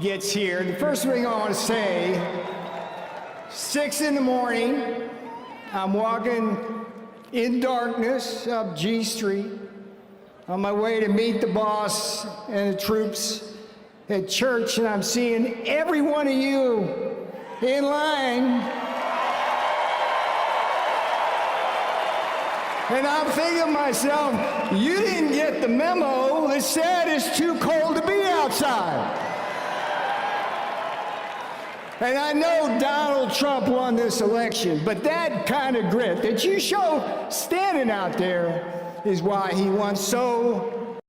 gets here, the first thing I want to say, 6 in the morning, I'm walking in darkness up G Street on my way to meet the boss and the troops at church, and I'm seeing every one of you in line. And I'm thinking to myself, you didn't get the memo that said it's too cold to be outside. And I know Donald Trump won this election, but that kind of grit that you show standing out there is why he won. So,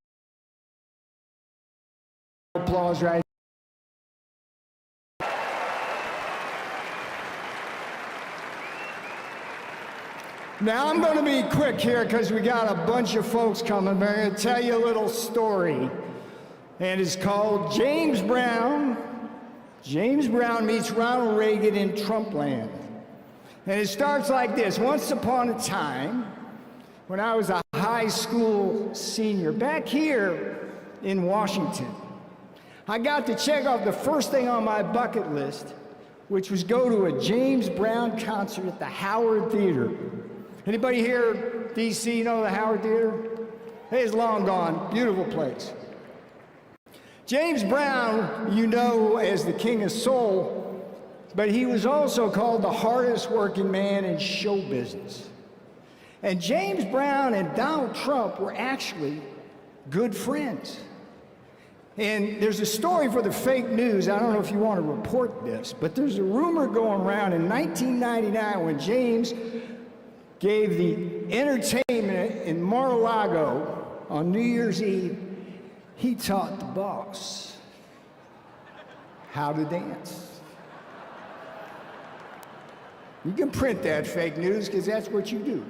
applause right. Now, I'm going to be quick here because we got a bunch of folks coming, but I'm going to tell you a little story. And it's called James Brown. James Brown meets Ronald Reagan in Trumpland. And it starts like this. Once upon a time, when I was a high school senior, back here in Washington, I got to check off the first thing on my bucket list, which was go to a James Brown concert at the Howard Theater. Anybody here, DC, know the Howard Theater? Hey, it's long gone. Beautiful place. James Brown, you know as the King of Soul, but he was also called the hardest working man in show business. And James Brown and Donald Trump were actually good friends. And there's a story for the fake news. I don't know if you want to report this, but there's a rumor going around in 1999 when James gave the entertainment in Mar-a-Lago on New Year's Eve, he taught the boss how to dance. You can print that fake news because that's what you do.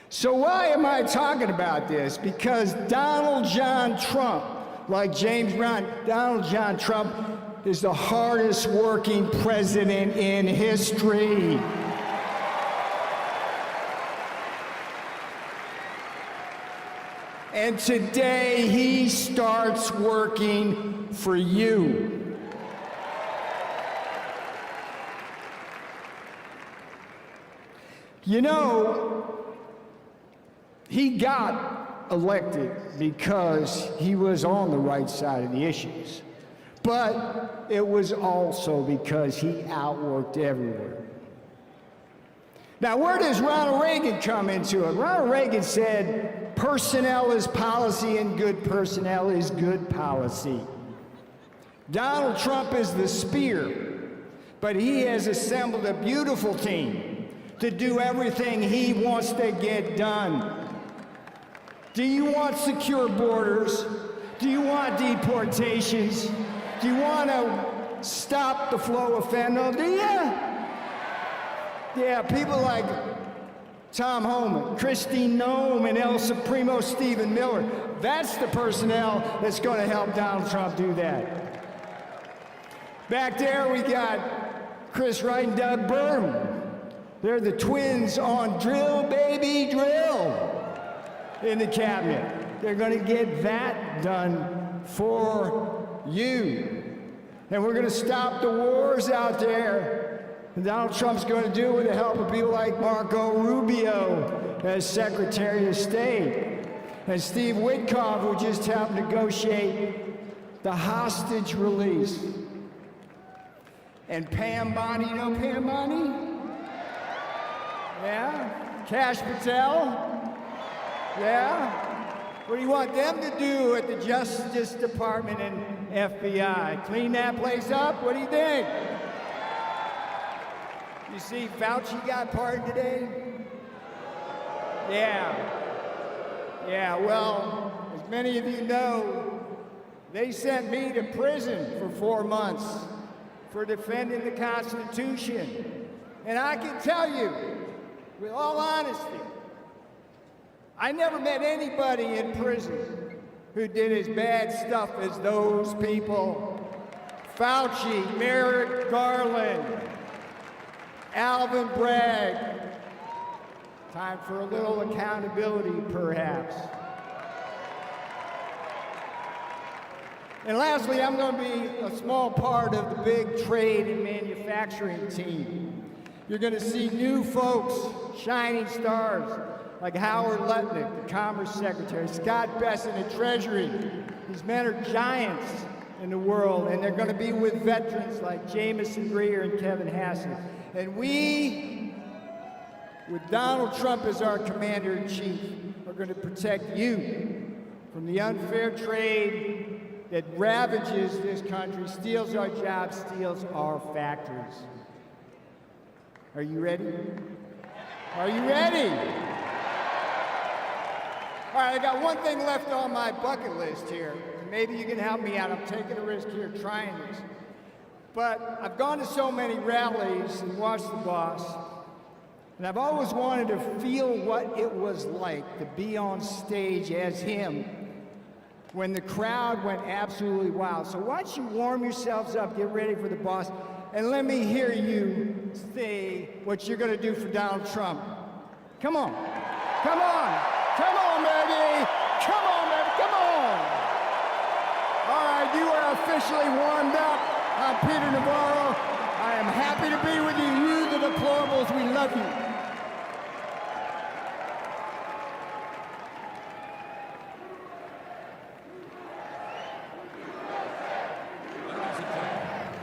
So why am I talking about this? Because Donald John Trump, like James Brown, Donald John Trump is the hardest working president in history. And today he starts working for you. You know, he got elected because he was on the right side of the issues. But it was also because he outworked everywhere. Now, where does Ronald Reagan come into it? Ronald Reagan said, personnel is policy and good personnel is good policy. Donald Trump is the spear, but he has assembled a beautiful team to do everything he wants to get done. Do you want secure borders? Do you want deportations? Do you want to stop the flow of fentanyl? Do you? Yeah, people like Tom Homan, Christine Nome, and El Supremo Stephen Miller. That's the personnel that's going to help Donald Trump do that. Back there, we got Chris Wright and Doug Burgum. They're the twins on Drill Baby Drill in the cabinet. They're going to get that done for you. And we're going to stop the wars out there. And Donald Trump's going to do it with the help of people like Marco Rubio as Secretary of State, and Steve Witkoff, who just helped negotiate the hostage release. And Pam Bondi, you know Pam Bondi? Yeah? Kash Patel? Yeah? What do you want them to do at the Justice Department and FBI? Clean that place up? What do you think? You see, Fauci got pardoned today? Yeah, well, as many of you know, they sent me to prison for 4 months for defending the Constitution. And I can tell you, with all honesty, I never met anybody in prison who did as bad stuff as those people. Fauci, Merrick Garland, Alvin Bragg. Time for a little accountability, perhaps. And lastly, I'm going to be a small part of the big trade and manufacturing team. You're going to see new folks, shining stars, like Howard Lutnick, the Commerce Secretary, Scott Bessent at Treasury. These men are giants in the world, and they're going to be with veterans like Jameson Greer and Kevin Hassett. And we, with Donald Trump as our commander-in-chief, are going to protect you from the unfair trade that ravages this country, steals our jobs, steals our factories. Are you ready? Are you ready? All right, I got one thing left on my bucket list here. Maybe you can help me out. I'm taking a risk here trying this. But I've gone to so many rallies and watched the boss, and I've always wanted to feel what it was like to be on stage as him when the crowd went absolutely wild. So why don't you warm yourselves up, get ready for the boss, and let me hear you say what you're gonna do for Donald Trump. Come on, come on, come on, baby, come on, baby, come on. All right, you are officially warmed up. I'm Peter Navarro. I am happy to be with you. You, the deplorables, we love you.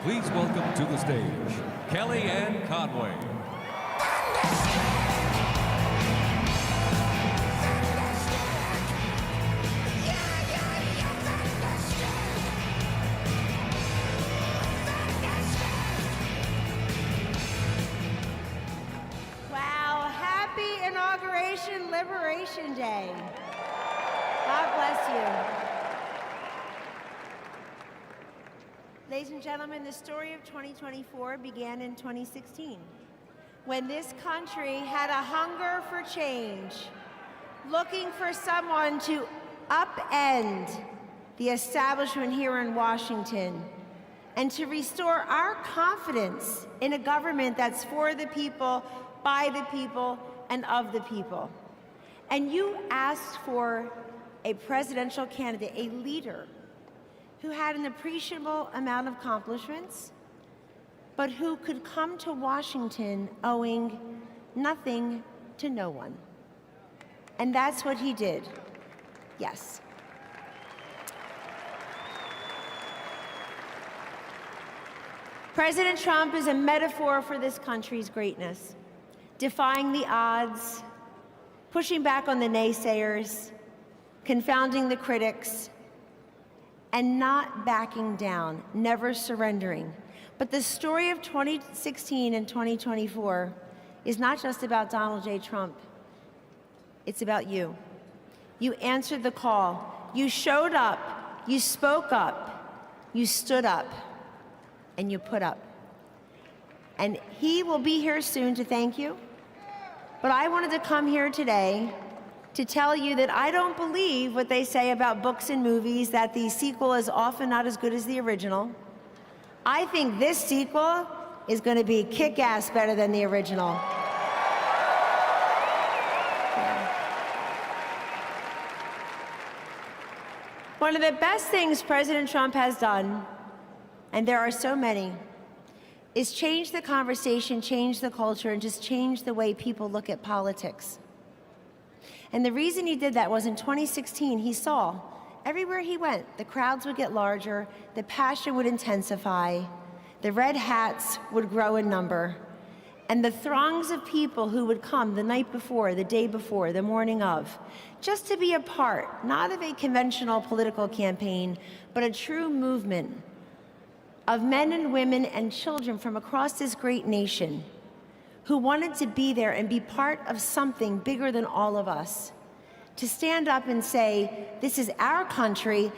Please welcome to the stage, Kellyanne Conway. Wow, happy inauguration, Liberation Day. God bless you. Ladies and gentlemen, the story of 2024 began in 2016, when this country had a hunger for change, looking for someone to upend the establishment here in Washington and to restore our confidence in a government that's for the people, by the people, and of the people. And you asked for a presidential candidate, a leader, who had an appreciable amount of accomplishments, but who could come to Washington owing nothing to no one. And that's what he did. Yes. President Trump is a metaphor for this country's greatness, defying the odds, pushing back on the naysayers, confounding the critics, and not backing down, never surrendering. But the story of 2016 and 2024 is not just about Donald J. Trump. It's about you. You answered the call. You showed up. You spoke up. You stood up. And you put up. And he will be here soon to thank you. But I wanted to come here today to tell you that I don't believe what they say about books and movies, that the sequel is often not as good as the original. I think this sequel is going to be kick-ass better than the original. Yeah. One of the best things President Trump has done, and there are so many, is change the conversation, change the culture, and just change the way people look at politics. And the reason he did that was in 2016, he saw everywhere he went, the crowds would get larger, the passion would intensify, the red hats would grow in number, and the throngs of people who would come the night before, the day before, the morning of, just to be a part, not of a conventional political campaign, but a true movement of men and women and children from across this great nation who wanted to be there and be part of something bigger than all of us, to stand up and say, this is our country,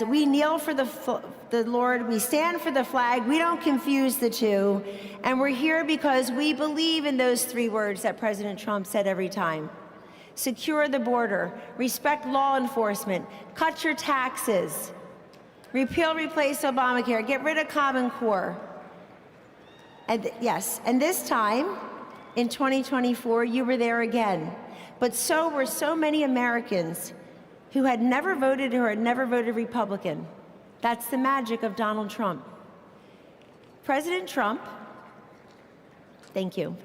we kneel for the Lord, we stand for the flag, we don't confuse the two, and we're here because we believe in those three words that President Trump said every time. Secure the border, respect law enforcement, cut your taxes, repeal, replace Obamacare, get rid of Common Core. And yes, and this time, in 2024, you were there again. But so were so many Americans who had never voted or had never voted Republican. That's the magic of Donald Trump. President Trump, thank you.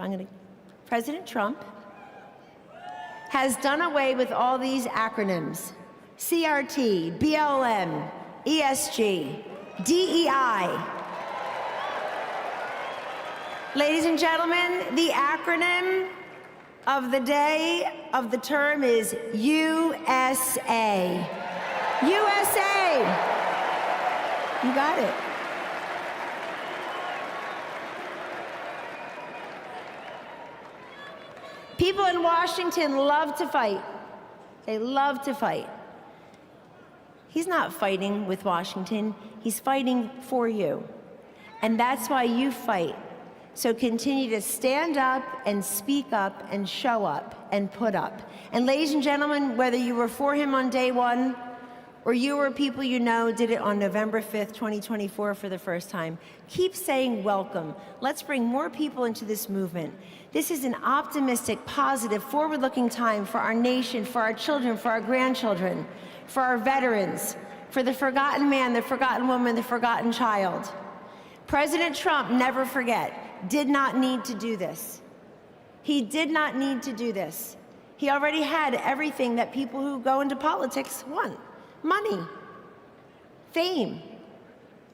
President Trump has done away with all these acronyms: CRT, BLM, ESG, DEI. Ladies and gentlemen, the acronym of the day of the term is USA. USA! You got it. People in Washington love to fight. They love to fight. He's not fighting with Washington, he's fighting for you. And that's why you fight. So continue to stand up and speak up and show up and put up. And ladies and gentlemen, whether you were for him on day one or you or people you know did it on November 5th, 2024 for the first time, keep saying welcome. Let's bring more people into this movement. This is an optimistic, positive, forward-looking time for our nation, for our children, for our grandchildren, for our veterans, for the forgotten man, the forgotten woman, the forgotten child. President Trump, never forget, did not need to do this. He did not need to do this. He already had everything that people who go into politics want: money, fame,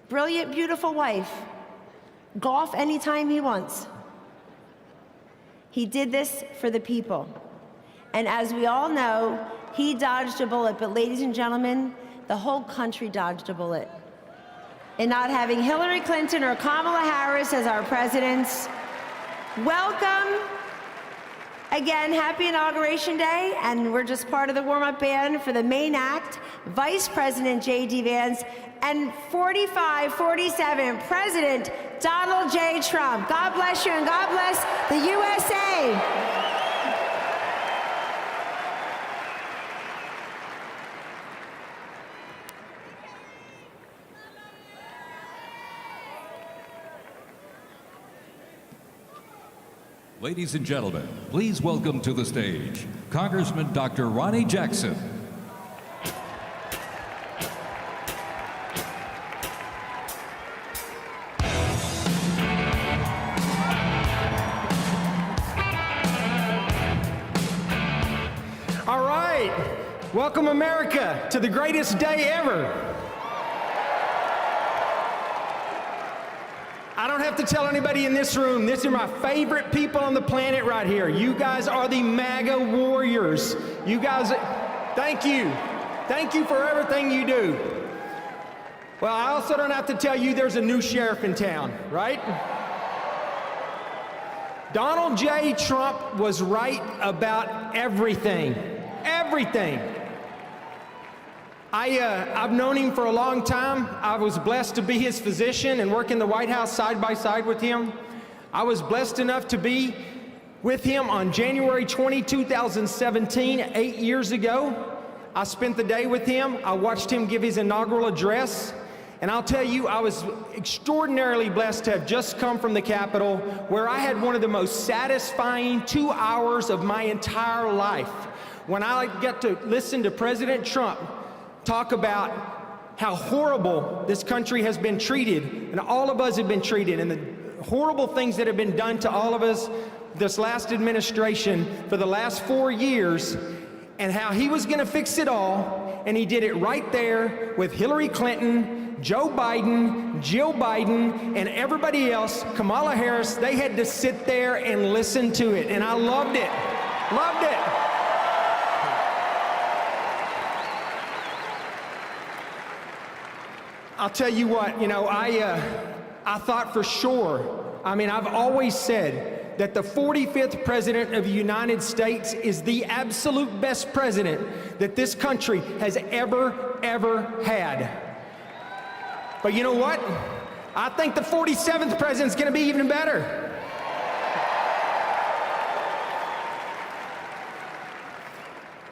brilliant, beautiful wife, golf anytime he wants. He did this for the people. And as we all know, he dodged a bullet, but ladies and gentlemen, the whole country dodged a bullet in not having Hillary Clinton or Kamala Harris as our presidents. Welcome. Again, happy Inauguration Day, and we're just part of the warm-up band for the main act, Vice President J.D. Vance, and 45-47, President Donald J. Trump. God bless you, and God bless the USA. Ladies and gentlemen, please welcome to the stage Congressman Dr. Ronnie Jackson. All right, welcome America to the greatest day ever. I don't have to tell anybody in this room, these are my favorite people on the planet right here. You guys are the MAGA warriors. You guys, thank you. Thank you for everything you do. Well, I also don't have to tell you there's a new sheriff in town, right? Donald J. Trump was right about everything. Everything. I've known him for a long time. I was blessed to be his physician and work in the White House side by side with him. I was blessed enough to be with him on January 20, 2017, 8 years ago. I spent the day with him. I watched him give his inaugural address. And I'll tell you, I was extraordinarily blessed to have just come from the Capitol, where I had one of the most satisfying 2 hours of my entire life, when I get to listen to President Trump talk about how horrible this country has been treated, and all of us have been treated, and the horrible things that have been done to all of us this last administration for the last 4 years, and how he was going to fix it all, and he did it right there with Hillary Clinton, Joe Biden, Jill Biden, and everybody else, Kamala Harris. They had to sit there and listen to it, and I loved it. Loved it. I'll tell you what, you know, I thought for sure, I mean, I've always said that the 45th president of the United States is the absolute best president that this country has ever had. But you know what? I think the 47th president's gonna be even better.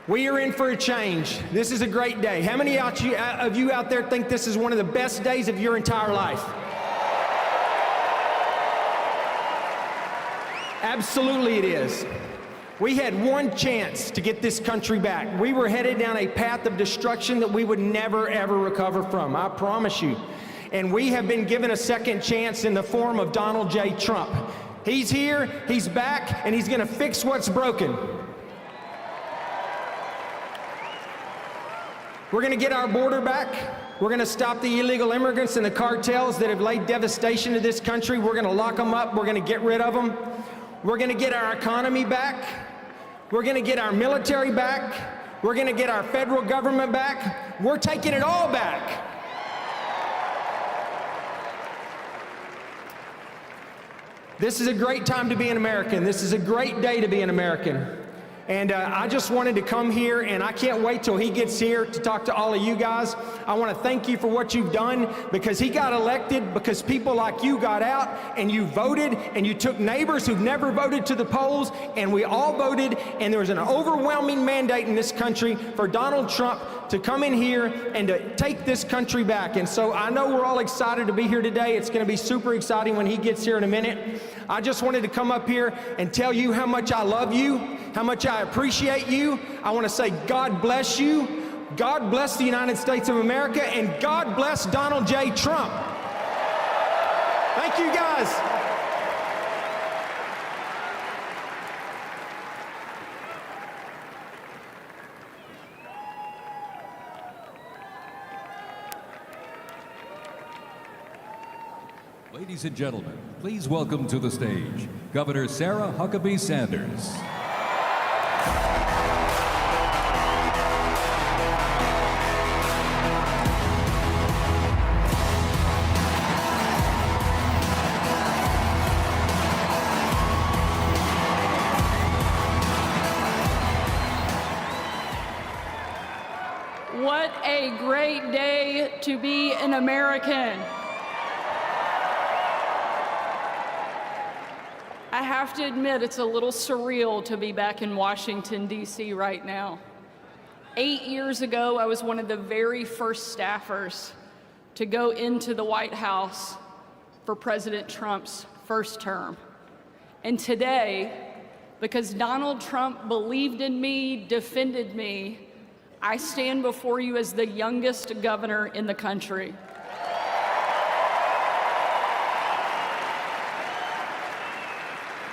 We are in for a change. This is a great day. How many of you out there think this is one of the best days of your entire life? Absolutely it is. We had one chance to get this country back. We were headed down a path of destruction that we would never, ever recover from, I promise you. And we have been given a second chance in the form of Donald J. Trump. He's here, he's back, and he's gonna fix what's broken. We're gonna get our border back. We're gonna stop the illegal immigrants and the cartels that have laid devastation to this country. We're gonna lock them up, we're gonna get rid of them. We're gonna get our economy back. We're gonna get our military back. We're gonna get our federal government back. We're taking it all back. This is a great time to be an American. This is a great day to be an American. And I just wanted to come here, and I can't wait till he gets here to talk to all of you guys. I want to thank you for what you've done, because he got elected because people like you got out and you voted, and you took neighbors who've never voted to the polls, and we all voted, and there was an overwhelming mandate in this country for Donald Trump to come in here and to take this country back. And so I know we're all excited to be here today. It's going to be super exciting when he gets here in a minute. I just wanted to come up here and tell you how much I love you, how much I appreciate you. I want to say God bless you. God bless the United States of America, and God bless Donald J. Trump. Thank you, guys. Ladies and gentlemen, please welcome to the stage Governor Sarah Huckabee Sanders. What a great day to be an American. I have to admit, it's a little surreal to be back in Washington, D.C. right now. 8 years ago, I was one of the very first staffers to go into the White House for President Trump's first term. And today, because Donald Trump believed in me, defended me, I stand before you as the youngest governor in the country.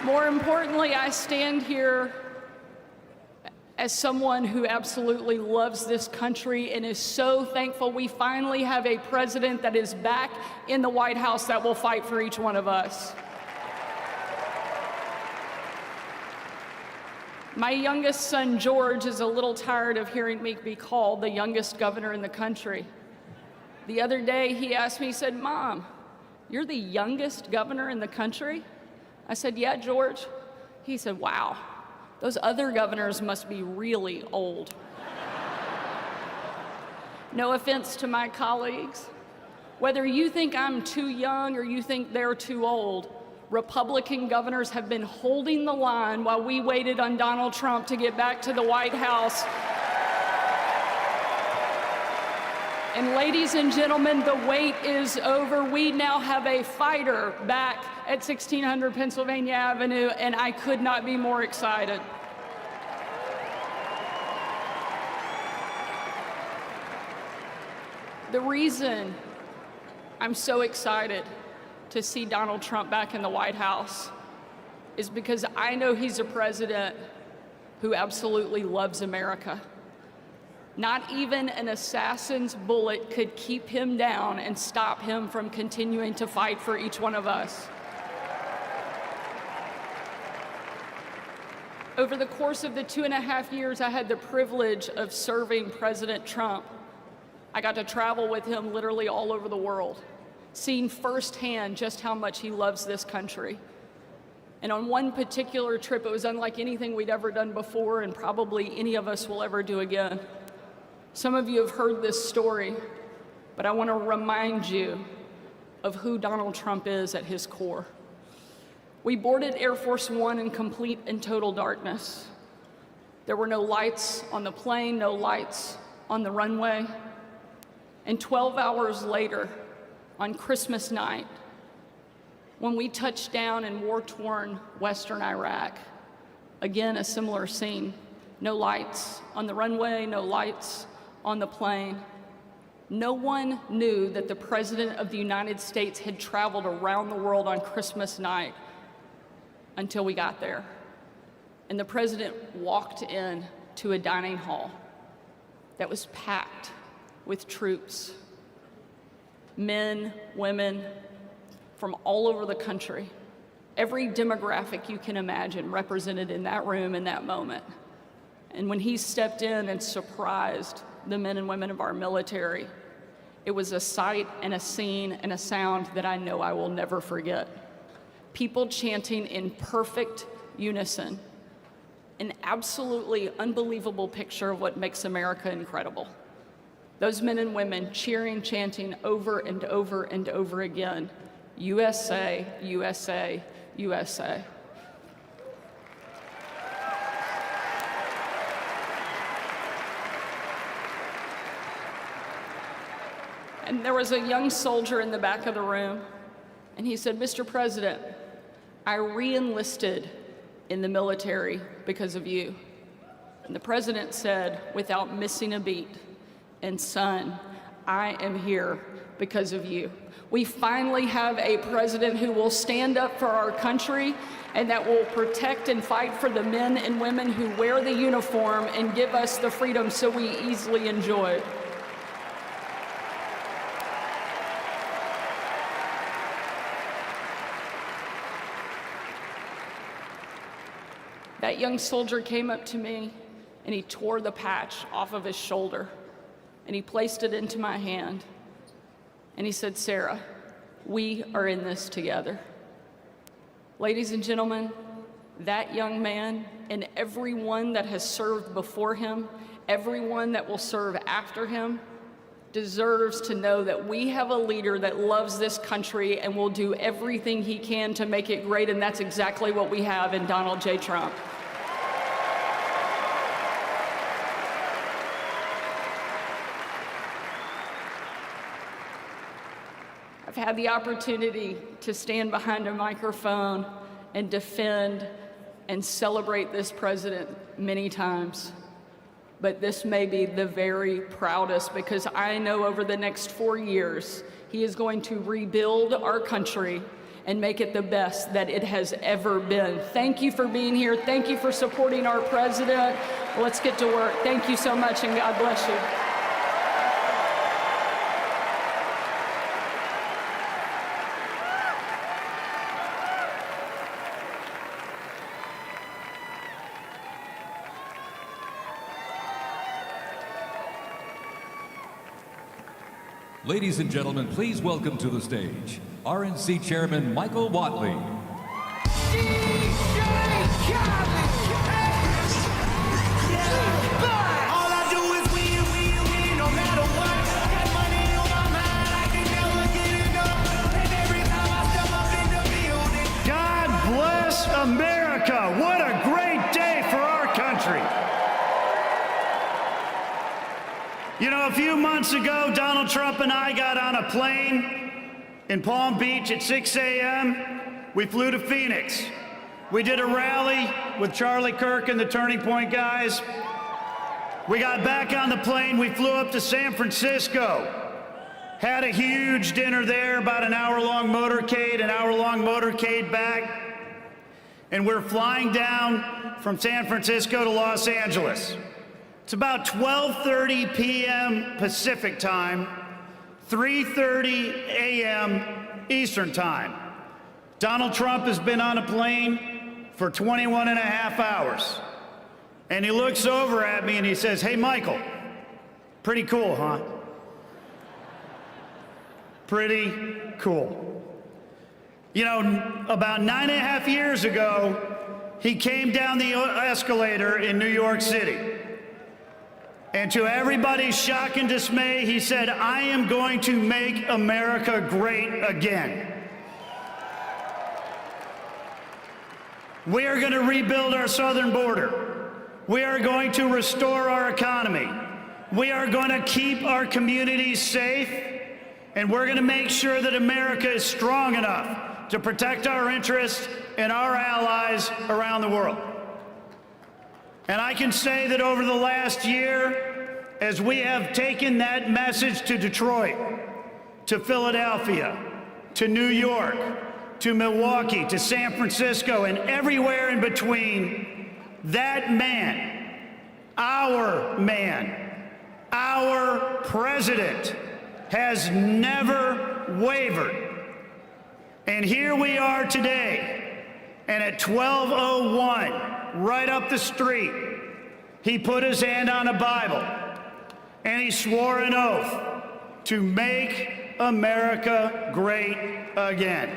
More importantly, I stand here as someone who absolutely loves this country and is so thankful we finally have a president that is back in the White House that will fight for each one of us. My youngest son, George, is a little tired of hearing me be called the youngest governor in the country. The other day, he asked me, he said, "Mom, you're the youngest governor in the country?" I said, "Yeah, George." He said, "Wow, those other governors must be really old." No offense to my colleagues. Whether you think I'm too young or you think they're too old, Republican governors have been holding the line while we waited on Donald Trump to get back to the White House. And ladies and gentlemen, the wait is over. We now have a fighter back at 1600 Pennsylvania Avenue, and I could not be more excited. The reason I'm so excited to see Donald Trump back in the White House is because I know he's a president who absolutely loves America. Not even an assassin's bullet could keep him down and stop him from continuing to fight for each one of us. Over the course of the 2.5 years I had the privilege of serving President Trump, I got to travel with him literally all over the world, seeing firsthand just how much he loves this country. And on one particular trip, it was unlike anything we'd ever done before and probably any of us will ever do again. Some of you have heard this story, but I want to remind you of who Donald Trump is at his core. We boarded Air Force One in complete and total darkness. There were no lights on the plane, no lights on the runway. And 12 hours later, on Christmas night, when we touched down in war-torn Western Iraq, Again, a similar scene. No lights on the runway, no lights on the plane. No one knew that the President of the United States had traveled around the world on Christmas night until we got there. And the President walked in to a dining hall that was packed with troops, men, women from all over the country. Every demographic you can imagine represented in that room in that moment. And when he stepped in and surprised the men and women of our military, it was a sight and a scene and a sound that I know I will never forget. People chanting in perfect unison, an absolutely unbelievable picture of what makes America incredible. Those men and women cheering, chanting over and over and over again, USA, USA, USA. And there was a young soldier in the back of the room, and he said, "Mr. President, I re-enlisted in the military because of you." And the president said, without missing a beat, "And son, I am here because of you." We finally have a president who will stand up for our country and that will protect and fight for the men and women who wear the uniform and give us the freedom so we easily enjoy. That young soldier came up to me and he tore the patch off of his shoulder and he placed it into my hand and he said, "Sarah, we are in this together." Ladies and gentlemen, that young man and everyone that has served before him, everyone that will serve after him, deserves to know that we have a leader that loves this country and will do everything he can to make it great, and that's exactly what we have in Donald J. Trump. I've had the opportunity to stand behind a microphone and defend and celebrate this president many times. But this may be the very proudest, because I know over the next 4 years, he is going to rebuild our country and make it the best that it has ever been. Thank you for being here. Thank you for supporting our president. Let's get to work. Thank you so much, and God bless you. Ladies and gentlemen, please welcome to the stage RNC Chairman Michael Whatley. God bless America. What a great day for our country. You know, a few months ago, Donald Trump and I got on a plane in Palm Beach at 6 a.m. We flew to Phoenix. We did a rally with Charlie Kirk and the Turning Point guys. We got back on the plane. We flew up to San Francisco. Had a huge dinner there, about an hour-long motorcade back. And we're flying down from San Francisco to Los Angeles. It's about 12:30 p.m. Pacific time, 3:30 a.m. Eastern time. Donald Trump has been on a plane for 21 and a half hours. And he looks over at me and he says, "Hey, Michael, pretty cool, huh?" Pretty cool. You know, about 9.5 years ago, he came down the escalator in New York City. And to everybody's shock and dismay, he said, "I am going to make America great again. We are going to rebuild our southern border. We are going to restore our economy. We are going to keep our communities safe. And we're going to make sure that America is strong enough to protect our interests and our allies around the world." And I can say that over the last year, as we have taken that message to Detroit, to Philadelphia, to New York, to Milwaukee, to San Francisco, and everywhere in between, that man, our president, has never wavered. And here we are today, and at 12:01, right up the street, he put his hand on a Bible, and he swore an oath to make America great again.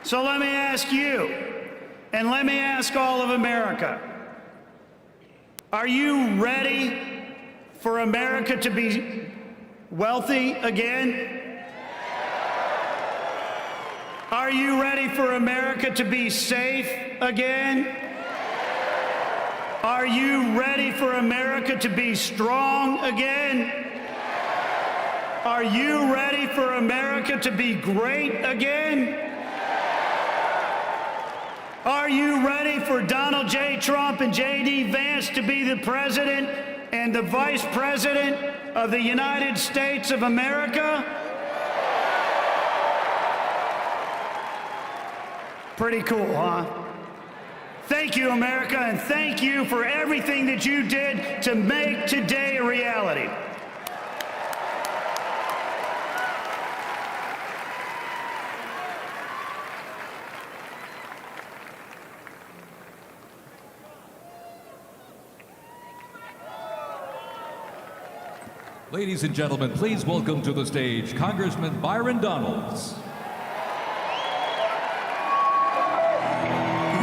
So let me ask you, and let me ask all of America, are you ready for America to be wealthy again? Are you ready for America to be safe again? Are you ready for America to be strong again? Are you ready for America to be great again? Are you ready for Donald J. Trump and J.D. Vance to be the president and the vice president of the United States of America? Pretty cool, huh? Thank you, America, and thank you for everything that you did to make today a reality. Ladies and gentlemen, please welcome to the stage Congressman Byron Donalds.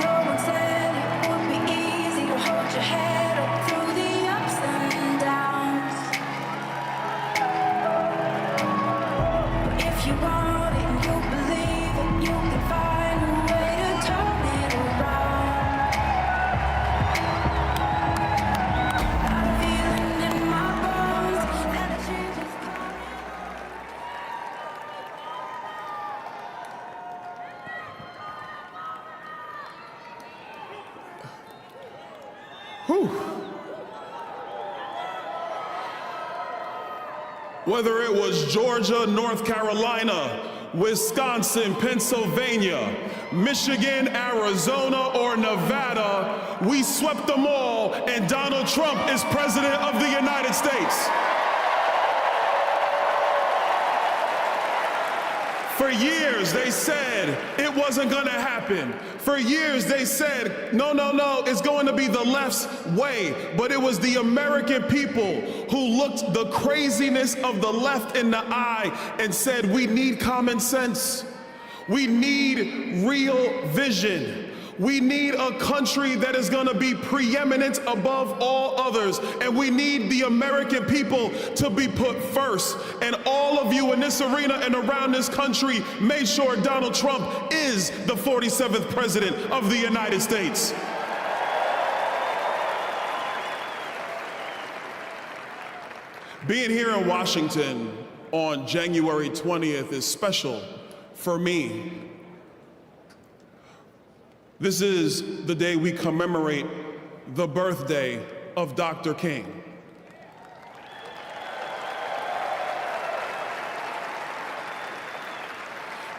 No one said it would be easy to hold your head up through the ups and downs. But if you want it and you believe it, you can find a way to turn it around. Got a feeling in my bones that a change is coming. Whether it was Georgia, North Carolina, Wisconsin, Pennsylvania, Michigan, Arizona, or Nevada, we swept them all, and Donald Trump is president of the United States. For years, they said it wasn't going to happen. For years, they said, no, it's going to be the left's way. But it was the American people who looked the craziness of the left in the eye and said, we need common sense. We need real vision. We need a country that is going to be preeminent above all others, and we need the American people to be put first. And all of you in this arena and around this country made sure Donald Trump is the 47th president of the United States. Being here in Washington on January 20th is special for me. This is the day we commemorate the birthday of Dr. King.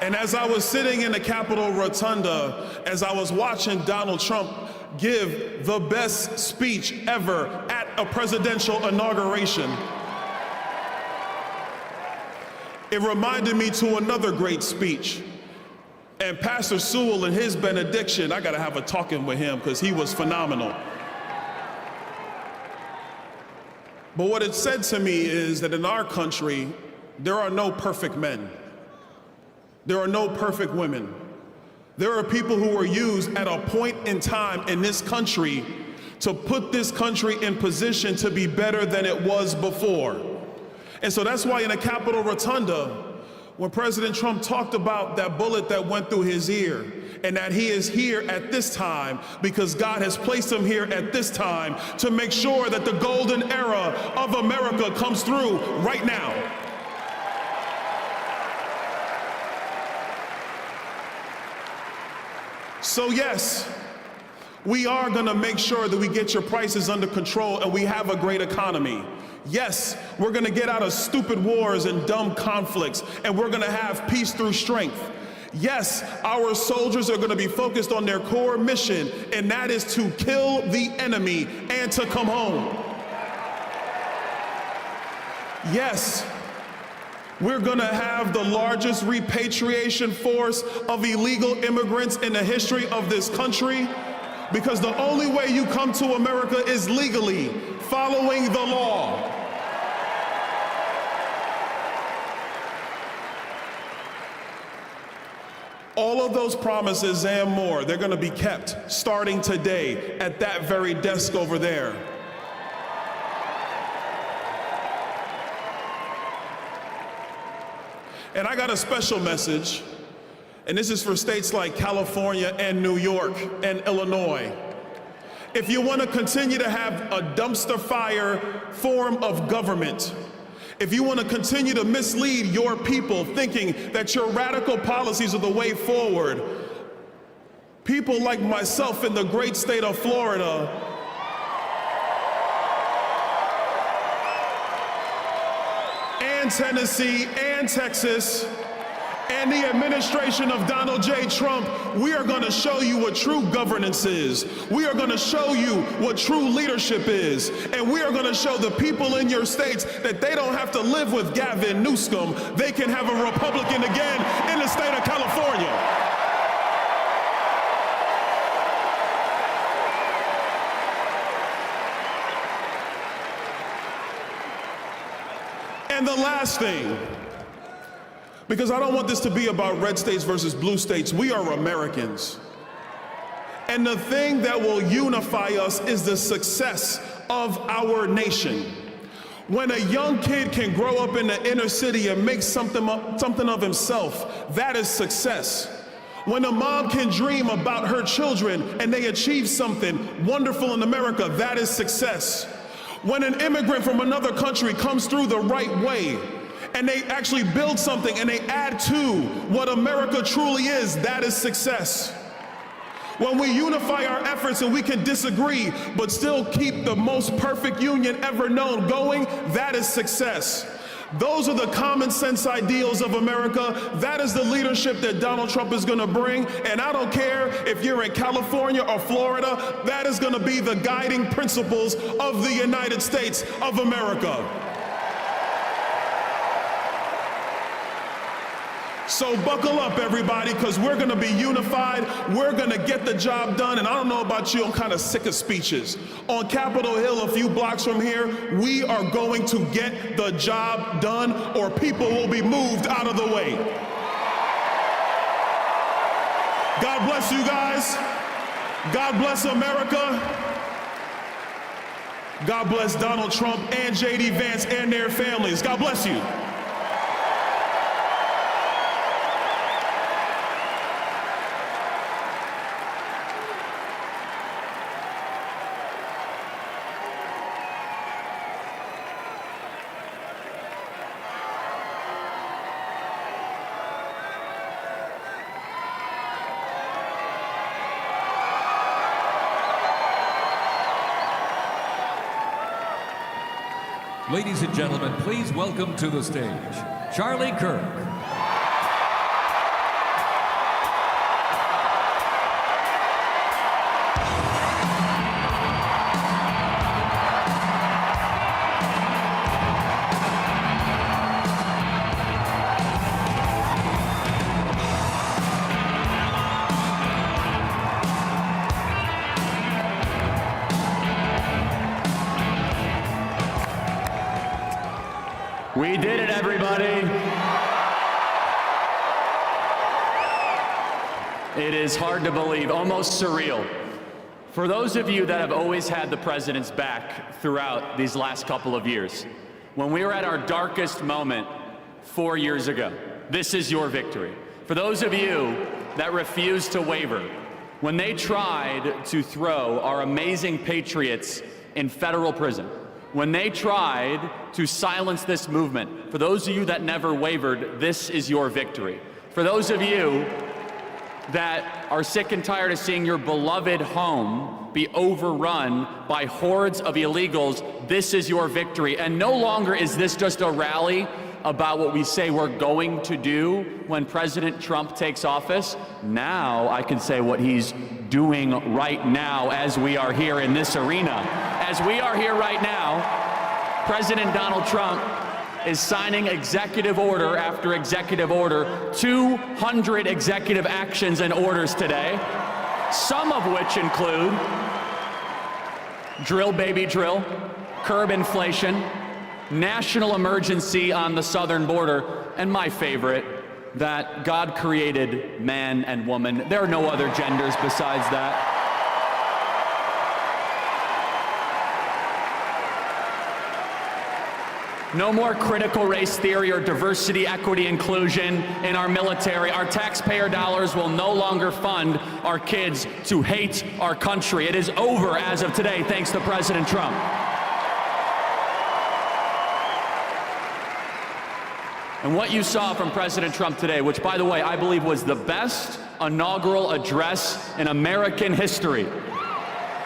And as I was sitting in the Capitol Rotunda, as I was watching Donald Trump give the best speech ever at a presidential inauguration, it reminded me to another great speech. And Pastor Sewell and his benediction, I gotta have a talking with him because he was phenomenal. But what it said to me is that in our country, there are no perfect men. There are no perfect women. There are people who were used at a point in time in this country to put this country in position to be better than it was before. And so that's why in the Capitol Rotunda, when President Trump talked about that bullet that went through his ear, and that he is here at this time because God has placed him here at this time to make sure that the golden era of America comes through right now. So yes, we are going to make sure that we get your prices under control and we have a great economy. Yes, we're going to get out of stupid wars and dumb conflicts, and we're going to have peace through strength. Yes, our soldiers are going to be focused on their core mission, and that is to kill the enemy and to come home. Yes, we're going to have the largest repatriation force of illegal immigrants in the history of this country, because the only way you come to America is legally, following the law. All of those promises and more, they're going to be kept starting today at that very desk over there. And I got a special message, and this is for states like California and New York and Illinois. If you want to continue to have a dumpster fire form of government, if you want to continue to mislead your people thinking that your radical policies are the way forward, people like myself in the great state of Florida and Tennessee and Texas and the administration of Donald J. Trump, we are going to show you what true governance is. We are going to show you what true leadership is. And we are going to show the people in your states that they don't have to live with Gavin Newsom. They can have a Republican again in the state of California. And the last thing, because I don't want this to be about red states versus blue states. We are Americans. And the thing that will unify us is the success of our nation. When a young kid can grow up in the inner city and make something of himself, that is success. When a mom can dream about her children and they achieve something wonderful in America, that is success. When an immigrant from another country comes through the right way, and they actually build something and they add to what America truly is, that is success. When we unify our efforts and we can disagree, but still keep the most perfect union ever known going, that is success. Those are the common sense ideals of America. That is the leadership that Donald Trump is going to bring. And I don't care if you're in California or Florida, that is going to be the guiding principles of the United States of America. So buckle up, everybody, because we're going to be unified. We're going to get the job done. And I don't know about you, I'm kind of sick of speeches. On Capitol Hill, a few blocks from here, we are going to get the job done, or people will be moved out of the way. God bless you guys. God bless America. God bless Donald Trump and J.D. Vance and their families. God bless you. Ladies and gentlemen, please welcome to the stage, Charlie Kirk. We did it, everybody. It is hard to believe, almost surreal. For those of you that have always had the president's back throughout these last couple of years, when we were at our darkest moment 4 years ago, this is your victory. For those of you that refused to waver, when they tried to throw our amazing patriots in federal prison, when they tried to silence this movement, for those of you that never wavered, this is your victory. For those of you that are sick and tired of seeing your beloved home be overrun by hordes of illegals, this is your victory. And no longer is this just a rally about what we say we're going to do when President Trump takes office. Now I can say what he's doing right now as we are here in this arena. As we are here right now, President Donald Trump is signing executive order after executive order, 200 executive actions and orders today, some of which include drill baby drill, curb inflation, national emergency on the southern border, and my favorite, that God created man and woman. There are no other genders besides that. No more critical race theory or diversity, equity, inclusion in our military. Our taxpayer dollars will no longer fund our kids to hate our country. It is over as of today, thanks to President Trump. And what you saw from President Trump today, which, by the way, I believe was the best inaugural address in American history.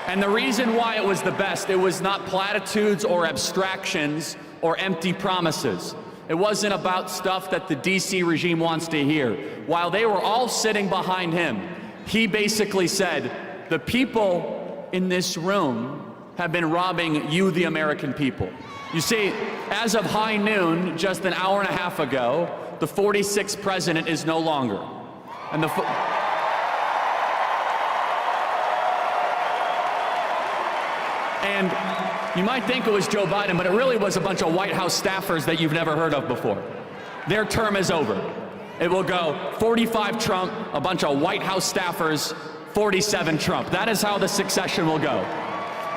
And the reason why it was the best, it was not platitudes or abstractions or empty promises. It wasn't about stuff that the DC regime wants to hear. While they were all sitting behind him, he basically said, the people in this room have been robbing you, the American people. You see, as of high noon, just an hour and a half ago, the 46th president is no longer. And you might think it was Joe Biden, but it really was a bunch of White House staffers that you've never heard of before. Their term is over. It will go 45 Trump, a bunch of White House staffers, 47 Trump. That is how the succession will go.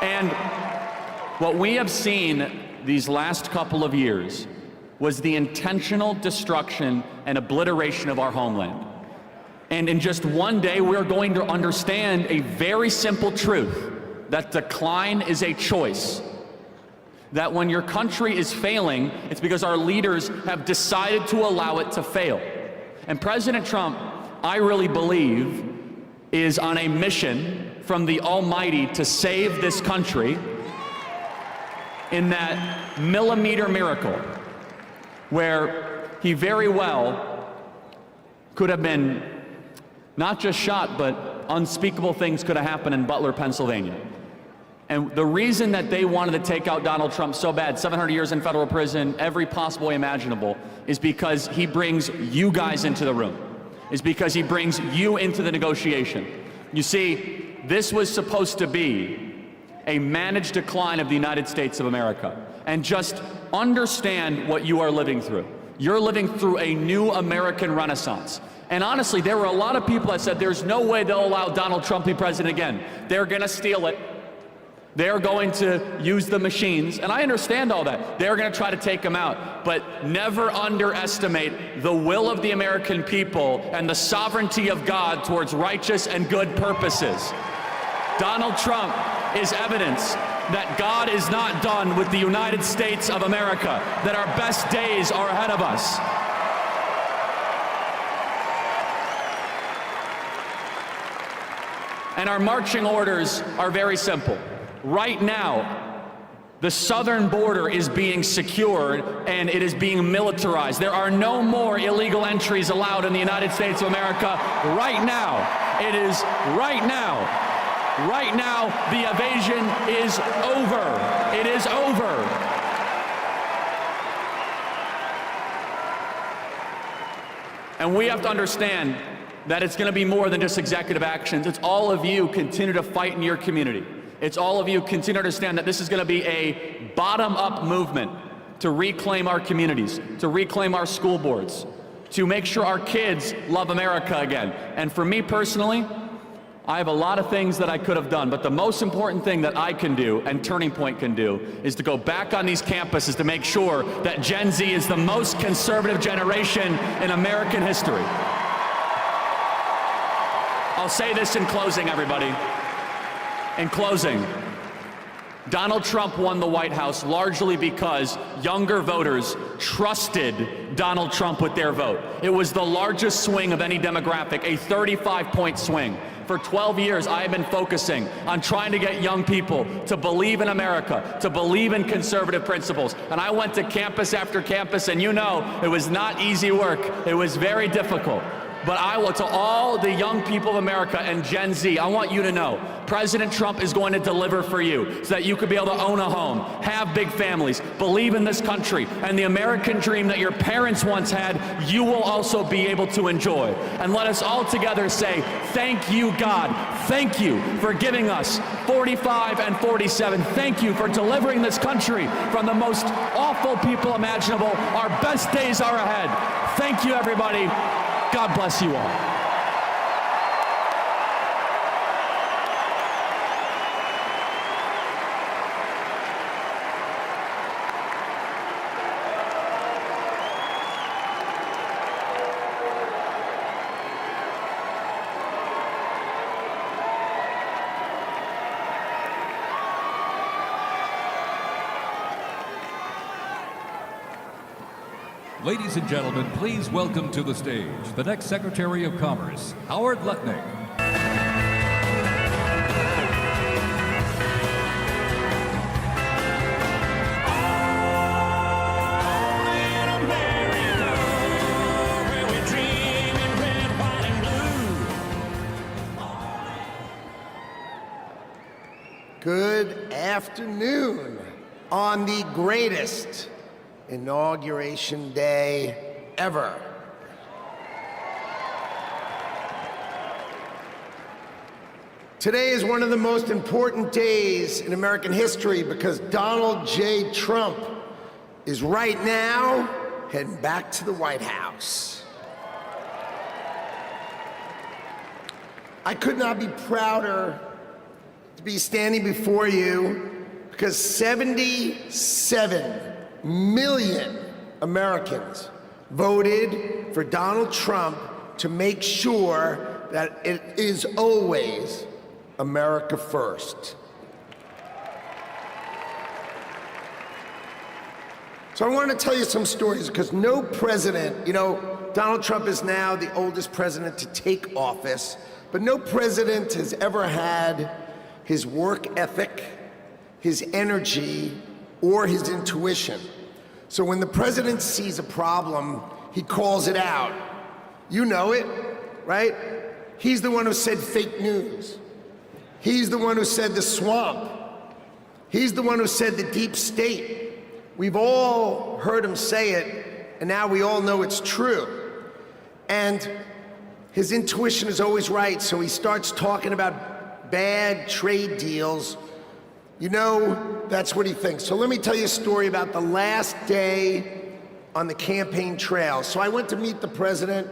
And what we have seen these last couple of years was the intentional destruction and obliteration of our homeland. And in just one day, we're going to understand a very simple truth, that decline is a choice. That when your country is failing, it's because our leaders have decided to allow it to fail. And President Trump, I really believe, is on a mission from the Almighty to save this country in that millimeter miracle where he very well could have been not just shot, but unspeakable things could have happened in Butler, Pennsylvania. And the reason that they wanted to take out Donald Trump so bad, 700 years in federal prison, every possible way imaginable, is because he brings you guys into the room, is because he brings you into the negotiation. You see, this was supposed to be a managed decline of the United States of America. And just understand what you are living through. You're living through a new American renaissance. And honestly, there were a lot of people that said there's no way they'll allow Donald Trump to be president again. They're gonna steal it. They're going to use the machines, and I understand all that. They're going to try to take him out, but never underestimate the will of the American people and the sovereignty of God towards righteous and good purposes. Donald Trump is evidence that God is not done with the United States of America, that our best days are ahead of us. And our marching orders are very simple. Right now, the southern border is being secured and it is being militarized. There are no more illegal entries allowed in the United States of America right now. It is right now. Right now, the invasion is over. It is over. And we have to understand that it's going to be more than just executive actions. It's all of you continue to fight in your community. It's all of you continue to understand that this is going to be a bottom-up movement to reclaim our communities, to reclaim our school boards, to make sure our kids love America again. And for me personally, I have a lot of things that I could have done, but the most important thing that I can do and Turning Point can do is to go back on these campuses to make sure that Gen Z is the most conservative generation in American history. I'll say this in closing, everybody. In closing, Donald Trump won the White House largely because younger voters trusted Donald Trump with their vote. It was the largest swing of any demographic, a 35-point swing. For 12 years, I have been focusing on trying to get young people to believe in America, to believe in conservative principles. And I went to campus after campus, and you know, it was not easy work. It was very difficult. But I will, to all the young people of America and Gen Z, I want you to know, President Trump is going to deliver for you so that you could be able to own a home, have big families, believe in this country, and the American dream that your parents once had, you will also be able to enjoy. And let us all together say, thank you, God. Thank you for giving us 45 and 47. Thank you for delivering this country from the most awful people imaginable. Our best days are ahead. Thank you, everybody. God bless you all. Ladies and gentlemen, please welcome to the stage the next Secretary of Commerce, Howard Lutnick. Good afternoon on the greatest inauguration day ever. Today is one of the most important days in American history because Donald J. Trump is right now heading back to the White House. I could not be prouder to be standing before you because 77 million Americans voted for Donald Trump to make sure that it is always America first. So I want to tell you some stories because no president, you know, Donald Trump is now the oldest president to take office, but no president has ever had his work ethic, his energy, or his intuition. So when the president sees a problem, he calls it out. You know it, right? He's the one who said fake news. He's the one who said the swamp. He's the one who said the deep state. We've all heard him say it, and now we all know it's true. And his intuition is always right, so he starts talking about bad trade deals. You know, that's what he thinks. So let me tell you a story about the last day on the campaign trail. So I went to meet the president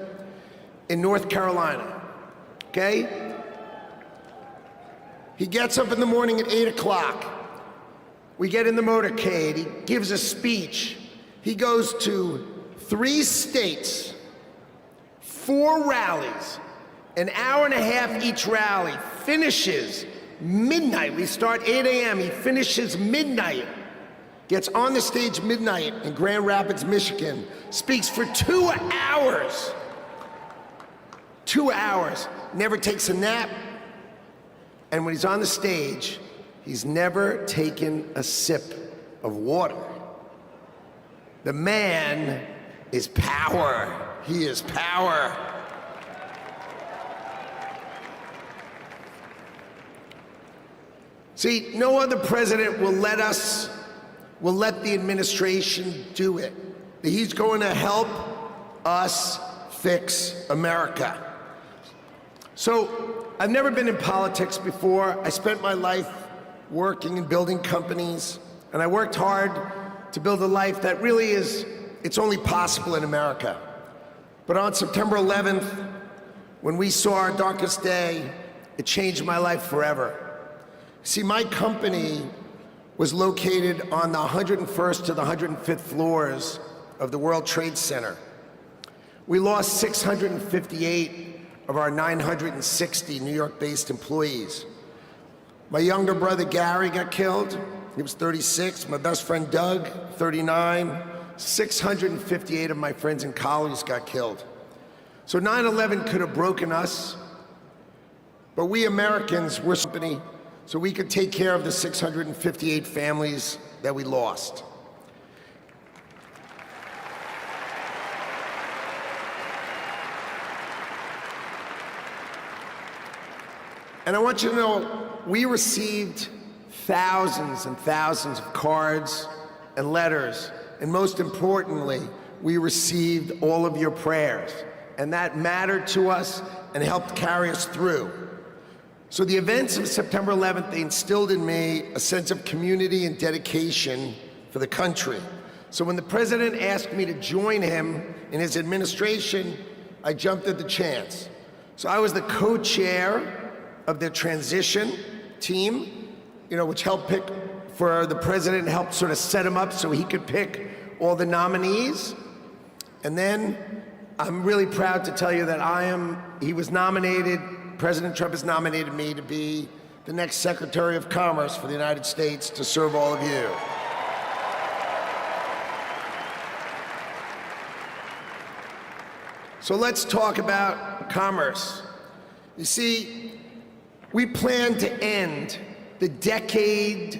in North Carolina, okay? He gets up in the morning at 8 o'clock. We get in the motorcade, he gives a speech. He goes to 3 states, 4 rallies, an hour and a half each rally, finishes midnight. We start 8 a.m., he finishes midnight, gets on the stage midnight in Grand Rapids, Michigan, speaks for 2 hours. 2 hours, never takes a nap, and when he's on the stage, he's never taken a sip of water. The man is power. He is power. See, no other president will let the administration do it. He's going to help us fix America. So, I've never been in politics before. I spent my life working and building companies, and I worked hard to build a life that really it's only possible in America. But on September 11th, when we saw our darkest day, it changed my life forever. See, my company was located on the 101st to the 105th floors of the World Trade Center. We lost 658 of our 960 New York-based employees. My younger brother Gary got killed. He was 36. My best friend Doug, 39. 658 of my friends and colleagues got killed. So 9/11 could have broken us, but we Americans were company so we could take care of the 658 families that we lost. And I want you to know, we received thousands and thousands of cards and letters, and most importantly, we received all of your prayers, and that mattered to us and helped carry us through. So the events of September 11th, they instilled in me a sense of community and dedication for the country. So when the president asked me to join him in his administration, I jumped at the chance. So I was the co-chair of the transition team, which helped pick for the president, helped sort of set him up so he could pick all the nominees. And then I'm really proud to tell you that he was nominated, President Trump has nominated me to be the next Secretary of Commerce for the United States to serve all of you. So let's talk about commerce. You see, we plan to end the decades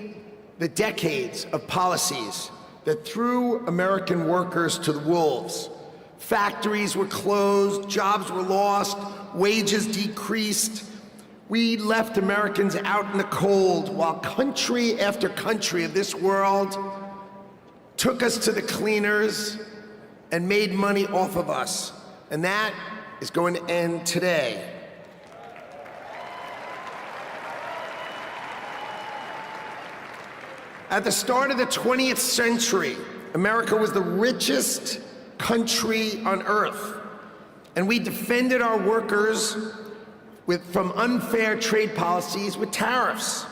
of policies that threw American workers to the wolves. Factories were closed, jobs were lost, wages decreased. We left Americans out in the cold while country after country of this world took us to the cleaners and made money off of us. And that is going to end today. At the start of the 20th century, America was the richest country on earth, and we defended our workers from unfair trade policies with tariffs.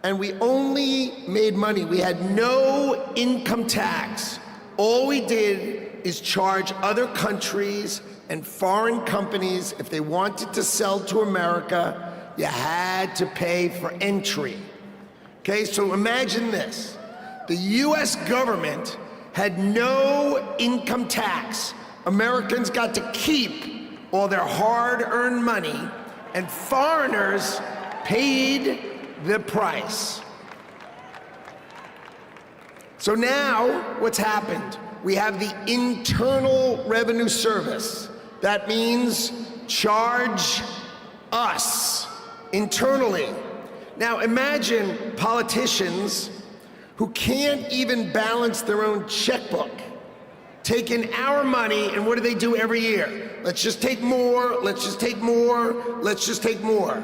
And we only made money. We had no income tax. All we did is charge other countries and foreign companies, if they wanted to sell to America, you had to pay for entry. Okay, so imagine this. The US government had no income tax. Americans got to keep all their hard-earned money, and foreigners paid the price. So now, what's happened? We have the Internal Revenue Service. That means charge us internally. Now imagine politicians who can't even balance their own checkbook, taking our money, and what do they do every year? Let's just take more, let's just take more, let's just take more.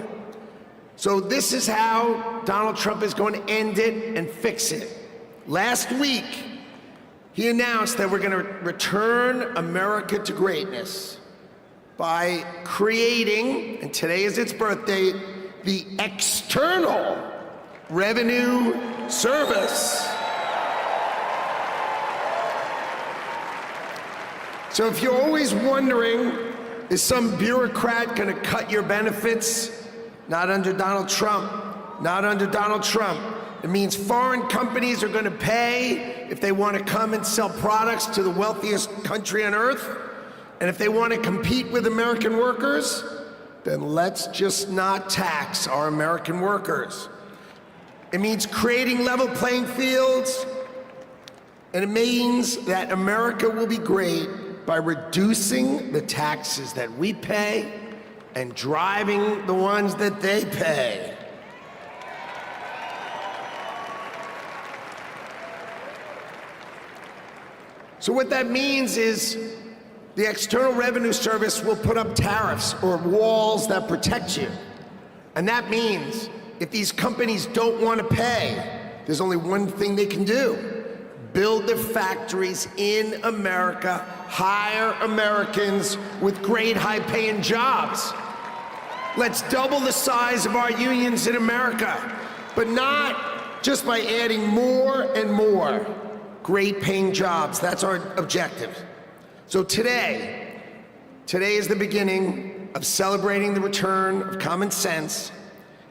So this is how Donald Trump is going to end it and fix it. Last week, he announced that we're going to return America to greatness by creating, and today is its birth date, the External Revenue Service. So if you're always wondering, is some bureaucrat going to cut your benefits? Not under Donald Trump. Not under Donald Trump. It means foreign companies are going to pay if they want to come and sell products to the wealthiest country on earth. And if they want to compete with American workers, then let's just not tax our American workers. It means creating level playing fields, and it means that America will be great by reducing the taxes that we pay and driving the ones that they pay. So what that means is the External Revenue Service will put up tariffs or walls that protect you. And that means if these companies don't want to pay, there's only one thing they can do. Build their factories in America, hire Americans with great high-paying jobs. Let's double the size of our unions in America, but not just by adding more and more great-paying jobs. That's our objective. So today is the beginning of celebrating the return of common sense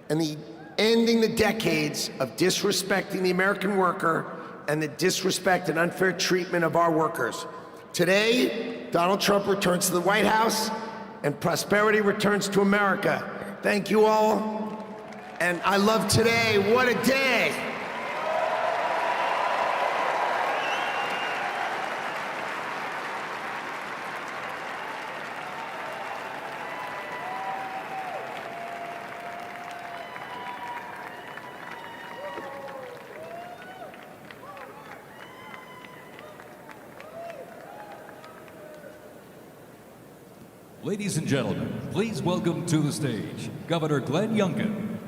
and the ending the decades of disrespecting the American worker and the disrespect and unfair treatment of our workers. Today, Donald Trump returns to the White House and prosperity returns to America. Thank you all. And I love today. What a day. Ladies and gentlemen, please welcome to the stage Governor Glenn Youngkin.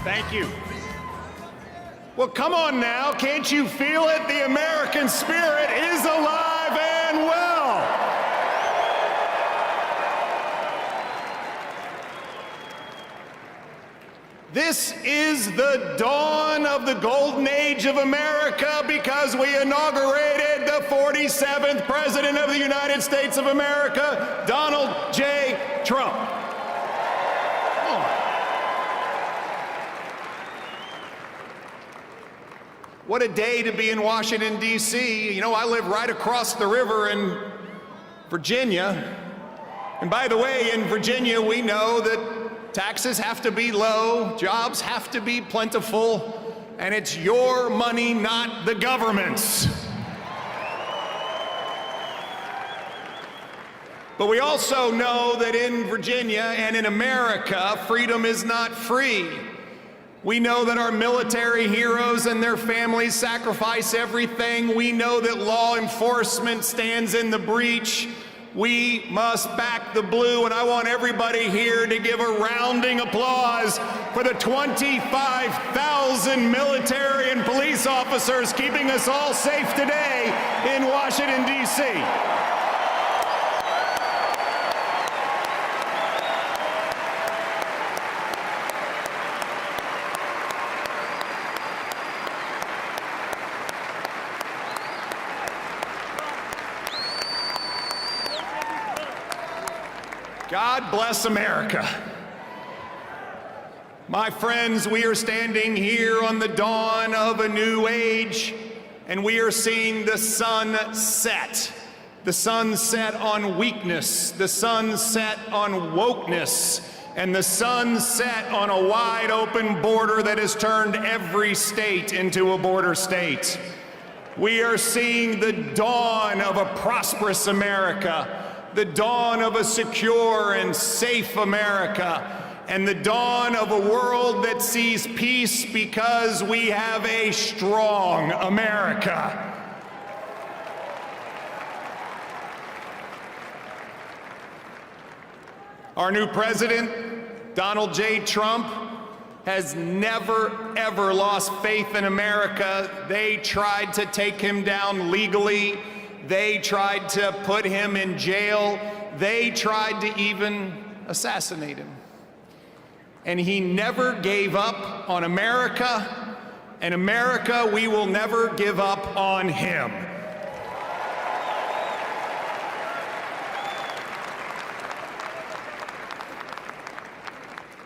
Thank you. Well, come on now. Can't you feel it? The American spirit is alive and well. This is the dawn of the golden age of America because we inaugurated the 47th President of the United States of America, Donald J. Trump. Come on. What a day to be in Washington, D.C. You know, I live right across the river in Virginia. And by the way, in Virginia, we know that taxes have to be low, jobs have to be plentiful, and it's your money, not the government's. But we also know that in Virginia and in America, freedom is not free. We know that our military heroes and their families sacrifice everything. We know that law enforcement stands in the breach. We must back the blue, and I want everybody here to give a rounding applause for the 25,000 military and police officers keeping us all safe today in Washington, D.C. God bless America. My friends, we are standing here on the dawn of a new age, and we are seeing the sun set. The sun set on weakness, the sun set on wokeness, and the sun set on a wide open border that has turned every state into a border state. We are seeing the dawn of a prosperous America, the dawn of a secure and safe America, and the dawn of a world that sees peace because we have a strong America. Our new president, Donald J. Trump, has never, ever lost faith in America. They tried to take him down legally. They tried to put him in jail. They tried to even assassinate him. And he never gave up on America, and America, we will never give up on him.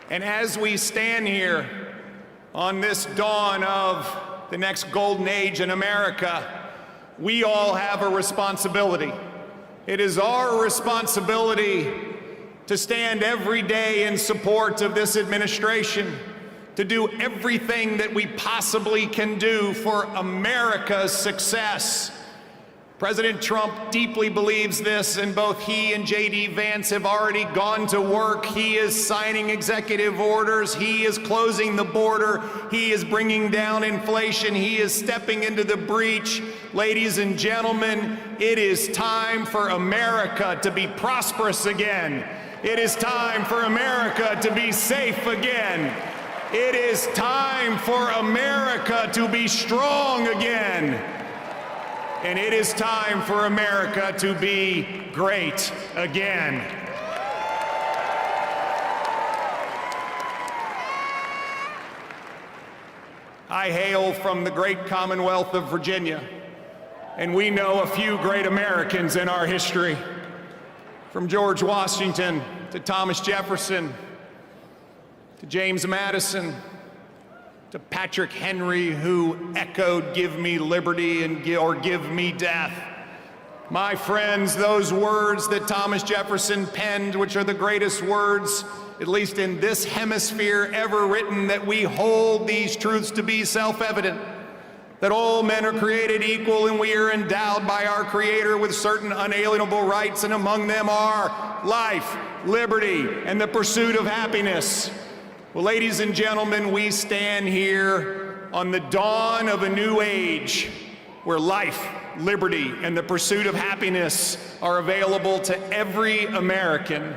And as we stand here on this dawn of the next golden age in America, we all have a responsibility. It is our responsibility to stand every day in support of this administration, to do everything that we possibly can do for America's success. President Trump deeply believes this, and both he and J.D. Vance have already gone to work. He is signing executive orders. He is closing the border. He is bringing down inflation. He is stepping into the breach. Ladies and gentlemen, it is time for America to be prosperous again. It is time for America to be safe again. It is time for America to be strong again. And it is time for America to be great again. I hail from the great Commonwealth of Virginia, and we know a few great Americans in our history, from George Washington to Thomas Jefferson to James Madison to Patrick Henry, who echoed, "Give me liberty or give me death." My friends, those words that Thomas Jefferson penned, which are the greatest words, at least in this hemisphere, ever written, that we hold these truths to be self-evident, that all men are created equal and we are endowed by our Creator with certain unalienable rights, and among them are life, liberty, and the pursuit of happiness. Well, ladies and gentlemen, we stand here on the dawn of a new age where life, liberty, and the pursuit of happiness are available to every American.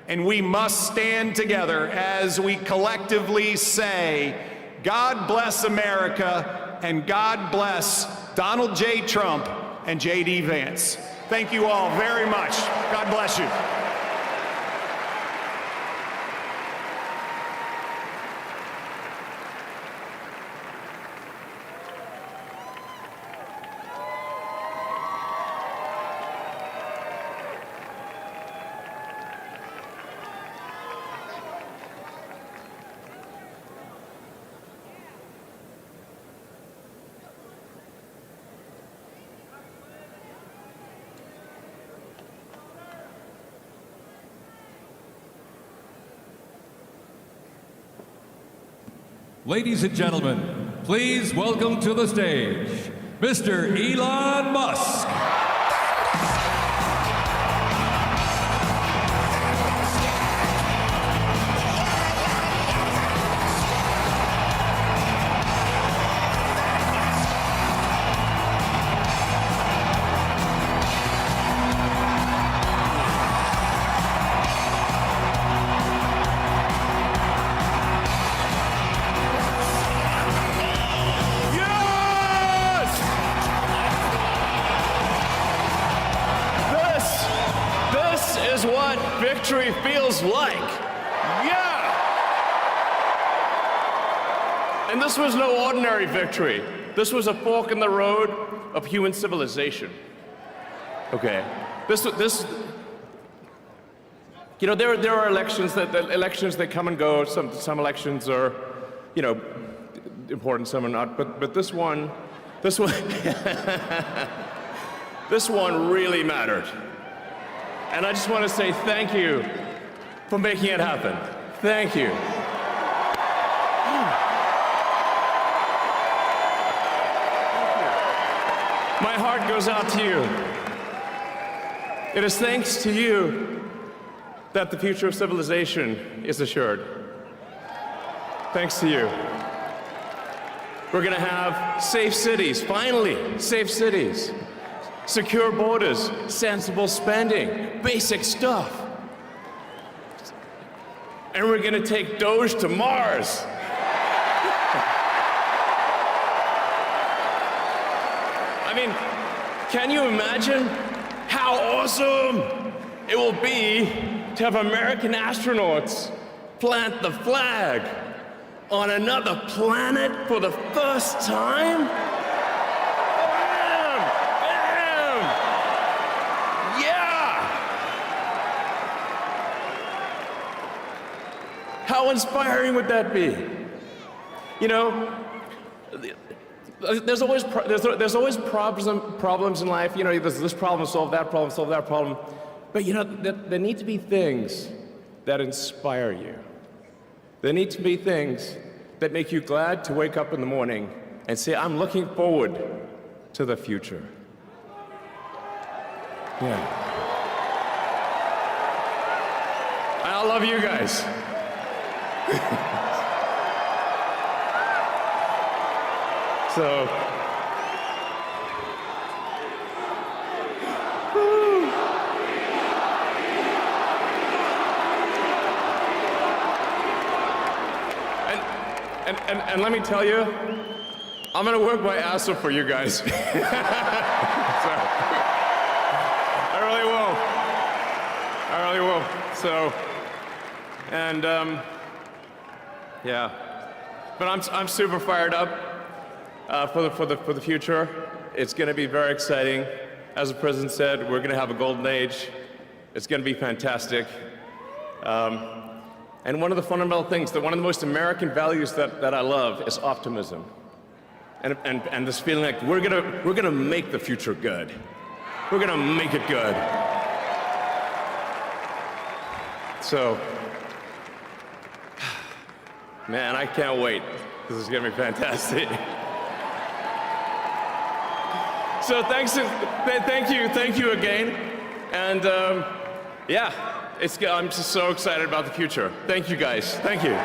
And we must stand together as we collectively say, God bless America, and God bless Donald J. Trump and J.D. Vance. Thank you all very much. God bless you. Ladies and gentlemen, please welcome to the stage, Mr. Elon Musk. Victory feels like. Yeah! And this was no ordinary victory. This was a fork in the road of human civilization. Okay. You know, there are elections that come and go. Some elections are, you know, important, some are not. But this one this one really mattered. And I just want to say thank you for making it happen. Thank you. My heart goes out to you. It is thanks to you that the future of civilization is assured. Thanks to you. We're going to have safe cities, finally, safe cities. Secure borders, sensible spending, basic stuff. And we're gonna take Doge to Mars. I mean, can you imagine how awesome it will be to have American astronauts plant the flag on another planet for the first time? How inspiring would that be? You know, there's always problems in life. You know, there's this problem, solve that problem. But you know, there need to be things that inspire you. There need to be things that make you glad to wake up in the morning and say, I'm looking forward to the future. Yeah. I love you guys. So, and let me tell you, I'm gonna work my ass off for you guys. So, I really will. So, and yeah, but I'm super fired up. for the future. It's going to be very exciting. As the president said, we're going to have a golden age. It's going to be fantastic. And one of the fundamental things, one of the most American values that I love is optimism. And this feeling like we're gonna make the future good. We're gonna make it good. So, man, I can't wait. This is gonna be fantastic. So thank you again. And yeah, I'm just so excited about the future. Thank you guys, thank you.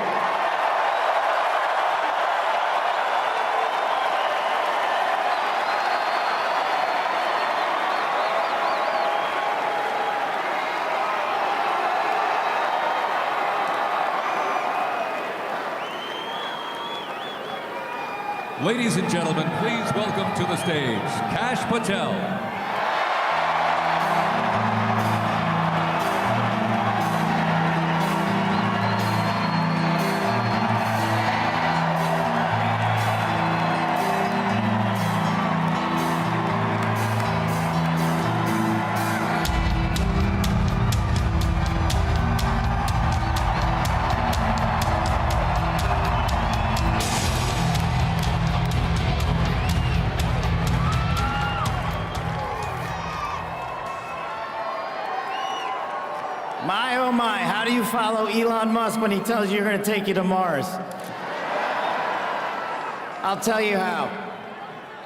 Ladies and gentlemen, please welcome to the stage Kash Patel. My, oh my, how do you follow Elon Musk when he tells you you're going to take you to Mars? I'll tell you how.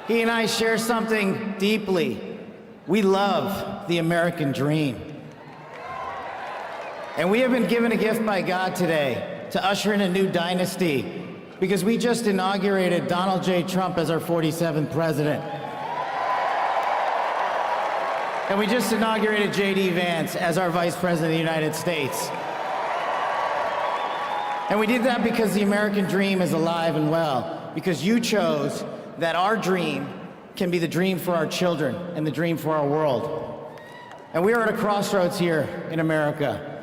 He and I share something deeply. We love the American dream. And we have been given a gift by God today to usher in a new dynasty because we just inaugurated Donald J. Trump as our 47th president. And we just inaugurated J.D. Vance as our Vice President of the United States. And we did that because the American dream is alive and well, because you chose that our dream can be the dream for our children and the dream for our world. And we are at a crossroads here in America,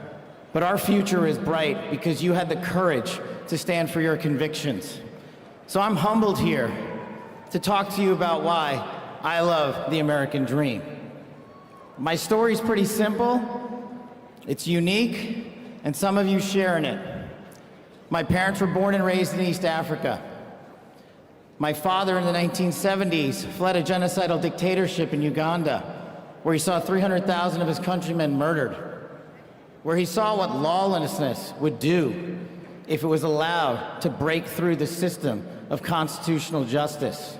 but our future is bright because you had the courage to stand for your convictions. So I'm humbled here to talk to you about why I love the American dream. My story's pretty simple, it's unique, and some of you share in it. My parents were born and raised in East Africa. My father in the 1970s fled a genocidal dictatorship in Uganda, where he saw 300,000 of his countrymen murdered, where he saw what lawlessness would do if it was allowed to break through the system of constitutional justice.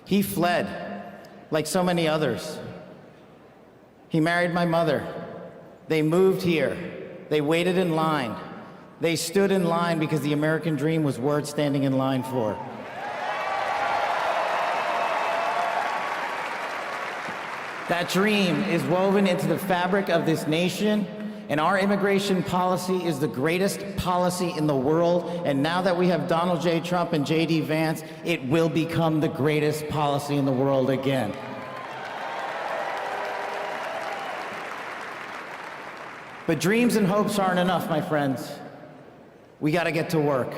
He fled, like so many others. He married my mother. They moved here. They waited in line. They stood in line because the American dream was worth standing in line for. That dream is woven into the fabric of this nation, and our immigration policy is the greatest policy in the world. And now that we have Donald J. Trump and J.D. Vance, it will become the greatest policy in the world again. But dreams and hopes aren't enough, my friends. We gotta get to work.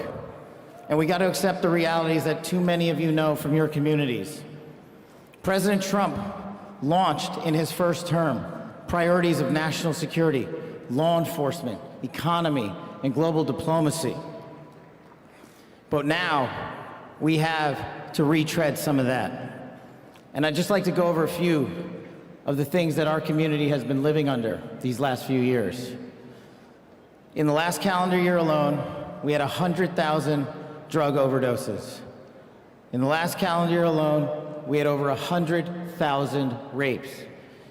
And we gotta accept the realities that too many of you know from your communities. President Trump launched in his first term priorities of national security, law enforcement, economy, and global diplomacy. But now, we have to retread some of that. And I'd just like to go over a few of the things that our community has been living under these last few years. In the last calendar year alone, we had 100,000 drug overdoses. In the last calendar year alone, we had over 100,000 rapes.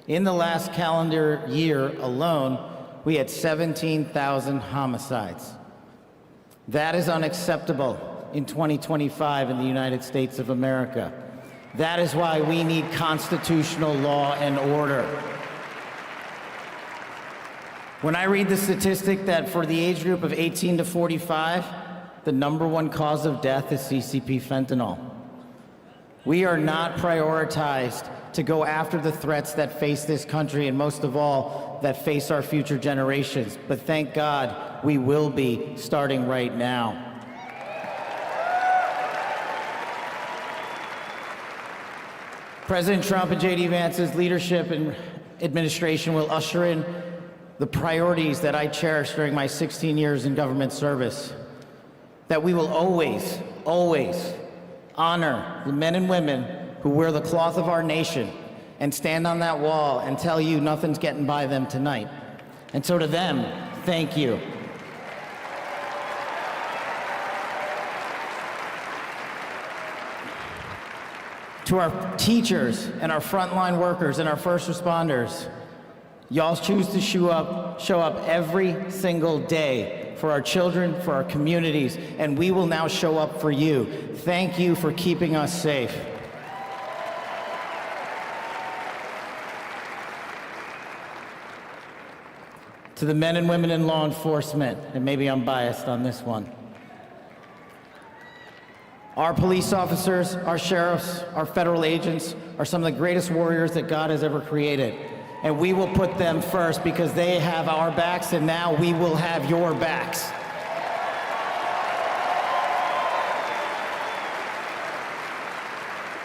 In the last calendar year alone, we had 17,000 homicides. That is unacceptable in 2025 in the United States of America. That is why we need constitutional law and order. When I read the statistic that for the age group of 18 to 45, the #1 cause of death is CCP fentanyl. We are not prioritized to go after the threats that face this country, and most of all, that face our future generations. But thank God, we will be starting right now. President Trump and J.D. Vance's leadership and administration will usher in the priorities that I cherished during my 16 years in government service. That we will always, always honor the men and women who wear the cloth of our nation and stand on that wall and tell you nothing's getting by them tonight. And so to them, thank you. To our teachers and our frontline workers and our first responders, y'all choose to show up every single day for our children, for our communities, and we will now show up for you. Thank you for keeping us safe. To the men and women in law enforcement, and maybe I'm biased on this one, our police officers, our sheriffs, our federal agents are some of the greatest warriors that God has ever created. And we will put them first because they have our backs, and now we will have your backs.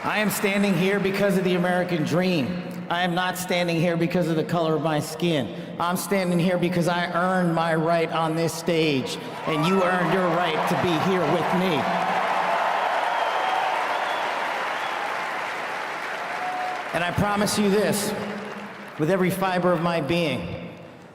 I am standing here because of the American dream. I am not standing here because of the color of my skin. I'm standing here because I earned my right on this stage, and you earned your right to be here with me. And I promise you this, with every fiber of my being,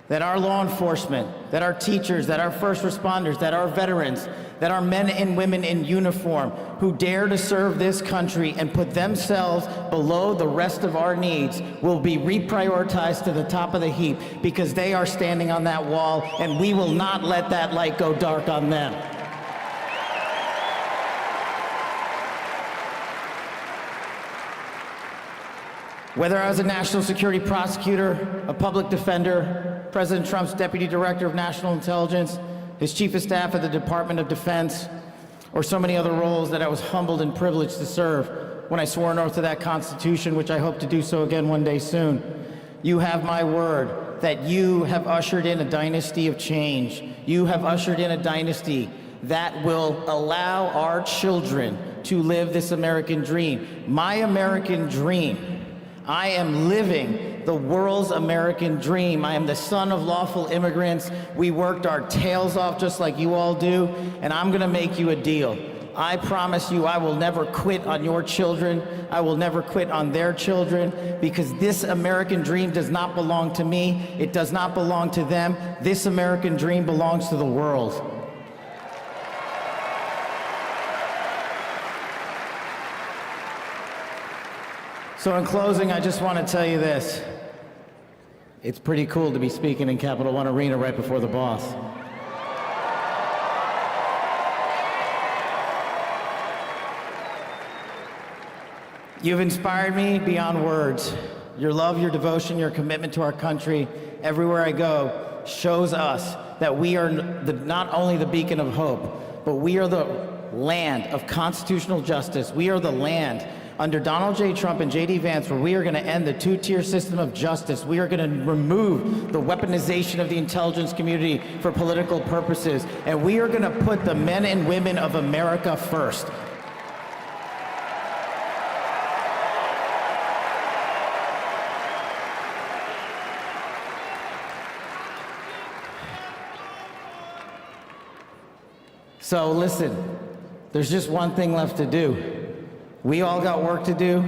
that our law enforcement, that our teachers, that our first responders, that our veterans, that our men and women in uniform who dare to serve this country and put themselves below the rest of our needs will be reprioritized to the top of the heap because they are standing on that wall, and we will not let that light go dark on them. Whether I was a national security prosecutor, a public defender, President Trump's deputy director of national intelligence, his chief of staff at the Department of Defense, or so many other roles that I was humbled and privileged to serve when I swore an oath to that Constitution, which I hope to do so again one day soon. You have my word that you have ushered in a dynasty of change. You have ushered in a dynasty that will allow our children to live this American dream. My American dream. I am living the world's American dream. I am the son of lawful immigrants. We worked our tails off just like you all do, and I'm gonna make you a deal. I promise you I will never quit on your children. I will never quit on their children, because this American dream does not belong to me. It does not belong to them. This American dream belongs to the world. So in closing, I just want to tell you this. It's pretty cool to be speaking in Capital One Arena right before the boss. You've inspired me beyond words. Your love, your devotion, your commitment to our country, everywhere I go, shows us that we are not only the beacon of hope, but we are the land of constitutional justice. We are the land under Donald J. Trump and J.D. Vance, where we are going to end the two-tier system of justice. We are going to remove the weaponization of the intelligence community for political purposes, and we are going to put the men and women of America first. So listen, there's just one thing left to do. We all got work to do.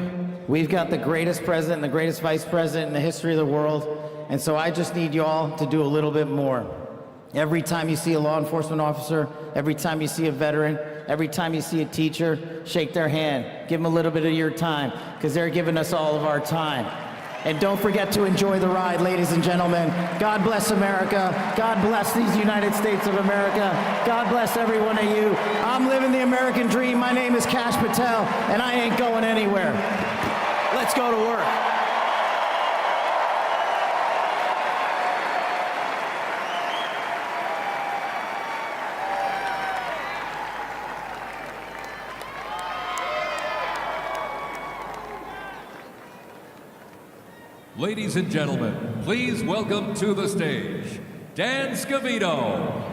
We've got the greatest president and the greatest vice president in the history of the world. And so I just need y'all to do a little bit more. Every time you see a law enforcement officer, every time you see a veteran, every time you see a teacher, shake their hand. Give them a little bit of your time, because they're giving us all of our time. And don't forget to enjoy the ride, ladies and gentlemen. God bless America. God bless these United States of America. God bless every one of you. I'm living the American dream. My name is Kash Patel, and I ain't going anywhere. Let's go to work. Ladies and gentlemen, please welcome to the stage, Dan Scavino.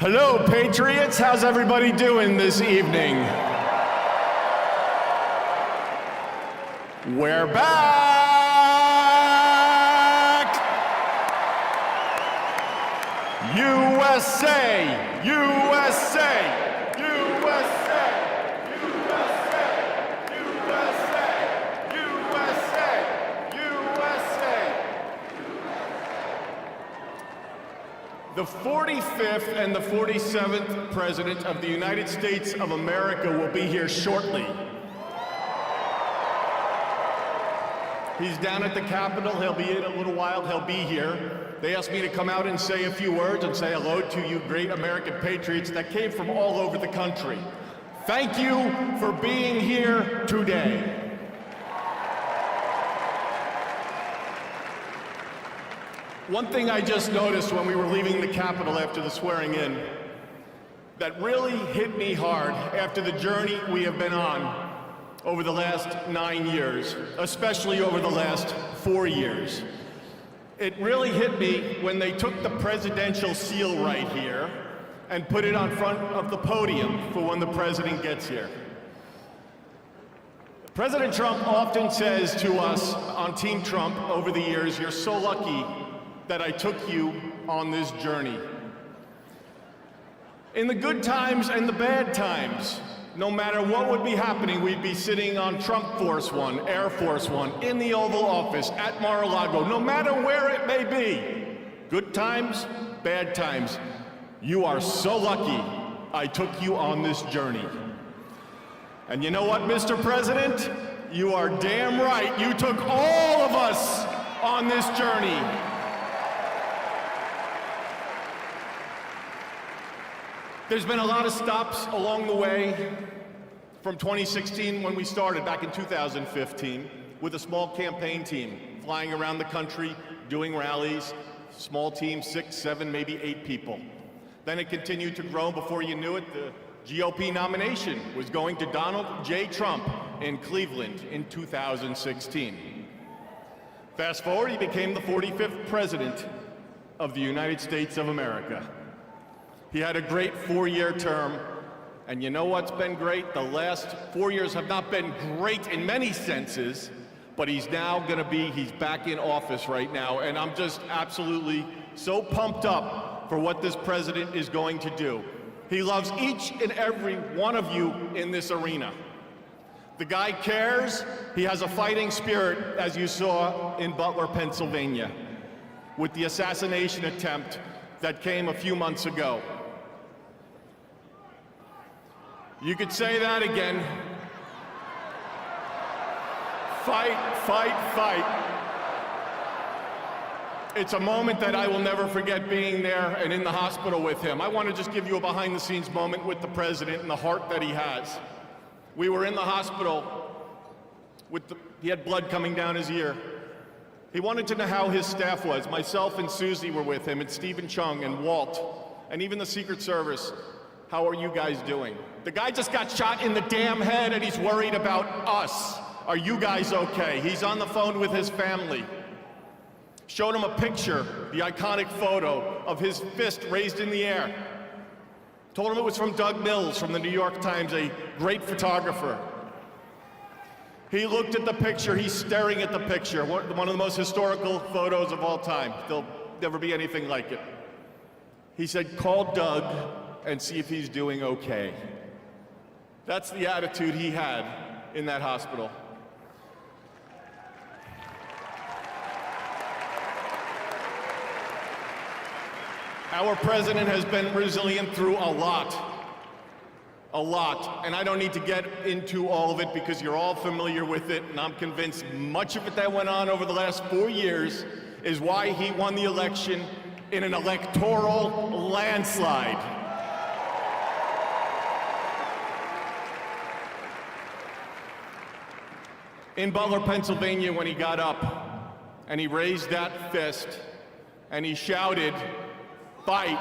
Hello, Patriots. How's everybody doing this evening? We're back! USA! USA! USA! USA! USA! USA! USA! The 45th and the 47th President of the United States of America will be here shortly. He's down at the Capitol. He'll be in a little while. He'll be here. They asked me to come out and say a few words and say hello to you great American patriots that came from all over the country. Thank you for being here today. One thing I just noticed when we were leaving the Capitol after the swearing in that really hit me hard after the journey we have been on over the last 9 years, especially over the last 4 years. It really hit me when they took the presidential seal right here and put it on front of the podium for when the president gets here. President Trump often says to us on Team Trump over the years, "You're so lucky that I took you on this journey." In the good times and the bad times, no matter what would be happening, we'd be sitting on Trump Force One, Air Force One, in the Oval Office, at Mar-a-Lago, no matter where it may be. Good times, bad times. You are so lucky I took you on this journey. And you know what, Mr. President? You are damn right. You took all of us on this journey. There's been a lot of stops along the way from 2016 when we started back in 2015 with a small campaign team flying around the country, doing rallies, small team, 6, 7, maybe 8 people. Then it continued to grow. Before you knew it, the GOP nomination was going to Donald J. Trump in Cleveland in 2016. Fast forward, he became the 45th President of the United States of America. He had a great 4-year term, and you know what's been great? The last 4 years have not been great in many senses, but he's back in office right now, and I'm just absolutely so pumped up for what this president is going to do. He loves each and every one of you in this arena. The guy cares. He has a fighting spirit, as you saw in Butler, Pennsylvania, with the assassination attempt that came a few months ago. You could say that again. Fight, fight, fight. It's a moment that I will never forget, being there and in the hospital with him. I want to just give you a behind-the-scenes moment with the president and the heart that he has. We were in the hospital he had blood coming down his ear. He wanted to know how his staff was. Myself and Susie were with him, and Stephen Chung and Walt, and even the Secret Service. How are you guys doing? The guy just got shot in the damn head, and he's worried about us. Are you guys okay? He's on the phone with his family. Showed him a picture, the iconic photo of his fist raised in the air. Told him it was from Doug Mills from the New York Times, a great photographer. He looked at the picture, he's staring at the picture, one of the most historical photos of all time. There'll never be anything like it. He said, "Call Doug and see if he's doing okay." That's the attitude he had in that hospital. Our president has been resilient through a lot. And I don't need to get into all of it because you're all familiar with it, and I'm convinced much of it that went on over the last 4 years is why he won the election in an electoral landslide. In Butler, Pennsylvania, when he got up and he raised that fist and he shouted, "Fight."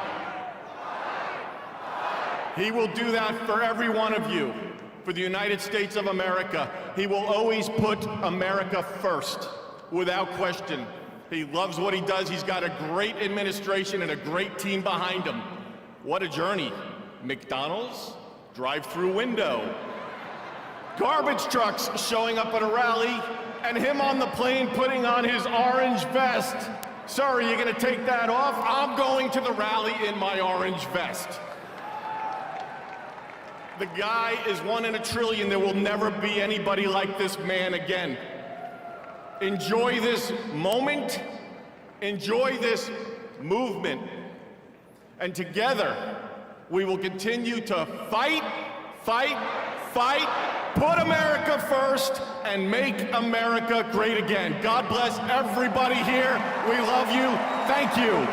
He will do that for every one of you, for the United States of America. He will always put America first, without question. He loves what he does. He's got a great administration and a great team behind him. What a journey. McDonald's, drive-through window. Garbage trucks showing up at a rally, and him on the plane putting on his orange vest. Sir, are you gonna take that off? I'm going to the rally in my orange vest. The guy is 1 in a trillion. There will never be anybody like this man again. Enjoy this moment. Enjoy this movement. And together, we will continue to fight, fight, fight, put America first, and make America great again. God bless everybody here. We love you. Thank you.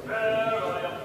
Farewell.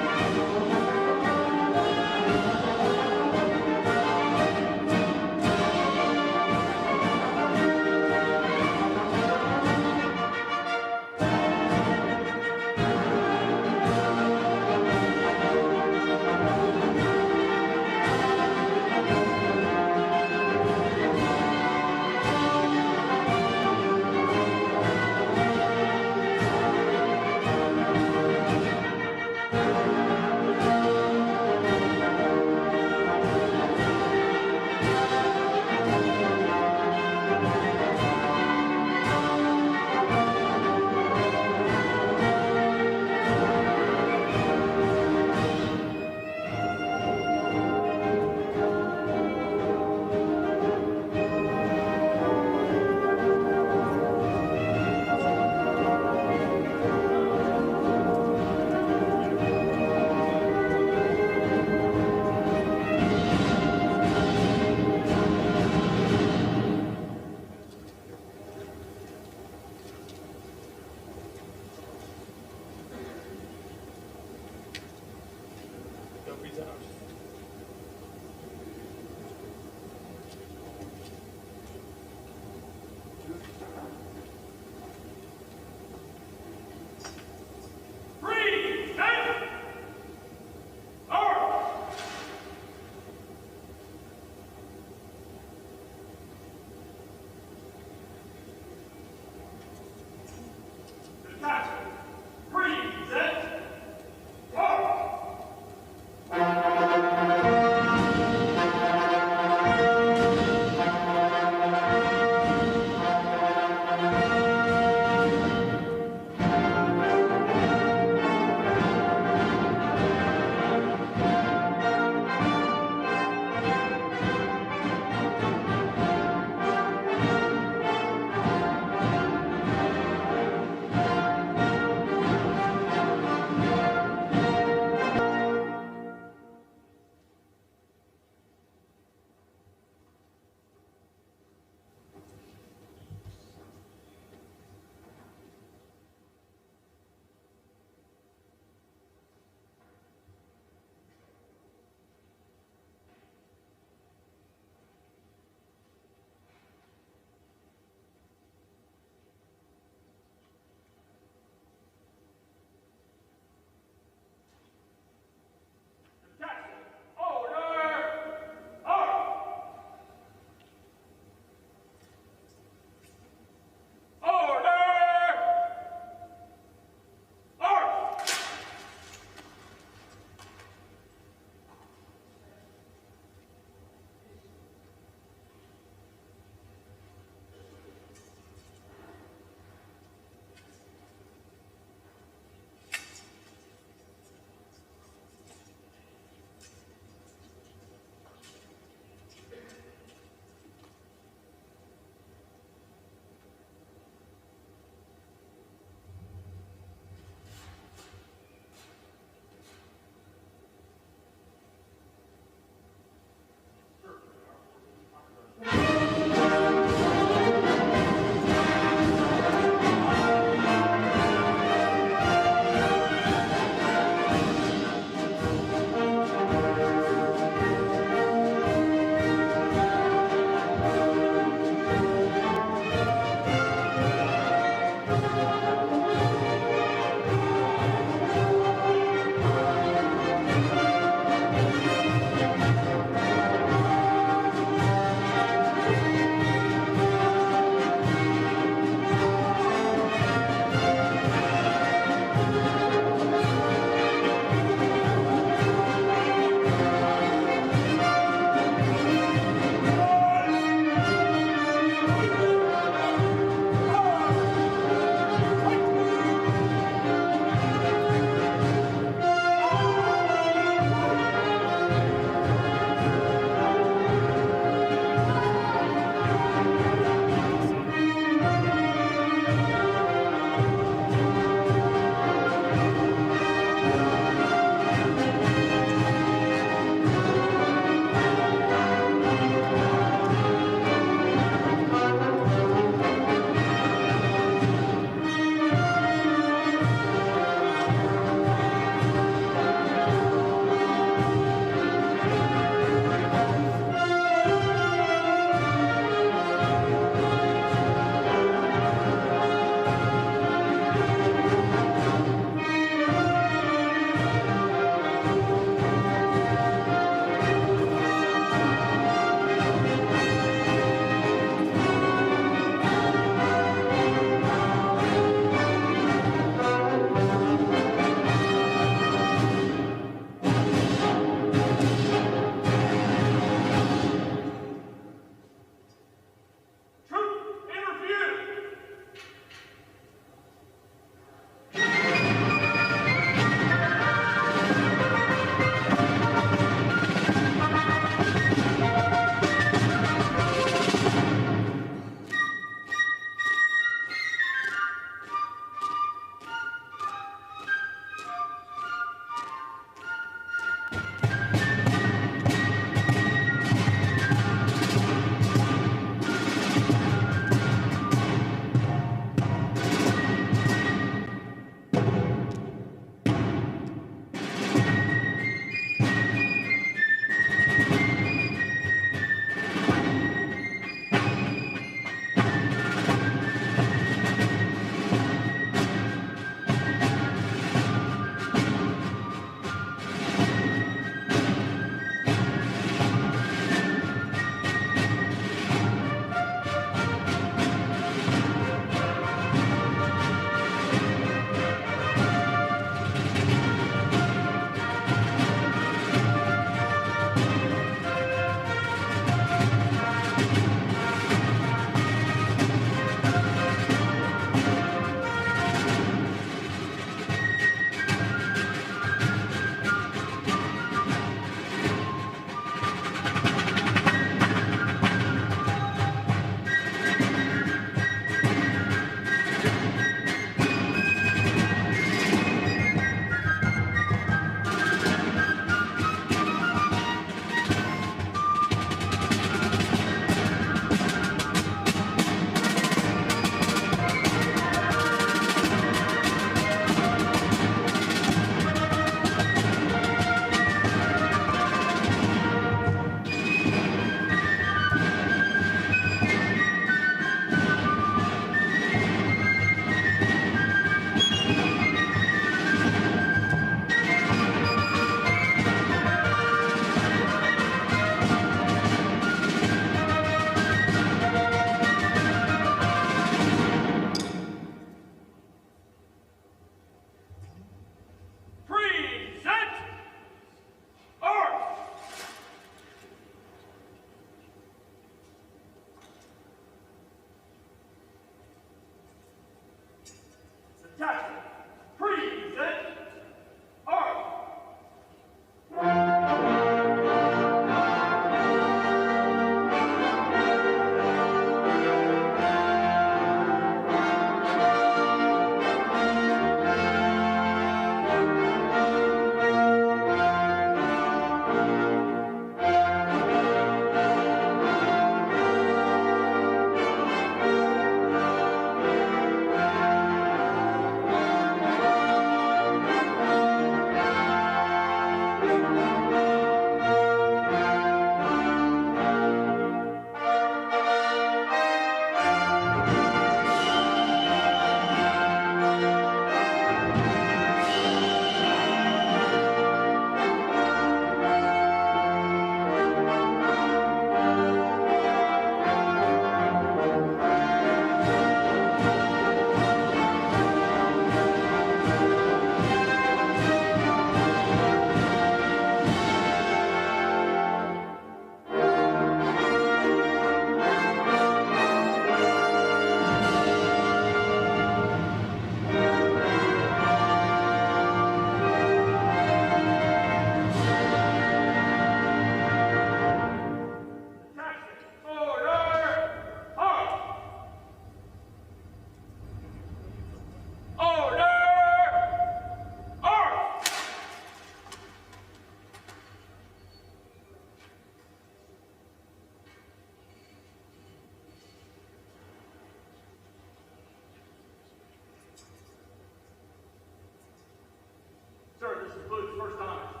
Sir, this includes first honors.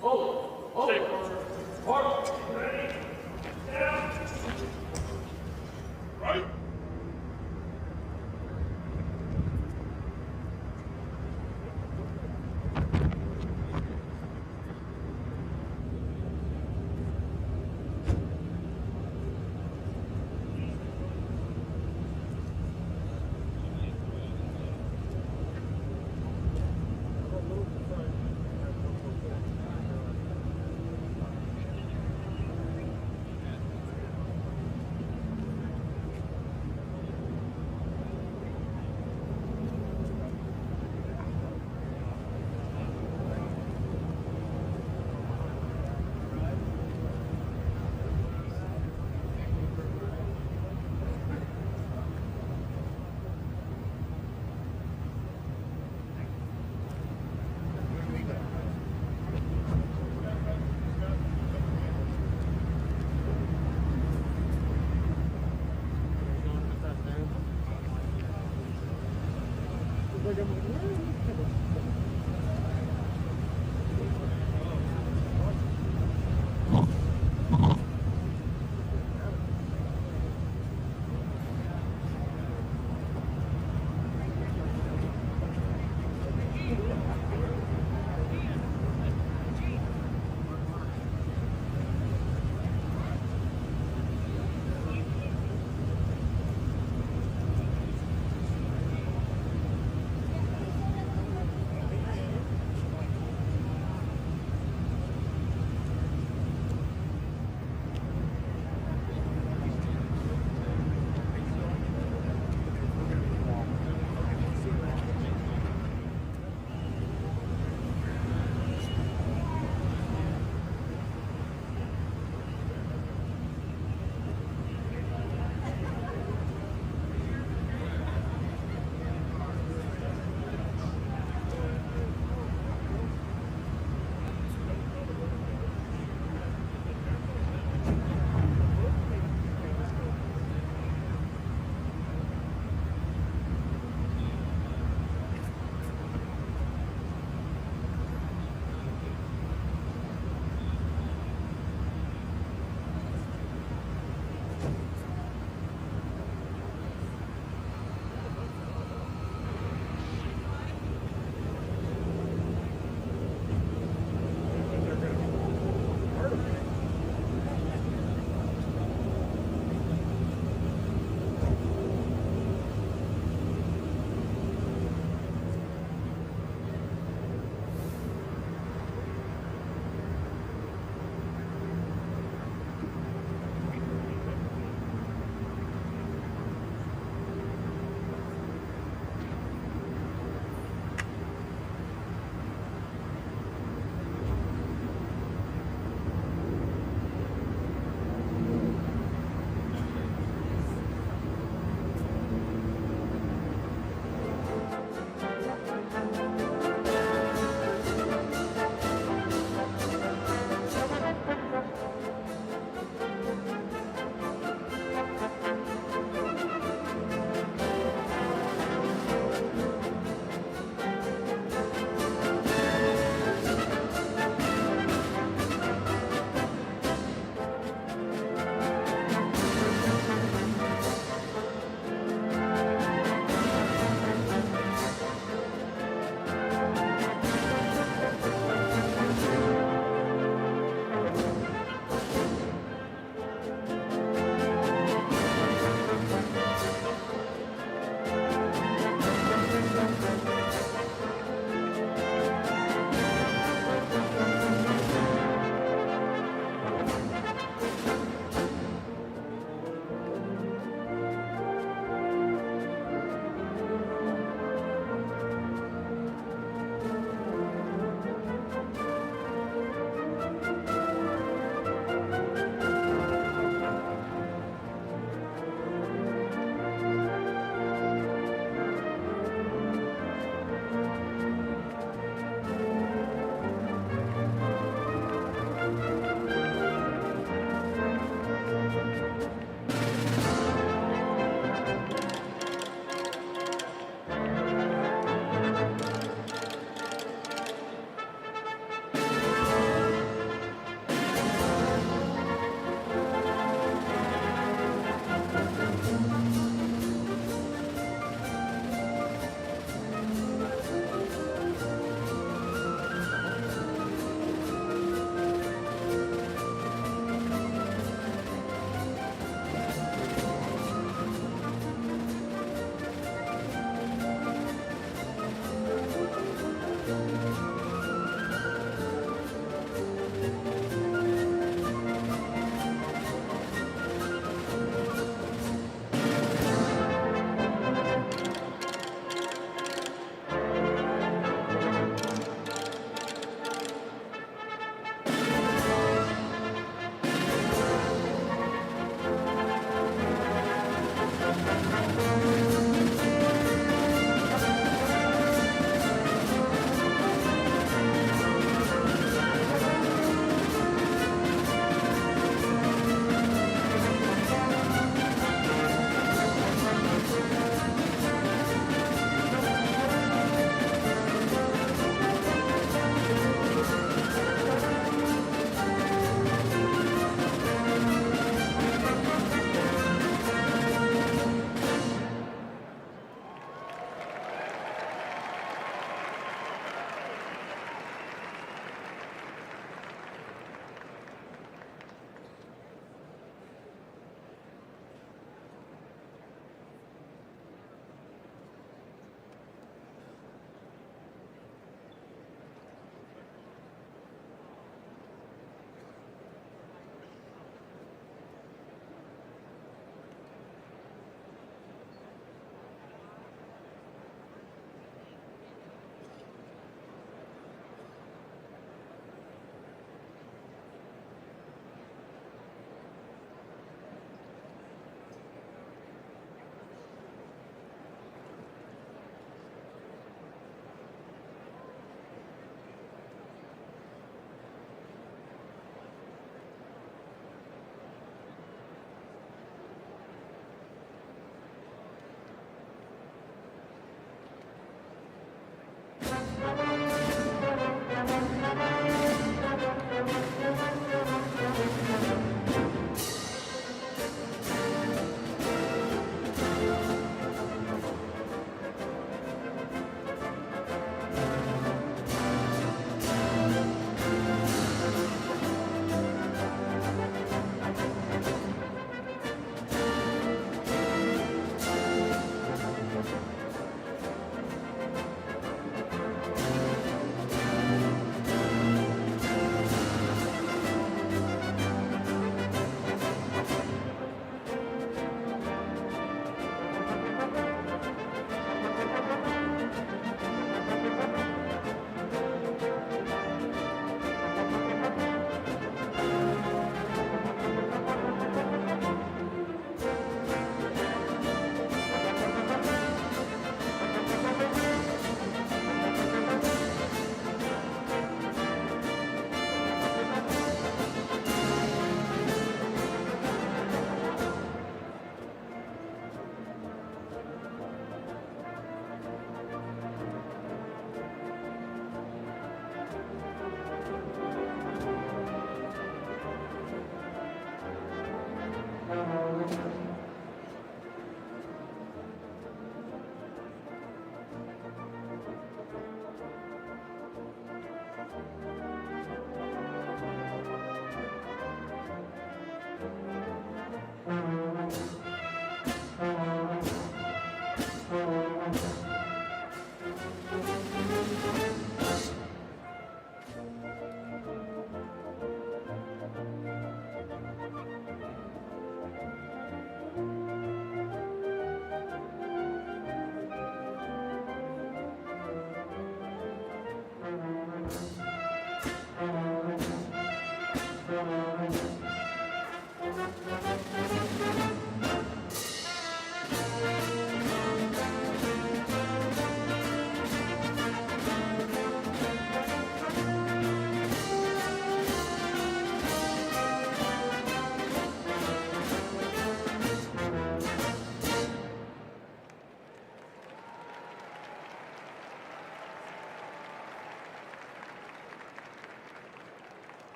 Hold it. March. Ready. Down. Right.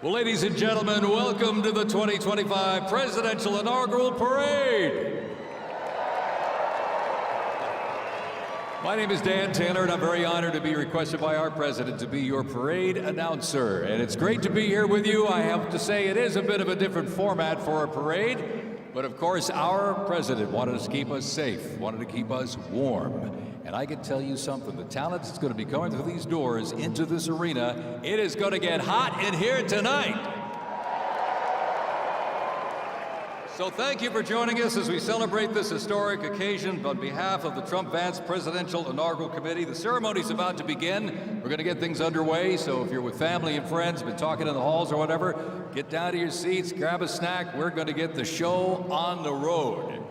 Well, ladies and gentlemen, welcome to the 2025 Presidential Inaugural Parade. My name is Dan Taylor, and I'm very honored to be requested by our president to be your parade announcer. And it's great to be here with you. I have to say it is a bit of a different format for a parade, but of course our president wanted to keep us safe, wanted to keep us warm. And I can tell you something, the talent that's going to be going through these doors into this arena, it is going to get hot in here tonight. So thank you for joining us as we celebrate this historic occasion on behalf of the Trump-Vance Presidential Inaugural Committee. The ceremony's about to begin. We're going to get things underway, so if you're with family and friends, been talking in the halls or whatever, get down to your seats, grab a snack. We're going to get the show on the road.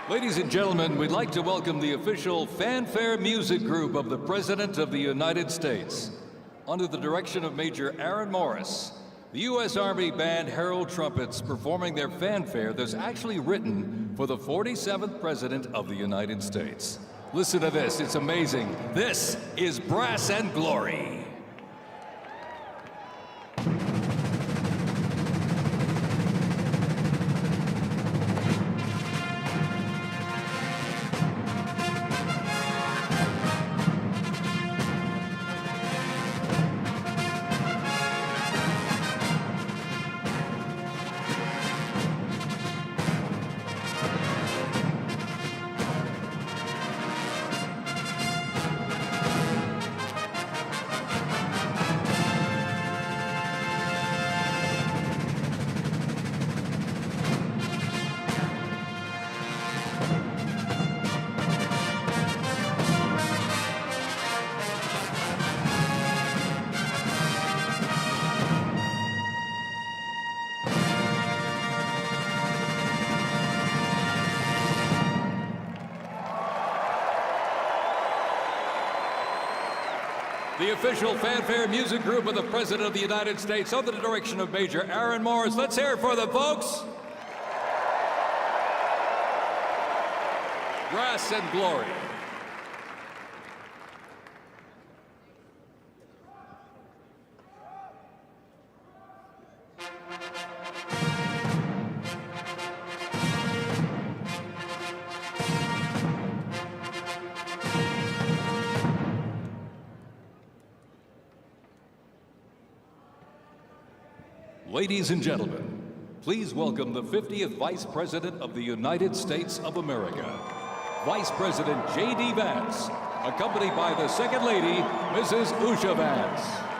Ladies and gentlemen, we'd like to welcome the official fanfare music group of the President of the United States. Under the direction of Major Aaron Morris, the U.S. Army Band Herald Trumpets performing their fanfare that's actually written for the 47th President of the United States. Listen to this, it's amazing. This is Brass and Glory. The official fanfare music group of the President of the United States under the direction of Major Aaron Morris. Let's hear it for them, folks. Brass and Glory. Ladies and gentlemen, please welcome the 50th Vice President of the United States of America, Vice President J.D. Vance, accompanied by the Second Lady, Mrs. Usha Vance.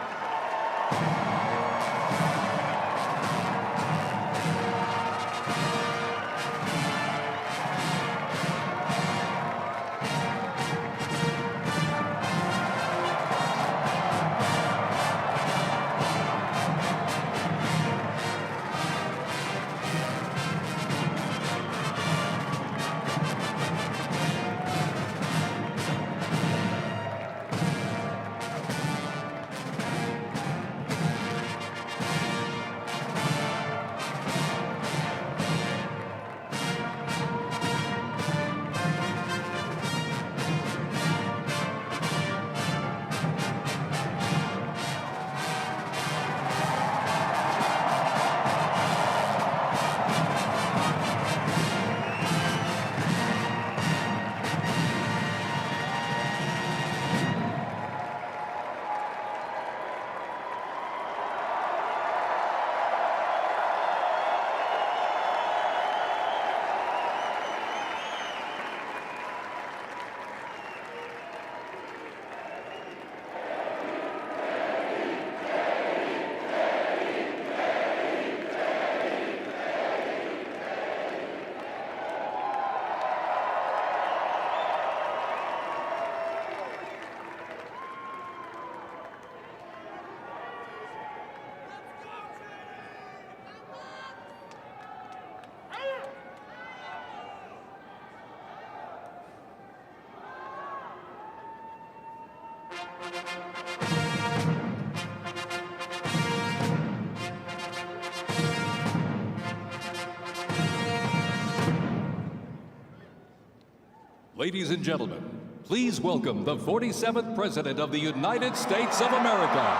Ladies and gentlemen, please welcome the 47th President of the United States of America,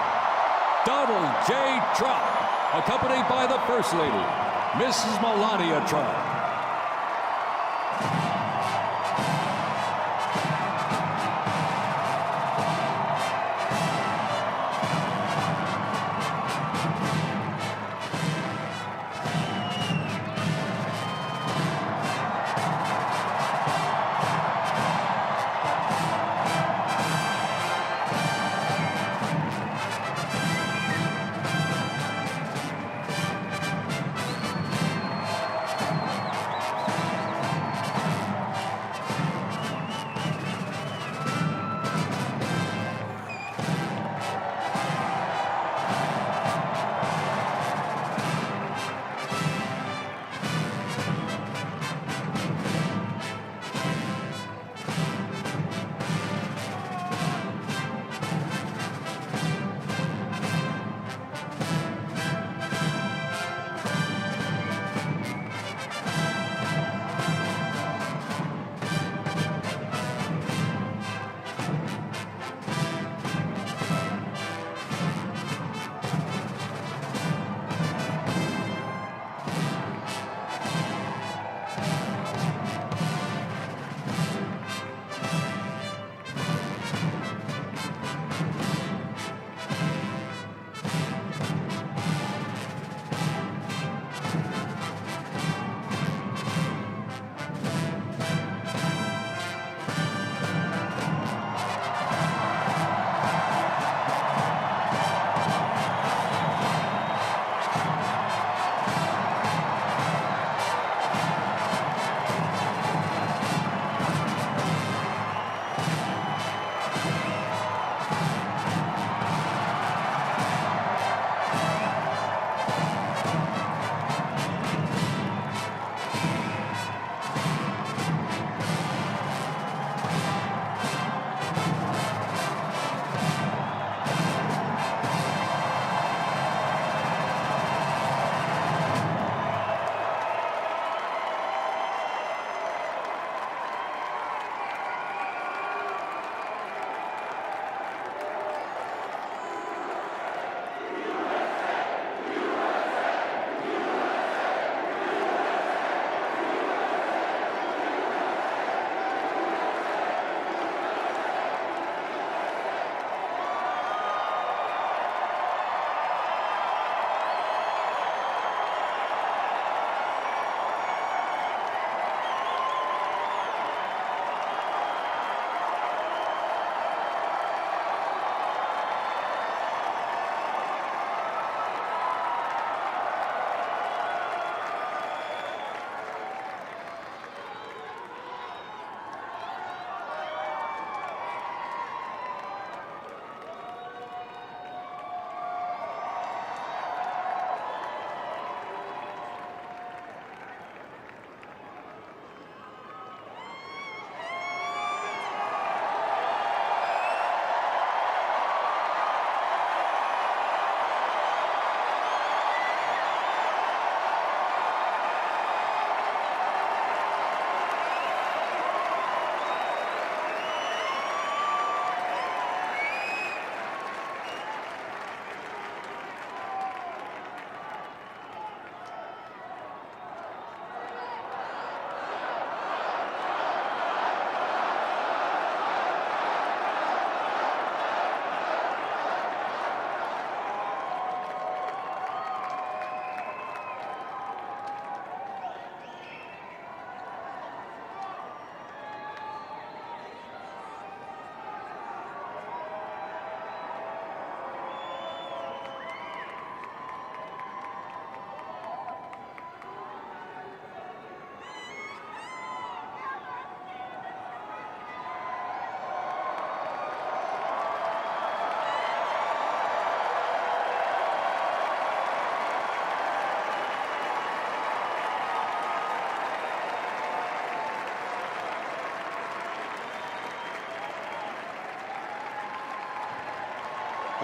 Donald J. Trump, accompanied by the First Lady, Mrs. Melania Trump.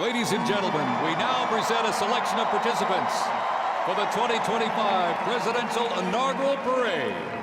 Ladies and gentlemen, we now present a selection of participants for the 2025 Presidential Inaugural Parade.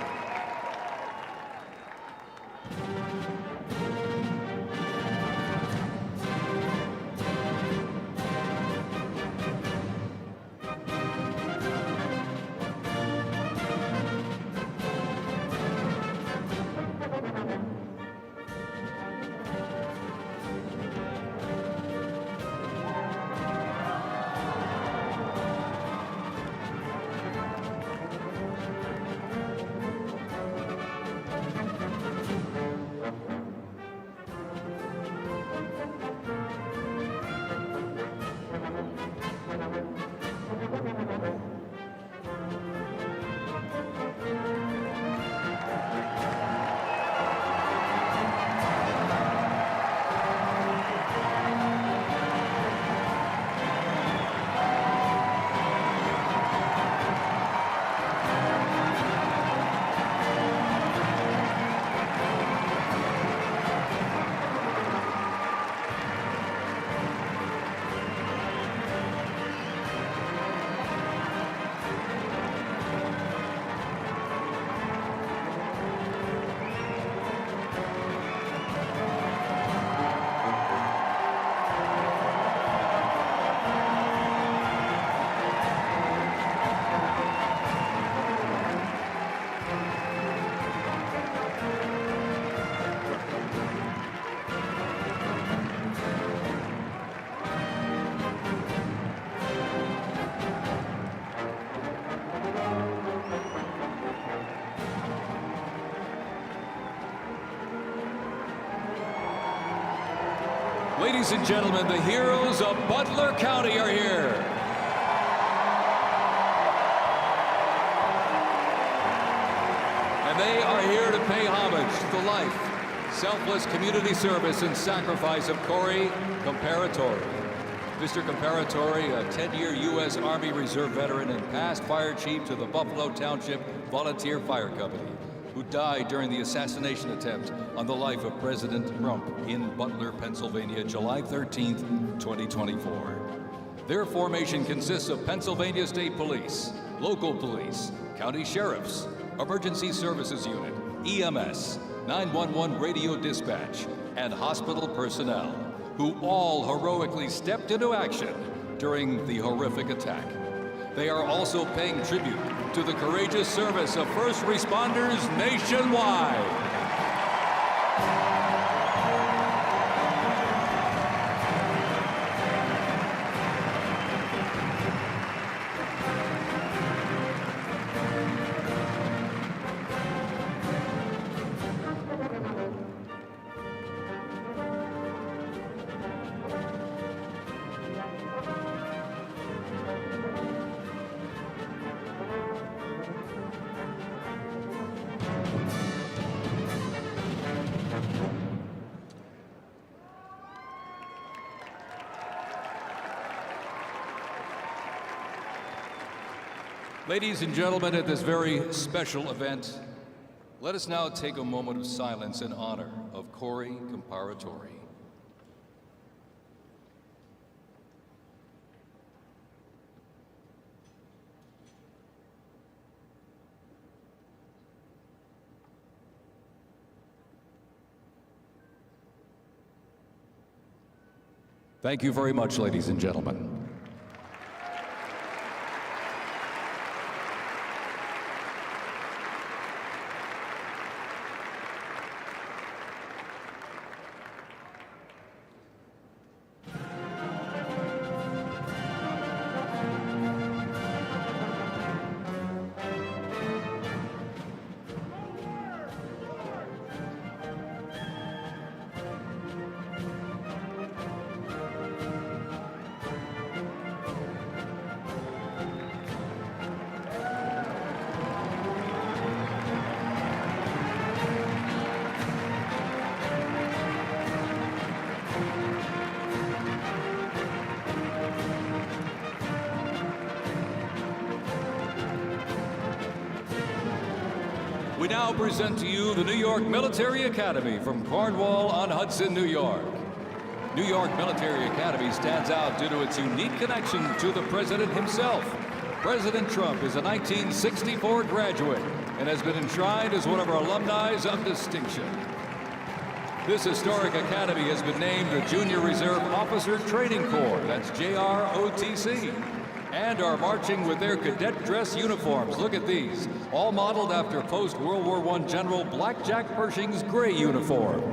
Ladies and gentlemen, the heroes of Butler County are here. And they are here to pay homage to the life, selfless community service, and sacrifice of Corey Comparatori. Mr. Comparatori, a 10-year U.S. Army Reserve veteran and past fire chief to the Buffalo Township Volunteer Fire Company, who died during the assassination attempt on the life of President Trump in Butler, Pennsylvania, July 13th, 2024. Their formation consists of Pennsylvania State Police, local police, county sheriffs, emergency services unit, EMS, 911 radio dispatch, and hospital personnel, who all heroically stepped into action during the horrific attack. They are also paying tribute to the courageous service of first responders nationwide. Ladies and gentlemen, at this very special event, let us now take a moment of silence in honor of Corey Comparatori. Thank you very much, ladies and gentlemen. We now present to you the New York Military Academy from Cornwall-on-Hudson, New York. New York Military Academy stands out due to its unique connection to the president himself. President Trump is a 1964 graduate and has been enshrined as one of our alumni of distinction. This historic academy has been named the Junior Reserve Officer Training Corps, that's JROTC, and are marching with their cadet dress uniforms. Look at these, all modeled after post-World War I General Blackjack Pershing's gray uniform.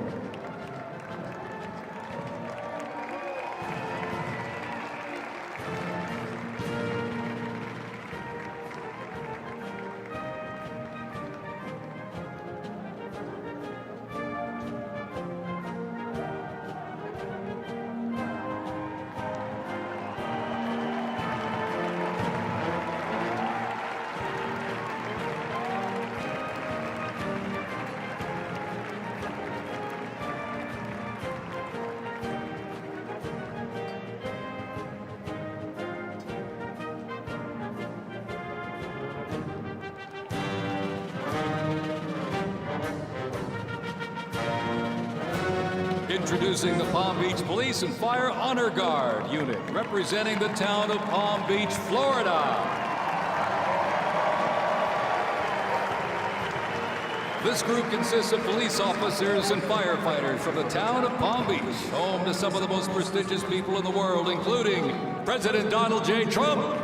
Introducing the Palm Beach Police and Fire Honor Guard unit, representing the town of Palm Beach, Florida. This group consists of police officers and firefighters from the town of Palm Beach, home to some of the most prestigious people in the world, including President Donald J. Trump.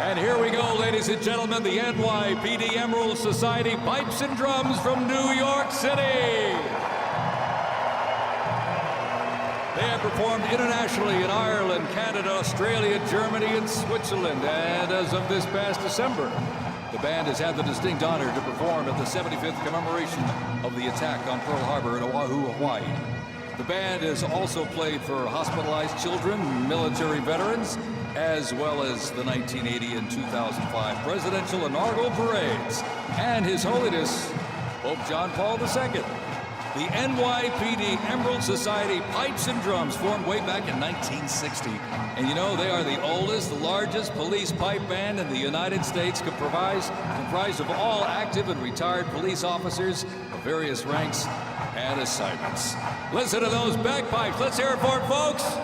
And here we go, ladies and gentlemen, the NYPD Emerald Society Pipes and Drums from New York City. They have performed internationally in Ireland, Canada, Australia, Germany, and Switzerland. And as of this past December, the band has had the distinct honor to perform at the 75th commemoration of the attack on Pearl Harbor in Oahu, Hawaii. The band has also played for hospitalized children, military veterans, as well as the 1980 and 2005 presidential inaugural parades, and His Holiness Pope John Paul II. The NYPD Emerald Society Pipes and Drums formed way back in 1960. And you know, they are the oldest, largest police pipe band in the United States, comprised of all active and retired police officers of various ranks and assignments. Listen to those bagpipes. Let's hear it for it, folks.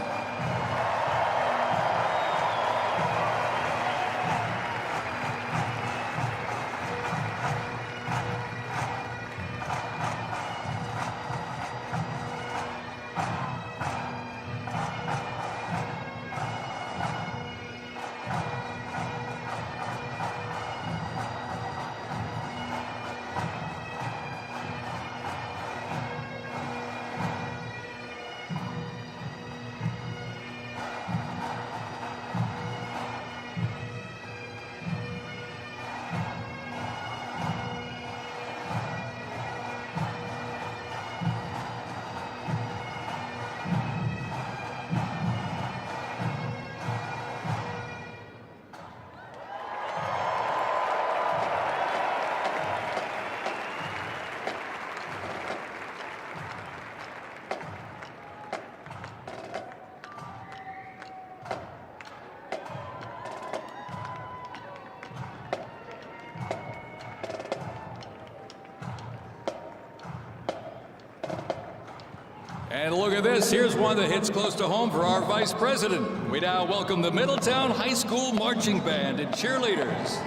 And look at this, here's one that hits close to home for our Vice President. We now welcome the Middletown High School Marching Band and cheerleaders.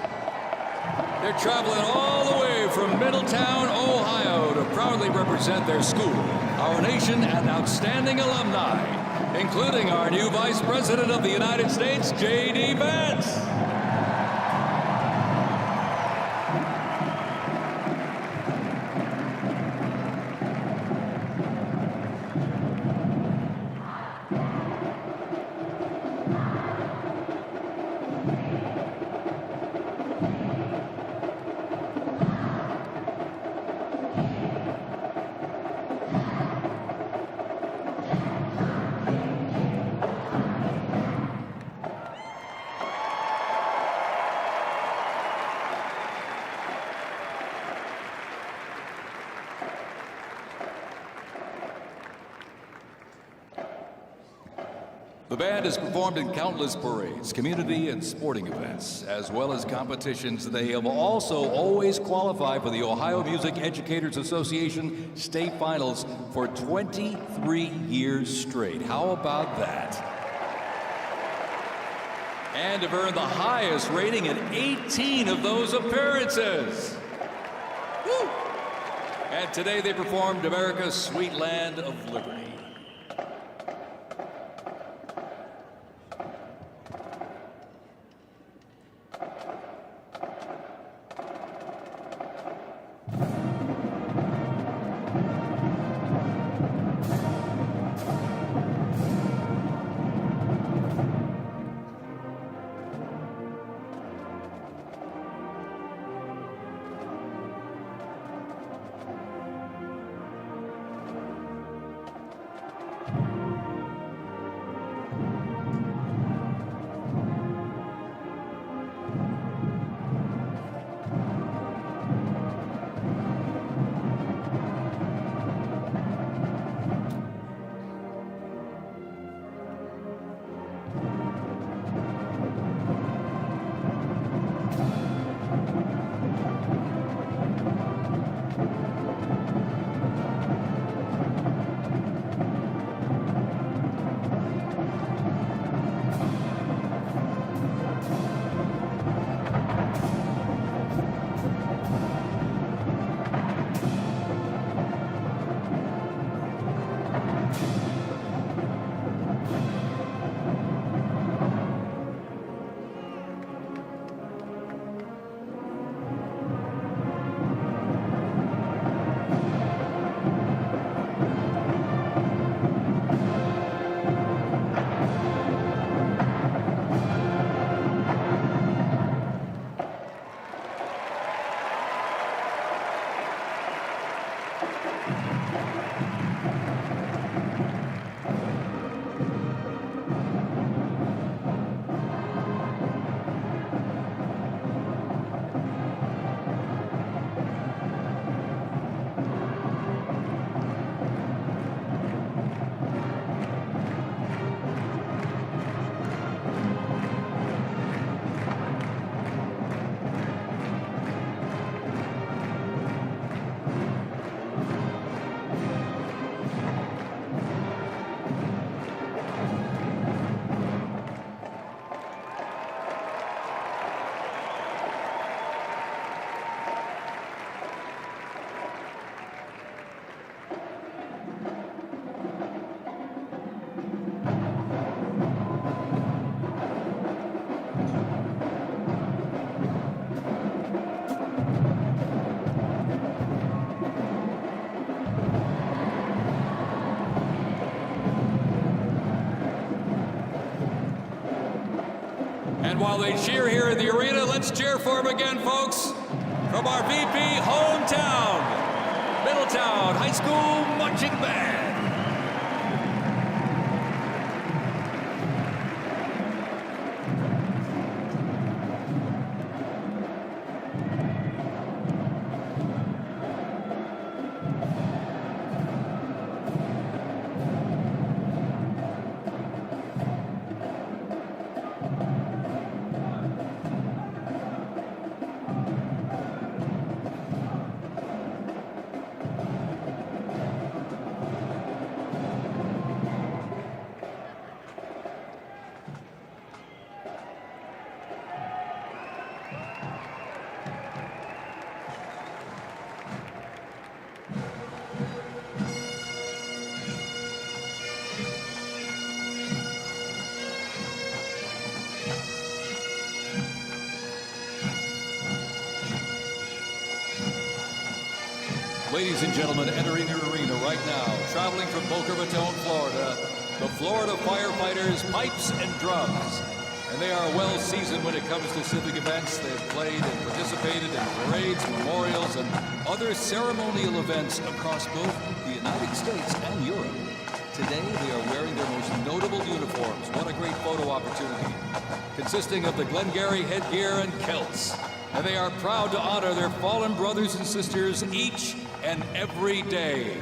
They're traveling all the way from Middletown, Ohio to proudly represent their school, our nation, and outstanding alumni, including our new Vice President of the United States, J.D. Vance. The band has performed in countless parades, community and sporting events, as well as competitions. They have also always qualified for the Ohio Music Educators Association state finals for 23 years straight. How about that? And have earned the highest rating in 18 of those appearances. Woo! And today they performed America's Sweet Land of Liberty. And while they cheer here in the arena, let's cheer for him again, folks, from our VP hometown, Middletown High School Marching Band. Ladies and gentlemen, entering the arena right now, traveling from Boca Raton, Florida, the Florida Firefighters Pipes and Drums. And they are well seasoned when it comes to civic events. They've played and participated in parades, memorials, and other ceremonial events across both the United States and Europe. Today, they are wearing their most notable uniforms. What a great photo opportunity. Consisting of the Glengarry headgear and kilts. And they are proud to honor their fallen brothers and sisters each and every day.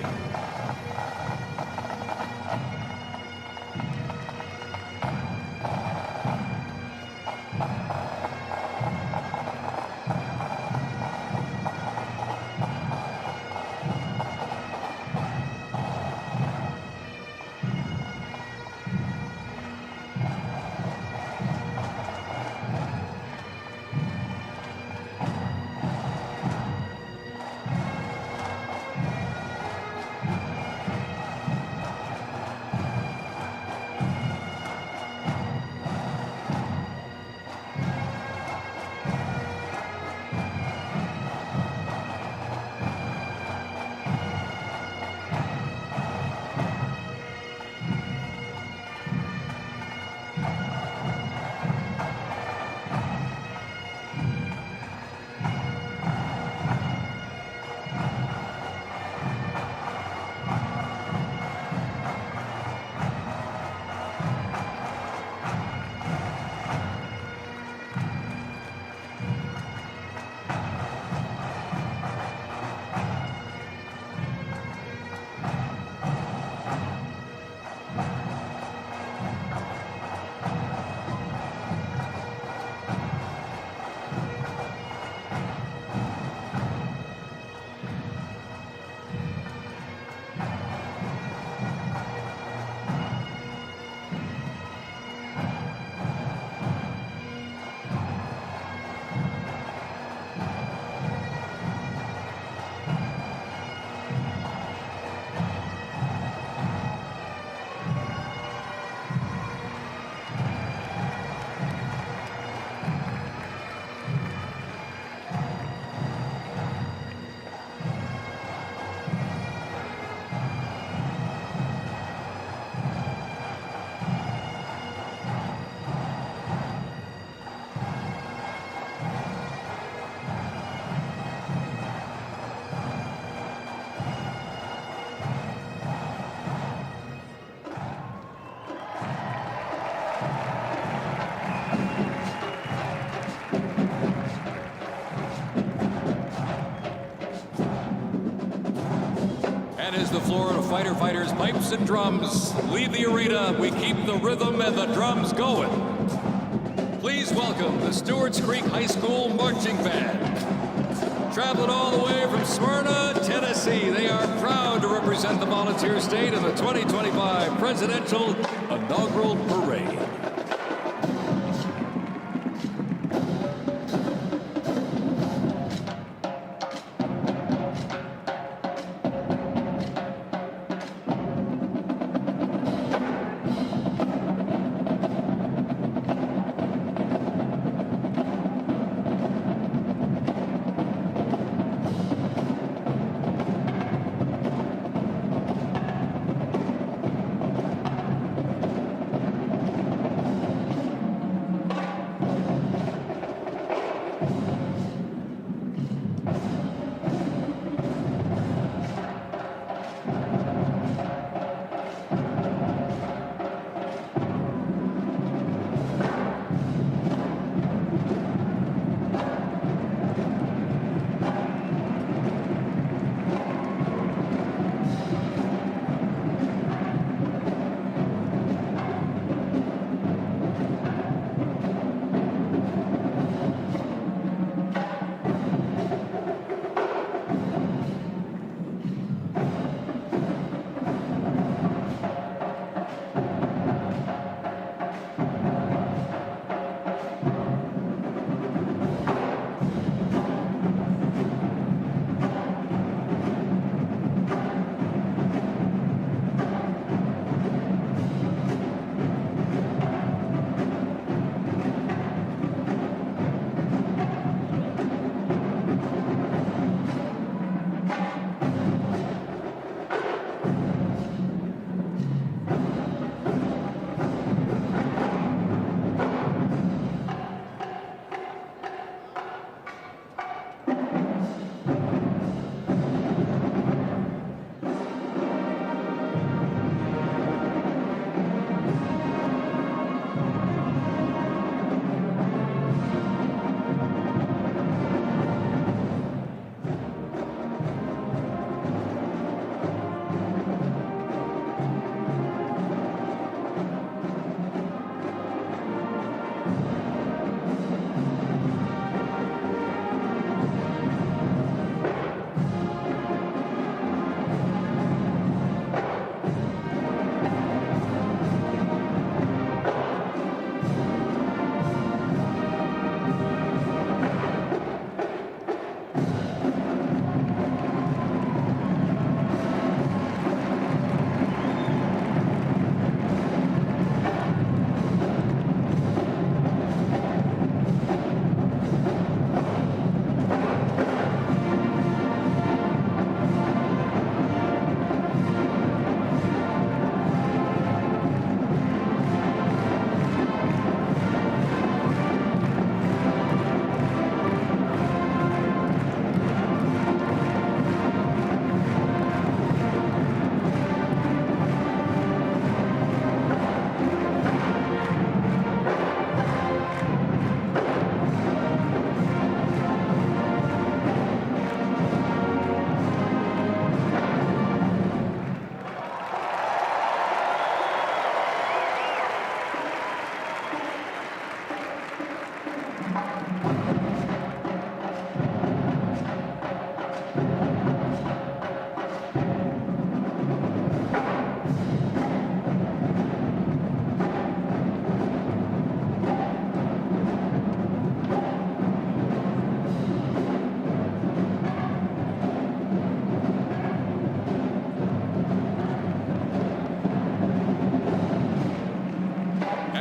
As the Florida Firefighters Pipes and Drums leave the arena, we keep the rhythm and the drums going. Please welcome the Stewart's Creek High School Marching Band. Traveling all the way from Smyrna, Tennessee, they are proud to represent the volunteer state in the 2025 Presidential Inaugural Parade.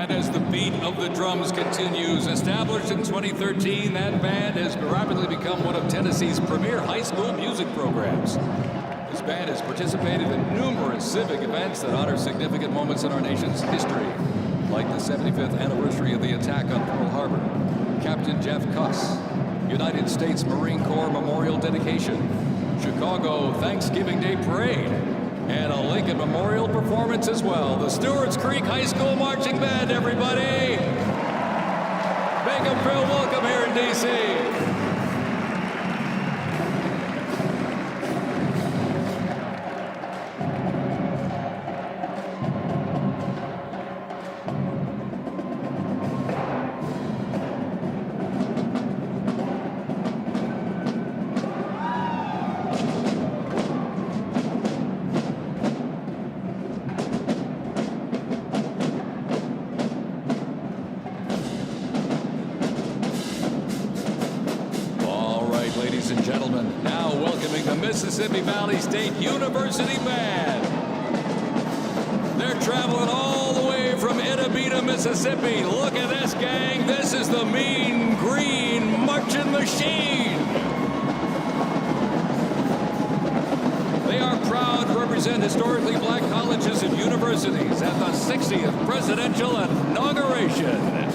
And as the beat of the drums continues, established in 2013, that band has rapidly become one of Tennessee's premier high school music programs. This band has participated in numerous civic events that honor significant moments in our nation's history, like the 75th anniversary of the attack on Pearl Harbor, Captain Jeff Cuss, United States Marine Corps Memorial Dedication, Chicago Thanksgiving Day Parade, and a Lincoln Memorial performance as well. The Stewart's Creek High School Marching Band, everybody! Make them feel welcome here in D.C. Ladies and gentlemen, now welcoming the Mississippi Valley State University Band. They're traveling all the way from Itabita, Mississippi. Look at this, gang. This is the Mean Green Marching Machine. They are proud to represent historically black colleges and universities at the 60th presidential inauguration.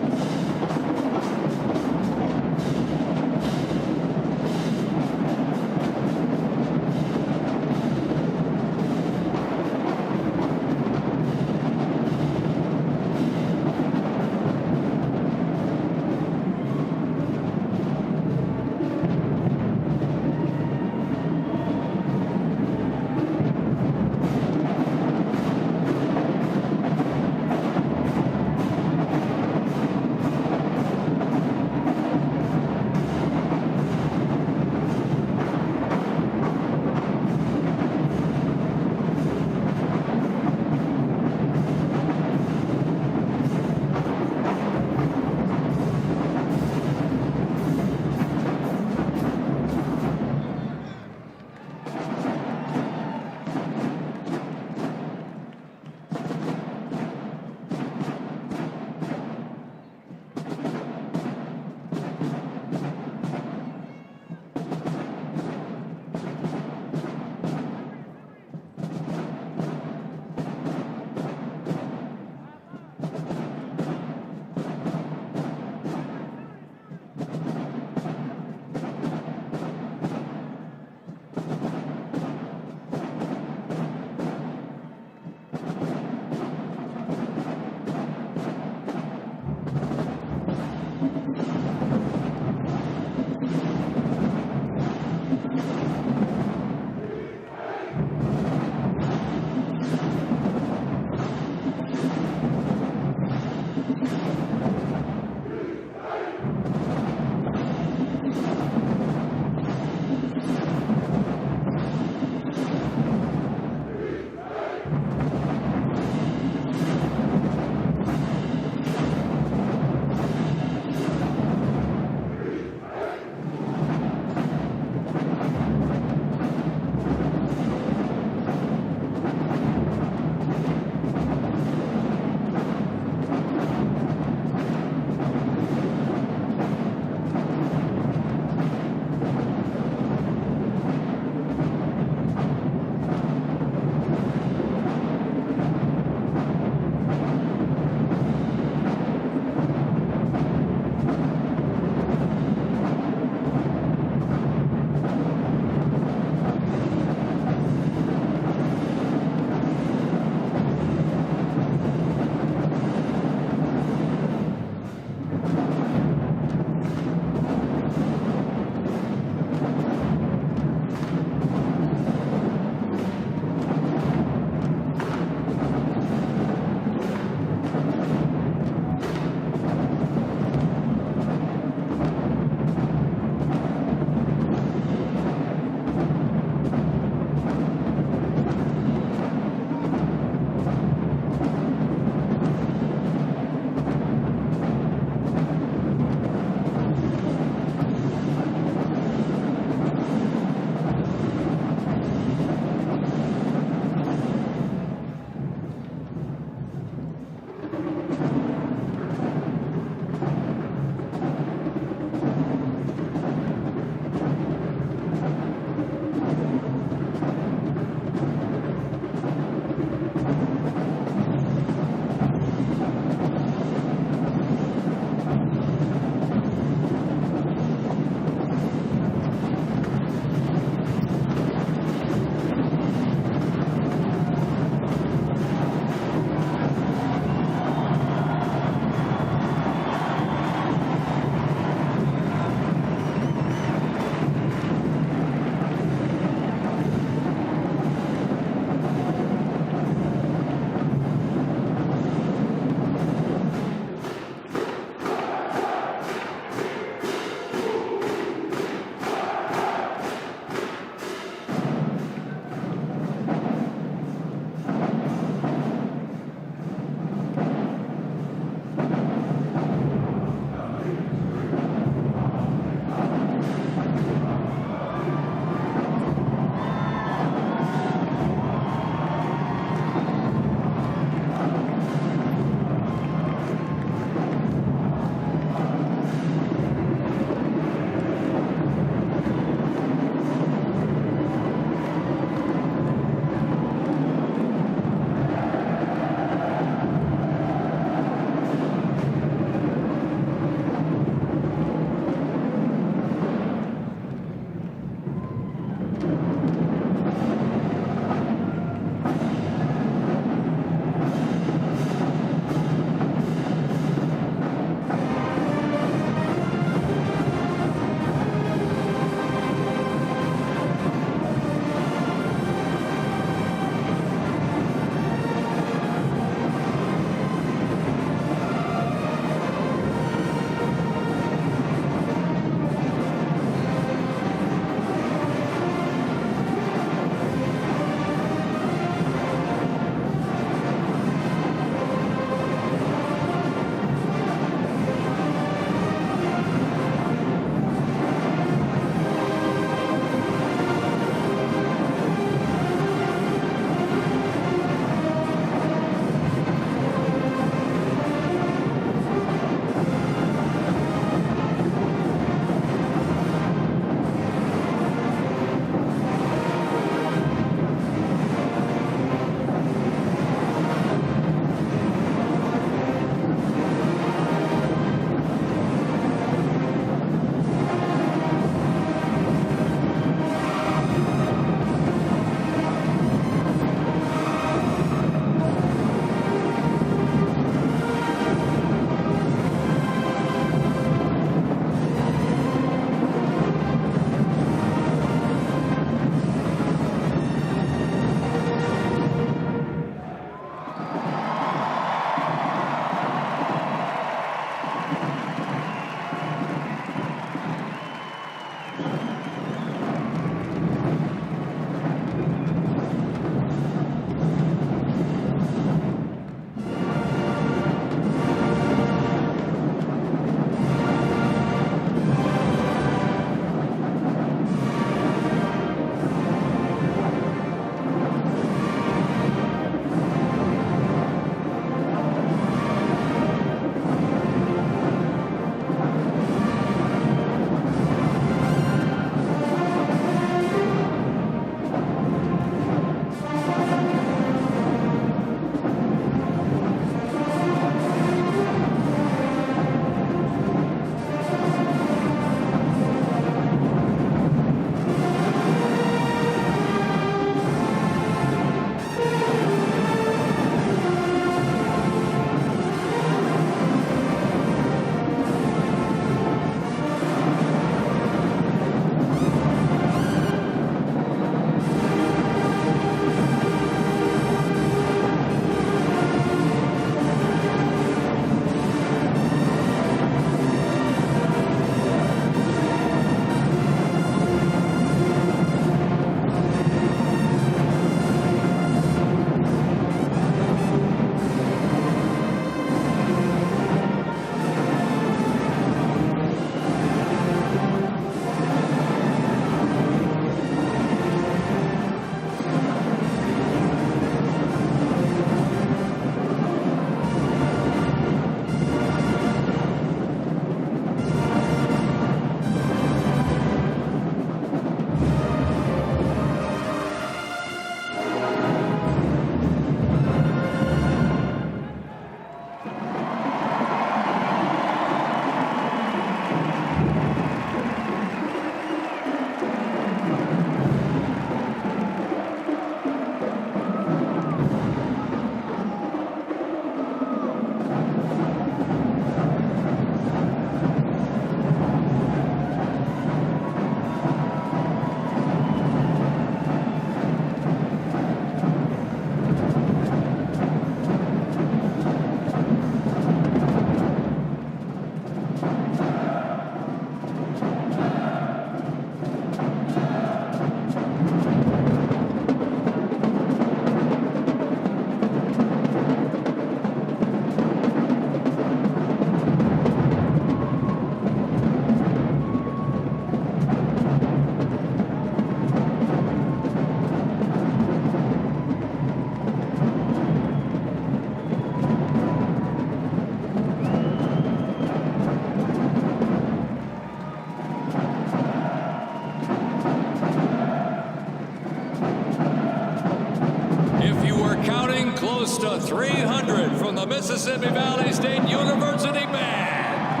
close to 300 from the Mississippi Valley State University Band.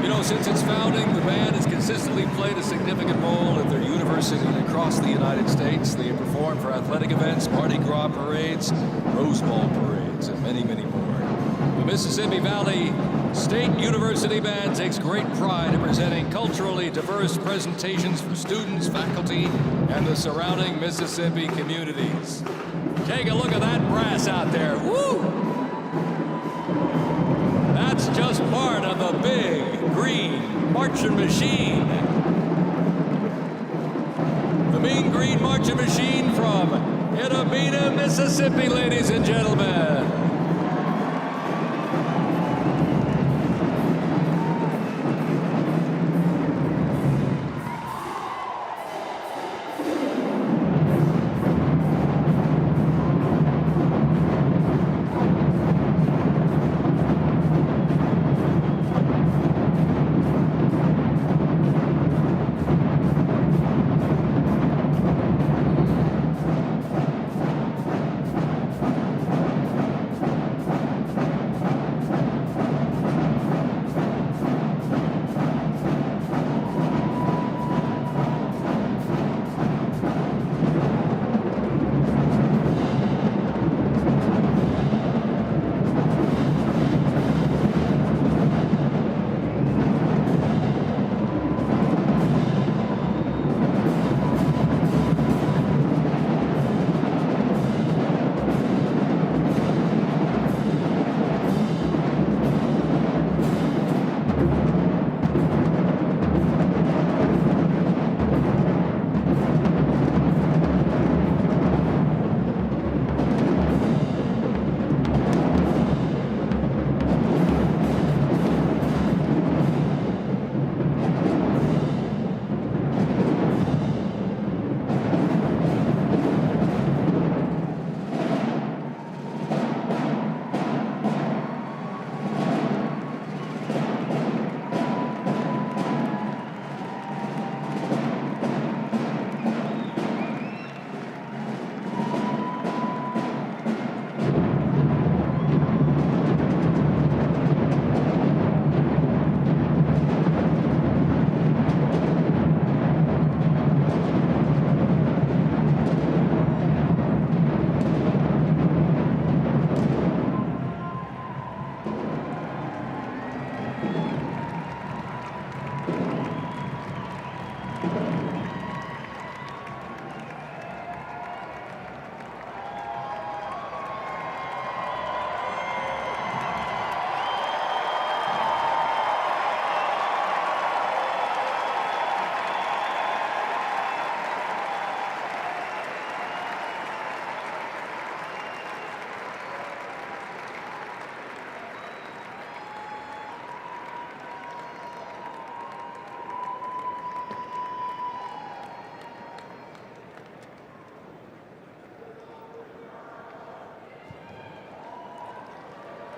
You know, since its founding, the band has consistently played a significant role at their university and across the United States. They have performed for athletic events, Mardi Gras parades, Rose Bowl parades, and many, many more. The Mississippi Valley State University Band takes great pride in presenting culturally diverse presentations for students, faculty, and the surrounding Mississippi communities. Take a look at that brass out there. Woo! That's just part of the big green marching machine. The Mean Green Marching Machine from Itabena, Mississippi, ladies and gentlemen.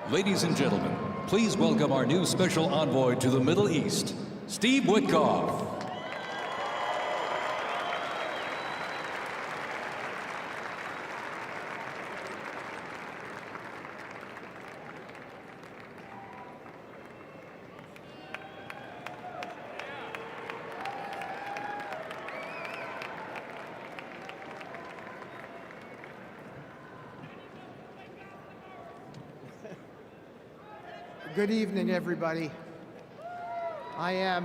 Ladies and gentlemen, please welcome our new special envoy to the Middle East, Steve Witkoff. Good evening, everybody. I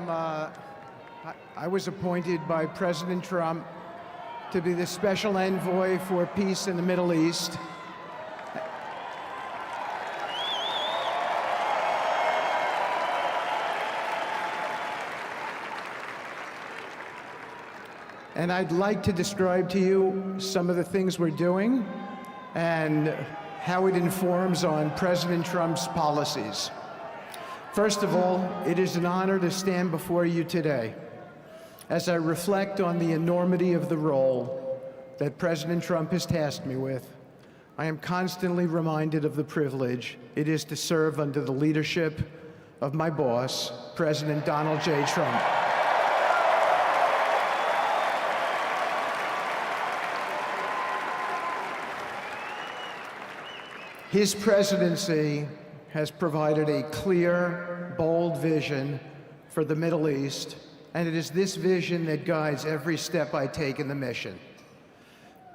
was appointed by President Trump to be the special envoy for peace in the Middle East. And I'd like to describe to you some of the things we're doing and how it informs on President Trump's policies. First of all, it is an honor to stand before you today as I reflect on the enormity of the role that President Trump has tasked me with. I am constantly reminded of the privilege it is to serve under the leadership of my boss, President Donald J. Trump. His presidency has provided a clear, bold vision for the Middle East, and it is this vision that guides every step I take in the mission.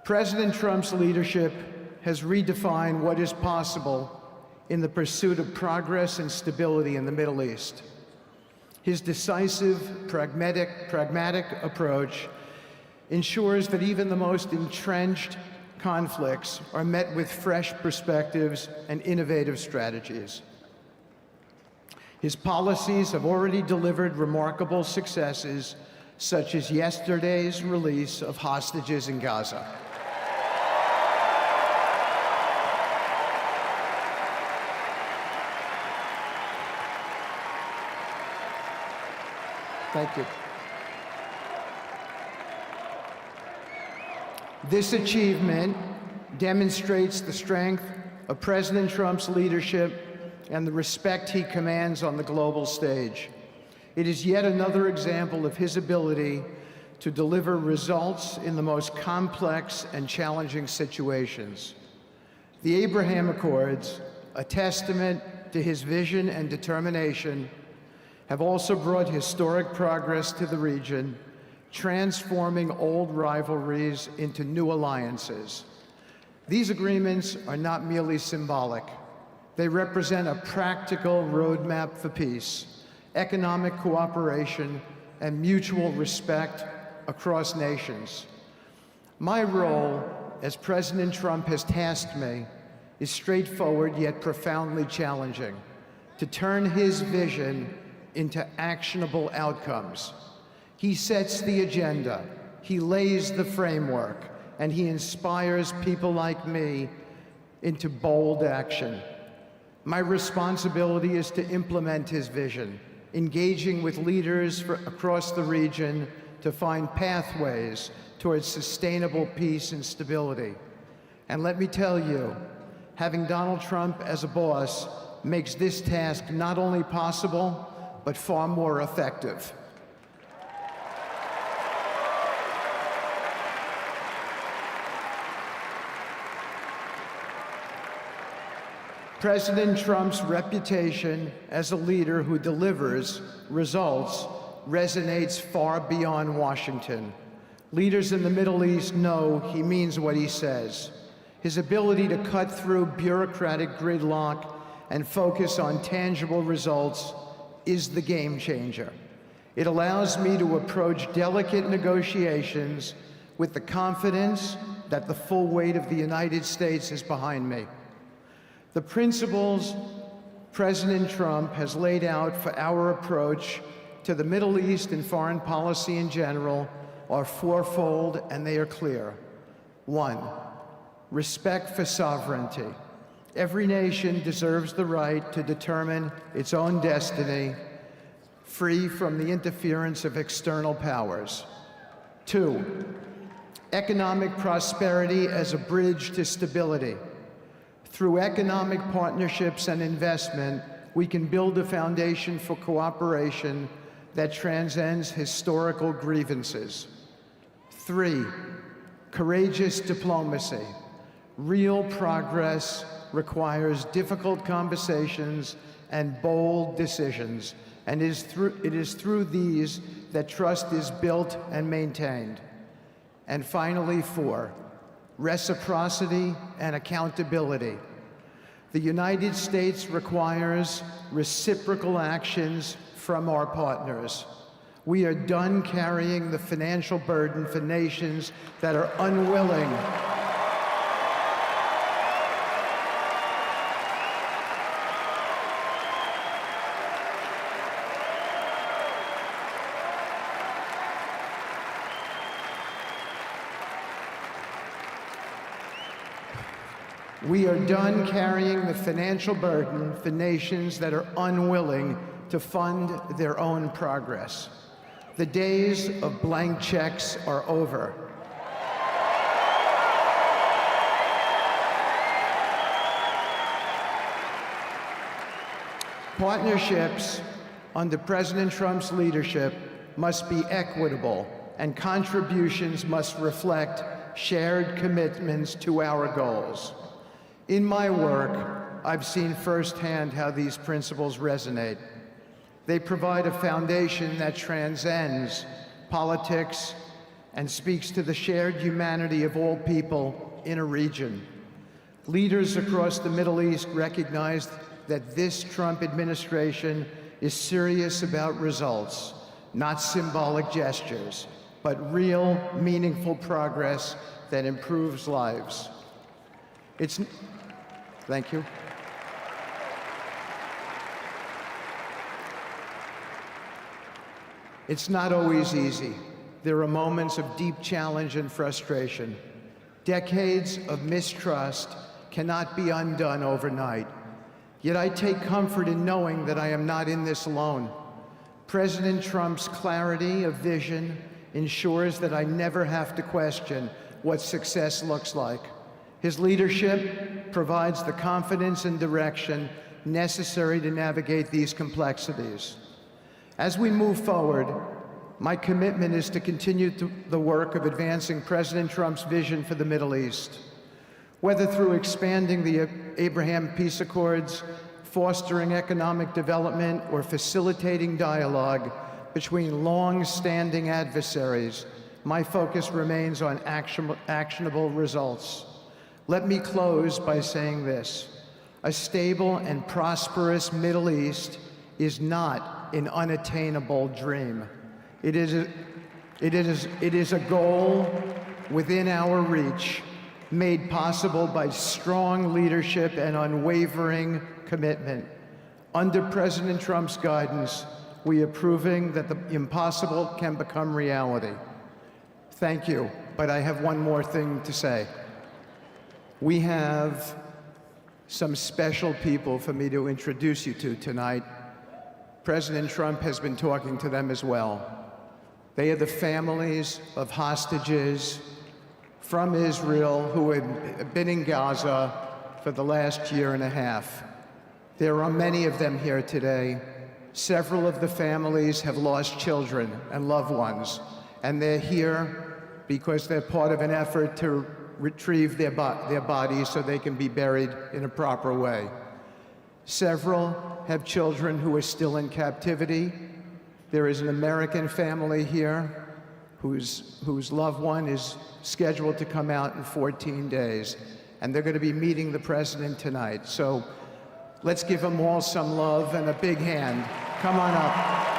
President Trump's leadership has redefined what is possible in the pursuit of progress and stability in the Middle East. His decisive, pragmatic approach ensures that even the most entrenched conflicts are met with fresh perspectives and innovative strategies. His policies have already delivered remarkable successes, such as yesterday's release of hostages in Gaza. Thank you. This achievement demonstrates the strength of President Trump's leadership and the respect he commands on the global stage. It is yet another example of his ability to deliver results in the most complex and challenging situations. The Abraham Accords, a testament to his vision and determination, have also brought historic progress to the region, transforming old rivalries into new alliances. These agreements are not merely symbolic. They represent a practical roadmap for peace, economic cooperation, and mutual respect across nations. My role, as President Trump has tasked me, is straightforward yet profoundly challenging: to turn his vision into actionable outcomes. He sets the agenda, he lays the framework, and he inspires people like me into bold action. My responsibility is to implement his vision, engaging with leaders across the region to find pathways towards sustainable peace and stability. And let me tell you, having Donald Trump as a boss makes this task not only possible, but far more effective. President Trump's reputation as a leader who delivers results resonates far beyond Washington. Leaders in the Middle East know he means what he says. His ability to cut through bureaucratic gridlock and focus on tangible results is the game changer. It allows me to approach delicate negotiations with the confidence that the full weight of the United States is behind me. The principles President Trump has laid out for our approach to the Middle East and foreign policy in general are fourfold, and they are clear. 1, respect for sovereignty. Every nation deserves the right to determine its own destiny, free from the interference of external powers. 2, economic prosperity as a bridge to stability. Through economic partnerships and investment, we can build a foundation for cooperation that transcends historical grievances. 3, courageous diplomacy. Real progress requires difficult conversations and bold decisions, and it is through these that trust is built and maintained. And finally, 4, reciprocity and accountability. The United States requires reciprocal actions from our partners. We are done carrying the financial burden for nations that are unwilling We are done carrying the financial burden for nations that are unwilling to fund their own progress. The days of blank checks are over. Partnerships under President Trump's leadership must be equitable, and contributions must reflect shared commitments to our goals. In my work, I've seen firsthand how these principles resonate. They provide a foundation that transcends politics and speaks to the shared humanity of all people in a region. Leaders across the Middle East recognize that this Trump administration is serious about results, not symbolic gestures, but real, meaningful progress that improves lives. Thank you. It's not always easy. There are moments of deep challenge and frustration. Decades of mistrust cannot be undone overnight. Yet I take comfort in knowing that I am not in this alone. President Trump's clarity of vision ensures that I never have to question what success looks like. His leadership provides the confidence and direction necessary to navigate these complexities. As we move forward, my commitment is to continue the work of advancing President Trump's vision for the Middle East. Whether through expanding the Abraham Peace Accords, fostering economic development, or facilitating dialogue between long-standing adversaries, my focus remains on actionable results. Let me close by saying this: a stable and prosperous Middle East is not an unattainable dream. It is a goal within our reach, made possible by strong leadership and unwavering commitment. Under President Trump's guidance, we are proving that the impossible can become reality. Thank you, but I have one more thing to say. We have some special people for me to introduce you to tonight. President Trump has been talking to them as well. They are the families of hostages from Israel who have been in Gaza for the last year and a half. There are many of them here today. Several of the families have lost children and loved ones, and they're here because they're part of an effort to retrieve their bodies so they can be buried in a proper way. Several have children who are still in captivity. There is an American family here whose loved one is scheduled to come out in 14 days, and they're going to be meeting the president tonight. So let's give them all some love and a big hand. Come on up.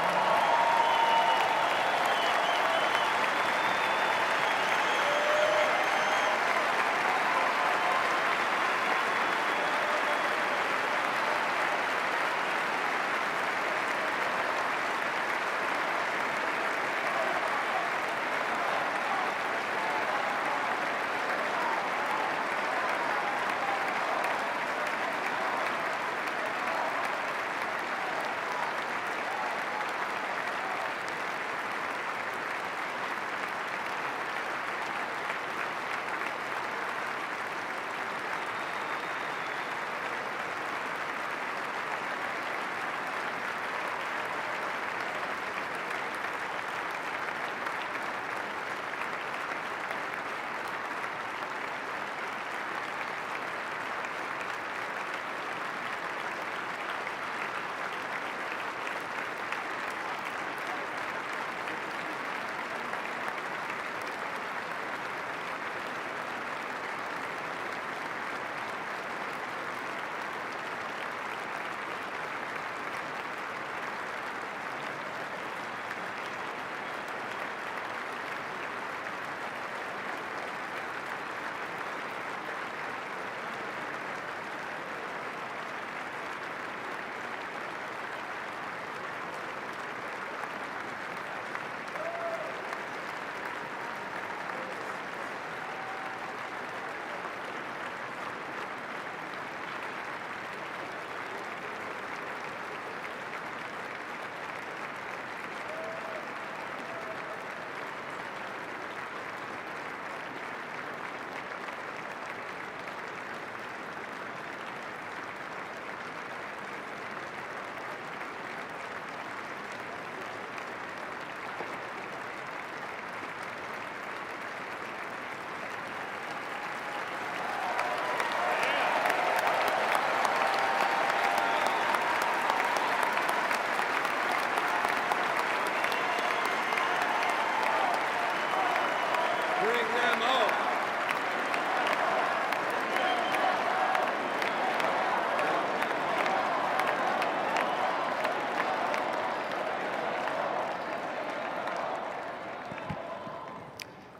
Bring them home.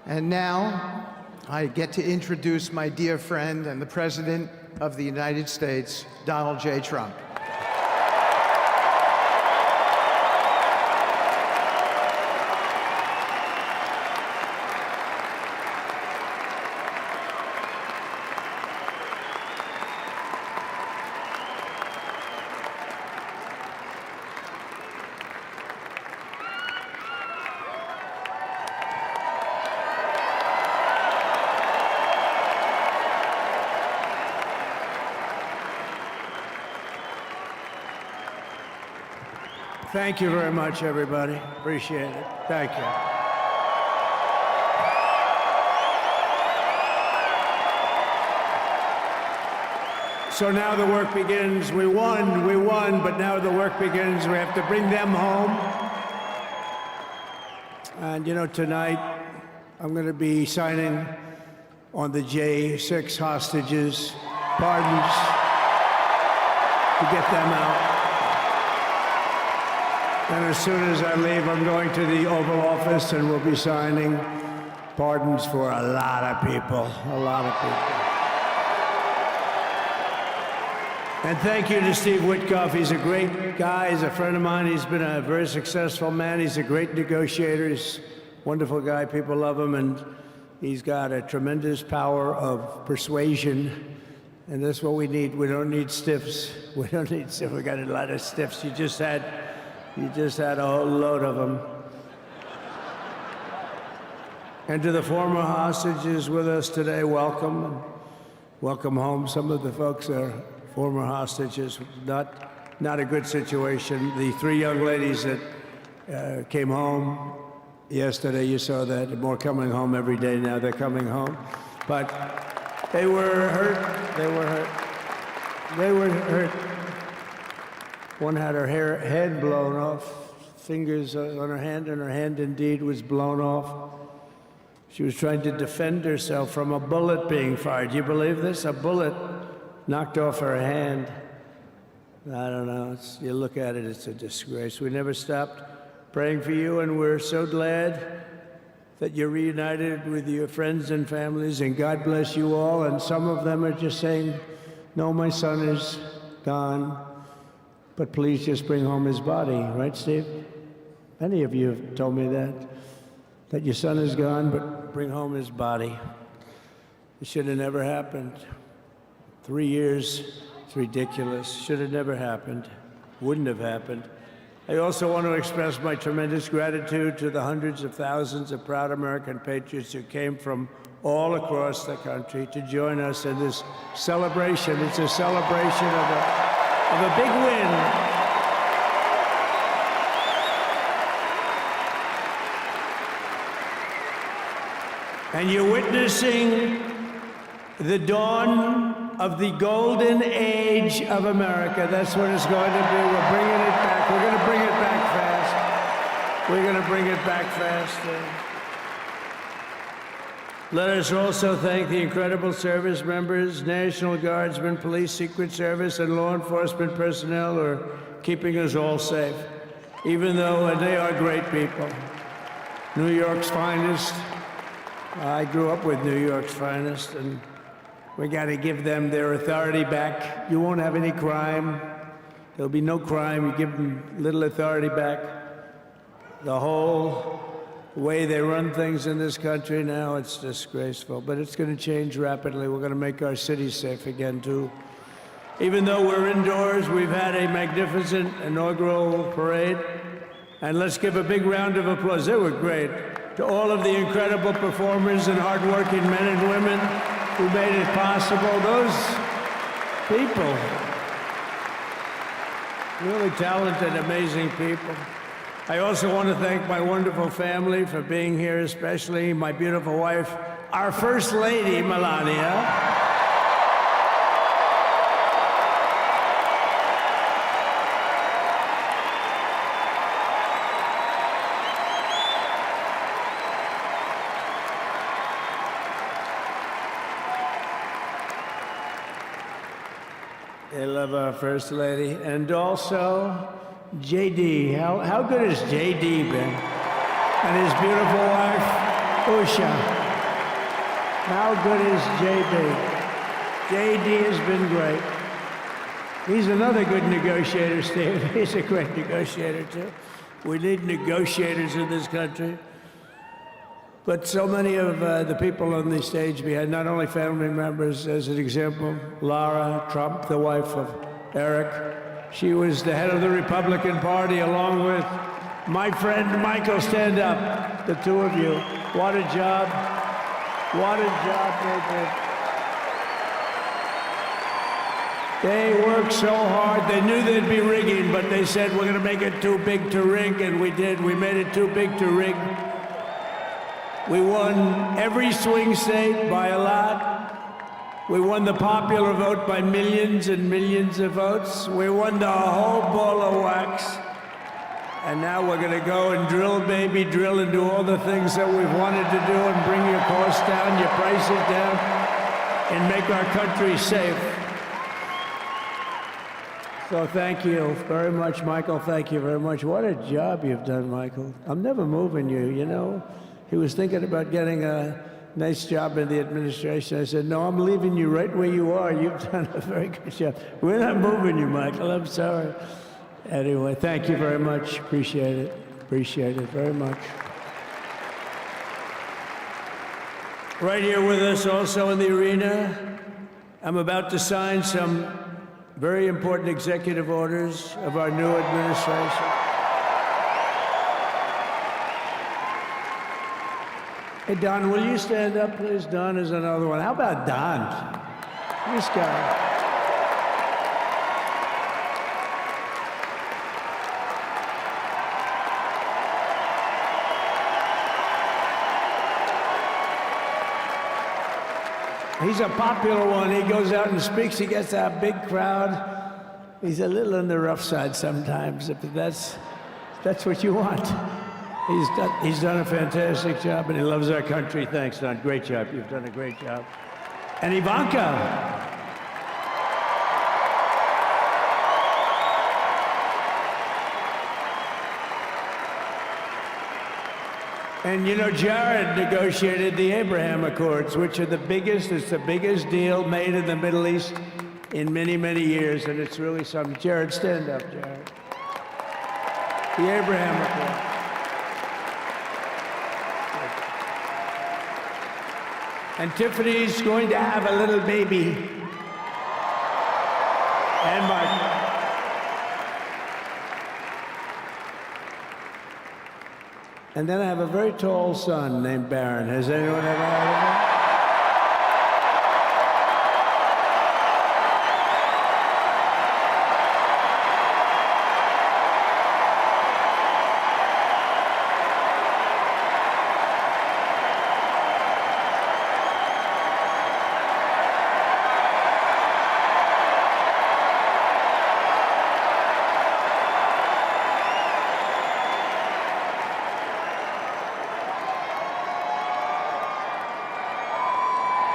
And now, I get to introduce my dear friend and the President of the United States, Donald J. Trump. Thank you very much, everybody. Appreciate it. Thank you. So now the work begins. We won, but now the work begins. We have to bring them home. And you know, tonight I'm going to be signing on the J6 hostages, pardons, to get them out. And as soon as I leave, I'm going to the Oval Office and we'll be signing pardons for a lot of people, a lot of people. And thank you to Steve Witkoff. He's a great guy. He's a friend of mine. He's been a very successful man. He's a great negotiator. He's a wonderful guy. People love him. And he's got a tremendous power of persuasion. And that's what we need. We don't need stiffs. We don't need stiffs. We got a lot of stiffs. You just had a whole load of them. And to the former hostages with us today, welcome. Welcome home. Some of the folks are former hostages. Not a good situation. The three young ladies that came home yesterday, you saw that. More coming home every day now. They're coming home. But they were hurt. They were hurt. They were hurt. One had her head blown off, fingers on her hand, and her hand indeed was blown off. She was trying to defend herself from a bullet being fired. You believe this? A bullet knocked off her hand. I don't know. You look at it, it's a disgrace. We never stopped praying for you, and we're so glad that you're reunited with your friends and families, and God bless you all. And some of them are just saying, no, my son is gone. But please just bring home his body, right, Steve? Many of you have told me that your son is gone, but bring home his body. It should have never happened. 3 years, it's ridiculous. Should have never happened. Wouldn't have happened. I also want to express my tremendous gratitude to the hundreds of thousands of proud American patriots who came from all across the country to join us in this celebration. It's a celebration of a big win. And you're witnessing the dawn of the golden age of America. That's what it's going to be. We're bringing it back. We're going to bring it back fast. We're going to bring it back fast. Let us also thank the incredible service members, National Guardsmen, Police, Secret Service, and law enforcement personnel who are keeping us all safe, even though they are great people. New York's finest. I grew up with New York's finest, and we got to give them their authority back. You won't have any crime. There'll be no crime. You give them little authority back. The whole way they run things in this country now, it's disgraceful. But it's going to change rapidly. We're going to make our cities safe again, too. Even though we're indoors, we've had a magnificent inaugural parade. And let's give a big round of applause. They were great. To all of the incredible performers and hardworking men and women who made it possible. Those people, really talented, amazing people. I also want to thank my wonderful family for being here, especially my beautiful wife, our First Lady, Melania. They love our First Lady. And also, JD. How good has JD been? And his beautiful wife, Usha. How good is JD? JD has been great. He's another good negotiator, Steve. He's a great negotiator, too. We need negotiators in this country. But so many of the people on the stage behind, not only family members, as an example, Lara Trump, the wife of Eric. She was the head of the Republican Party, along with my friend Michael. Stand up, the two of you. What a job. What a job they did. They worked so hard. They knew they'd be rigging, but they said, we're going to make it too big to rig, and we did. We made it too big to rig. We won every swing state by a lot. We won the popular vote by millions and millions of votes. We won the whole ball of wax. And now we're going to go and drill, baby, drill, and do all the things that we've wanted to do and bring your costs down, your prices down, and make our country safe. So thank you very much, Michael. Thank you very much. What a job you've done, Michael. I'm never moving you, you know. He was thinking about getting a nice job in the administration. I said, no, I'm leaving you right where you are. You've done a very good job. We're not moving you, Michael. I'm sorry. Anyway, thank you very much. Appreciate it. Appreciate it very much. Right here with us also in the arena, I'm about to sign some very important executive orders of our new administration. Hey, Don, will you stand up, please? Don is another one. How about Don? This guy. He's a popular one. He goes out and speaks. He gets that big crowd. He's a little on the rough side sometimes, but that's what you want. He's done a fantastic job, and he loves our country. Thanks, Don. Great job. You've done a great job. And Ivanka. And you know, Jared negotiated the Abraham Accords, which are the biggest, it's the biggest deal made in the Middle East in many, many years, and it's really something. Jared, stand up, Jared. The Abraham Accords. And Tiffany's going to have a little baby. And Mark. And then I have a very tall son named Barron. Has anyone ever heard of him?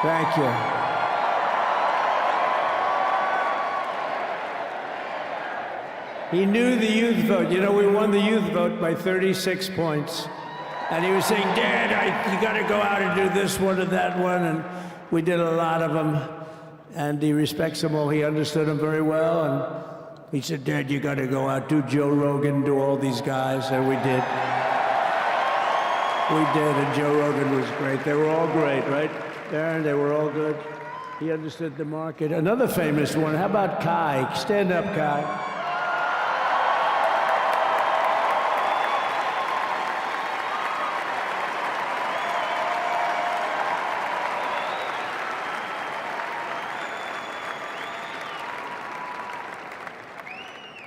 Thank you. He knew the youth vote. You know, we won the youth vote by 36 points. And he was saying, Dad, you got to go out and do this one and that one. And we did a lot of them. And he respects them all. He understood them very well. And he said, Dad, you got to go out, do Joe Rogan, do all these guys. And we did. We did, and Joe Rogan was great. They were all great, right? Darren, they were all good. He understood the market. Another famous one, how about Kai? Stand up, Kai.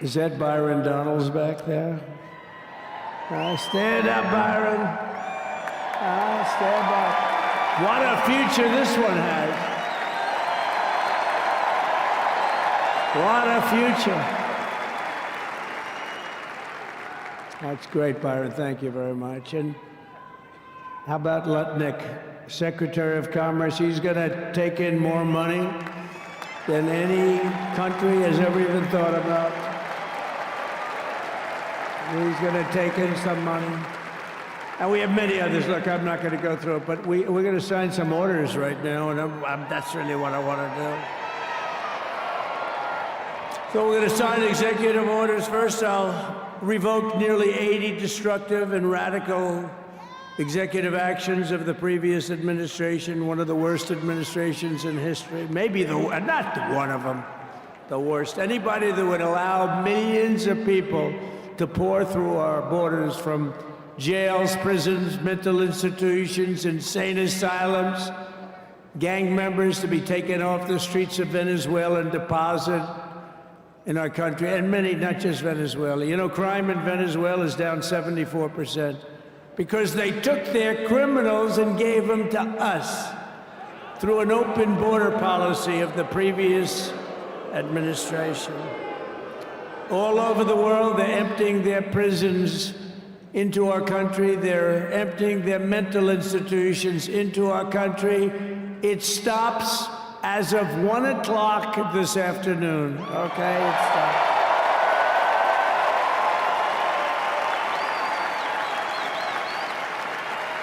Is that Byron Donalds back there? Stand up, Byron. Stand up. What a future this one has. What a future. That's great, Byron. Thank you very much. And how about Lutnick, Secretary of Commerce? He's going to take in more money. than any country has ever even thought about. He's going to take in some money. And we have many others. Look, I'm not going to go through it, but we're going to sign some orders right now, and that's really what I want to do. So we're going to sign executive orders. First, I'll revoke nearly 80 destructive and radical executive actions of the previous administration, one of the worst administrations in history. Maybe not one of them, the worst. Anybody that would allow millions of people to pour through our borders from jails, prisons, mental institutions, insane asylums, gang members to be taken off the streets of Venezuela and deposited in our country, and many, not just Venezuela. You know, crime in Venezuela is down 74% because they took their criminals and gave them to us through an open border policy of the previous administration. All over the world, they're emptying their prisons into our country. They're emptying their mental institutions into our country. It stops as of 1 o'clock this afternoon, okay? It stops.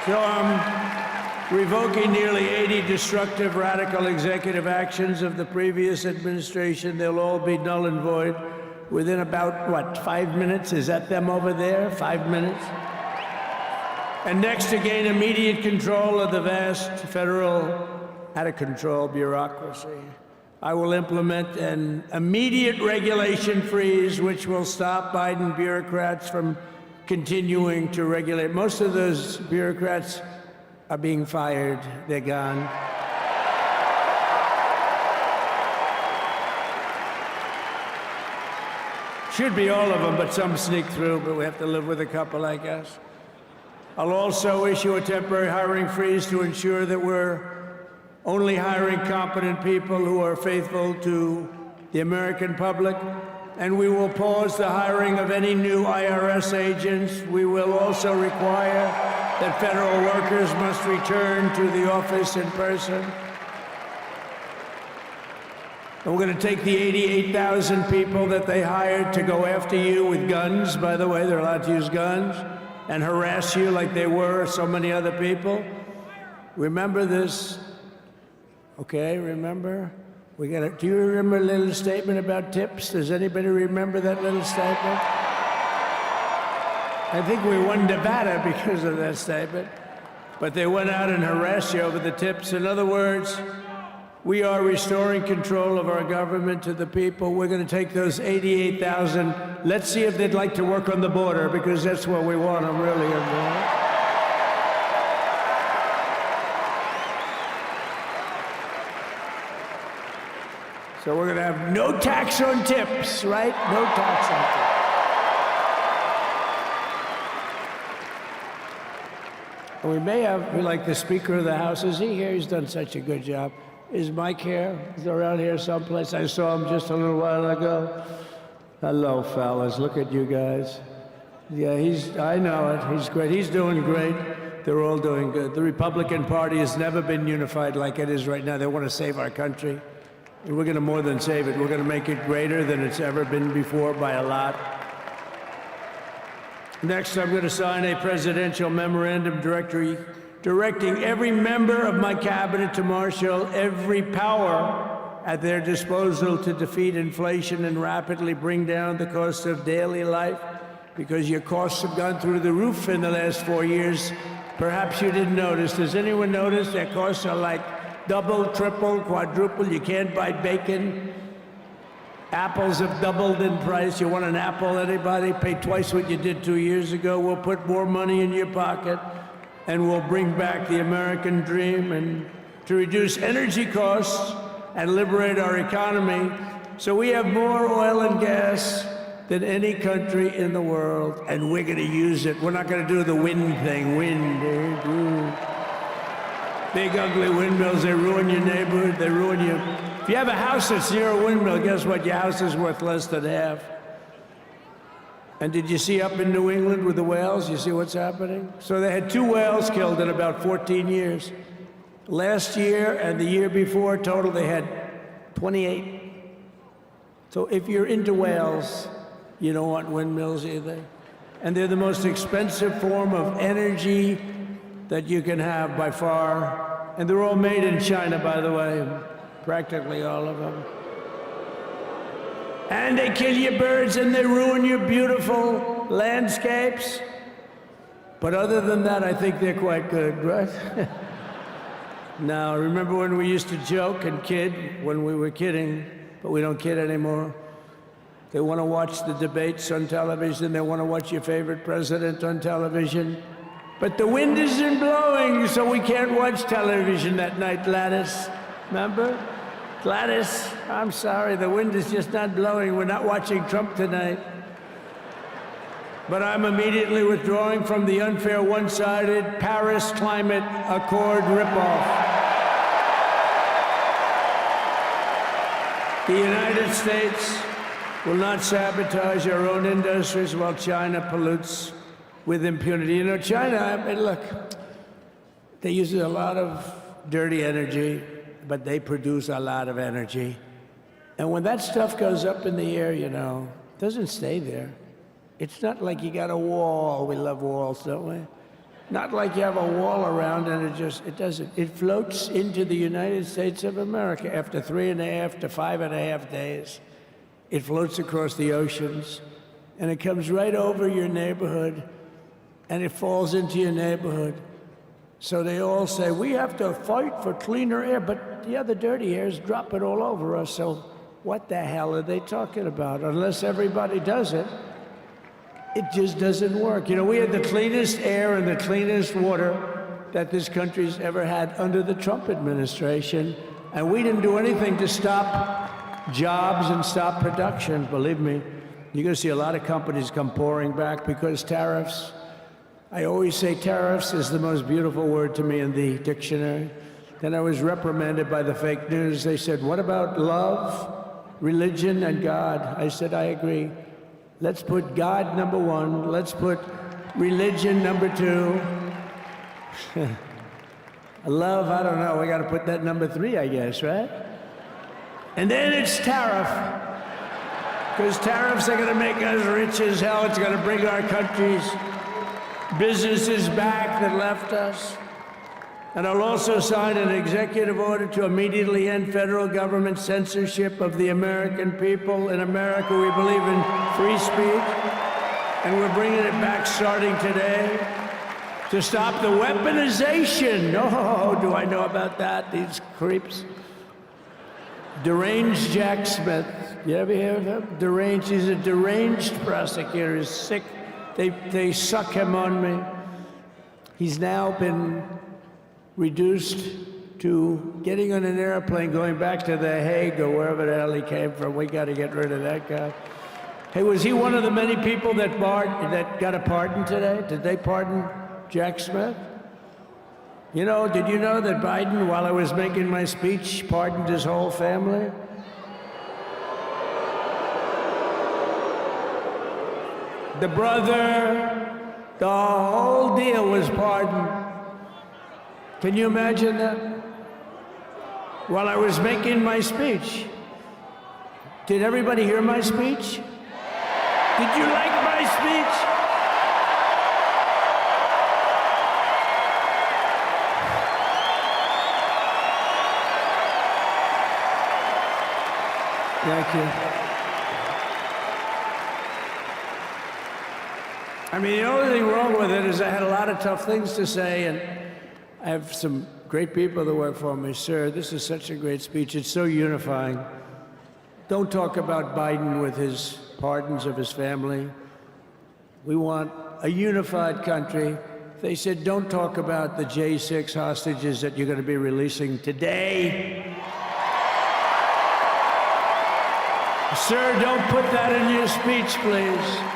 So I'm revoking nearly 80 destructive, radical executive actions of the previous administration. They'll all be null and void within about, what, 5 minutes? Is that them over there? 5 minutes? And next, to gain immediate control of the vast federal, out-of-control bureaucracy, I will implement an immediate regulation freeze, which will stop Biden bureaucrats from continuing to regulate. Most of those bureaucrats are being fired. They're gone. Should be all of them, but some sneak through, but we have to live with a couple, I guess. I'll also issue a temporary hiring freeze to ensure that we're only hiring competent people who are faithful to the American public, and we will pause the hiring of any new IRS agents. We will also require that federal workers must return to the office in person. And we're going to take the 88,000 people that they hired to go after you with guns. By the way, they're allowed to use guns and harass you like they were so many other people. Remember this. Okay, remember? Do you remember a little statement about tips? Does anybody remember that little statement? I think we won Nevada because of that statement. But they went out and harassed you over the tips. In other words, we are restoring control of our government to the people. We're going to take those 88,000. Let's see if they'd like to work on the border, because that's what we want them really involved. So we're going to have no tax on tips, right? No tax on tips. And we may have, like the Speaker of the House, is he here? He's done such a good job. Is Mike here? He's around here someplace. I saw him just a little while ago. Hello, fellas. Look at you guys. Yeah, I know it. He's great. He's doing great. They're all doing good. The Republican Party has never been unified like it is right now. They want to save our country. And we're going to more than save it. We're going to make it greater than it's ever been before by a lot. Next, I'm going to sign a presidential memorandum directing every member of my cabinet to marshal every power at their disposal to defeat inflation and rapidly bring down the cost of daily life, because your costs have gone through the roof in the last 4 years. Perhaps you didn't notice. Does anyone notice their costs are like double, triple, quadruple? You can't buy bacon. Apples have doubled in price. You want an apple, anybody? Pay twice what you did 2 years ago. We'll put more money in your pocket, and we'll bring back the American dream and to reduce energy costs and liberate our economy. So we have more oil and gas than any country in the world, and we're going to use it. We're not going to do the wind thing. Wind. Big, ugly windmills, they ruin your neighborhood, they ruin you. If you have a house that's near a windmill, guess what? Your house is worth less than half. And did you see up in New England with the whales? You see what's happening? So they had 2 whales killed in about 14 years. Last year and the year before, total, they had 28. So if you're into whales, you don't want windmills either. And they're the most expensive form of energy that you can have by far. And they're all made in China, by the way, practically all of them. And they kill your birds and they ruin your beautiful landscapes. But other than that, I think they're quite good, right? Now, remember when we used to joke and kid when we were kidding, but we don't kid anymore? They want to watch the debates on television. They want to watch your favorite president on television. But the wind isn't blowing, so we can't watch television that night, Gladys. Remember? Gladys, I'm sorry, the wind is just not blowing. We're not watching Trump tonight. But I'm immediately withdrawing from the unfair, one-sided Paris Climate Accord ripoff. The United States will not sabotage our own industries while China pollutes with impunity. You know, China, I mean, look, they use a lot of dirty energy, but they produce a lot of energy. And when that stuff goes up in the air, you know, it doesn't stay there. It's not like you got a wall. We love walls, don't we? Not like you have a wall around and it doesn't. It floats into the United States of America after 3.5 to 5.5 days. It floats across the oceans and it comes right over your neighborhood and it falls into your neighborhood. So they all say, we have to fight for cleaner air, but the other dirty air is dropping all over us. So what the hell are they talking about? Unless everybody does it, it just doesn't work. You know, we had the cleanest air and the cleanest water that this country's ever had under the Trump administration, and we didn't do anything to stop jobs and stop production. Believe me, you're going to see a lot of companies come pouring back because tariffs. I always say tariffs is the most beautiful word to me in the dictionary. Then I was reprimanded by the fake news. They said, what about love, religion, and God? I said, I agree. Let's put God number one. Let's put religion number two. Love, I don't know. We got to put that number 3, I guess, right? And then it's tariff. Because tariffs are going to make us rich as hell. It's going to bring our country's businesses back that left us. And I'll also sign an executive order to immediately end federal government censorship of the American people. In America, we believe in free speech, and we're bringing it back starting today to stop the weaponization. Oh, do I know about that? These creeps. Deranged Jack Smith. You ever hear of him? Deranged. He's a deranged prosecutor. He's sick. They suck him on me. He's now been reduced to getting on an airplane, going back to The Hague or wherever the hell he came from. We got to get rid of that guy. Hey, was he one of the many people that got a pardon today? Did they pardon Jack Smith? You know, did you know that Biden, while I was making my speech, pardoned his whole family? The brother, the whole deal was pardoned. Can you imagine that? While I was making my speech. Did everybody hear my speech? Did you like my speech? Thank you. I mean, the only thing wrong with it is I had a lot of tough things to say, and I have some great people that work for me. Sir, this is such a great speech. It's so unifying. Don't talk about Biden with his pardons of his family. We want a unified country. They said, don't talk about the J6 hostages that you're going to be releasing today. Sir, don't put that in your speech, please.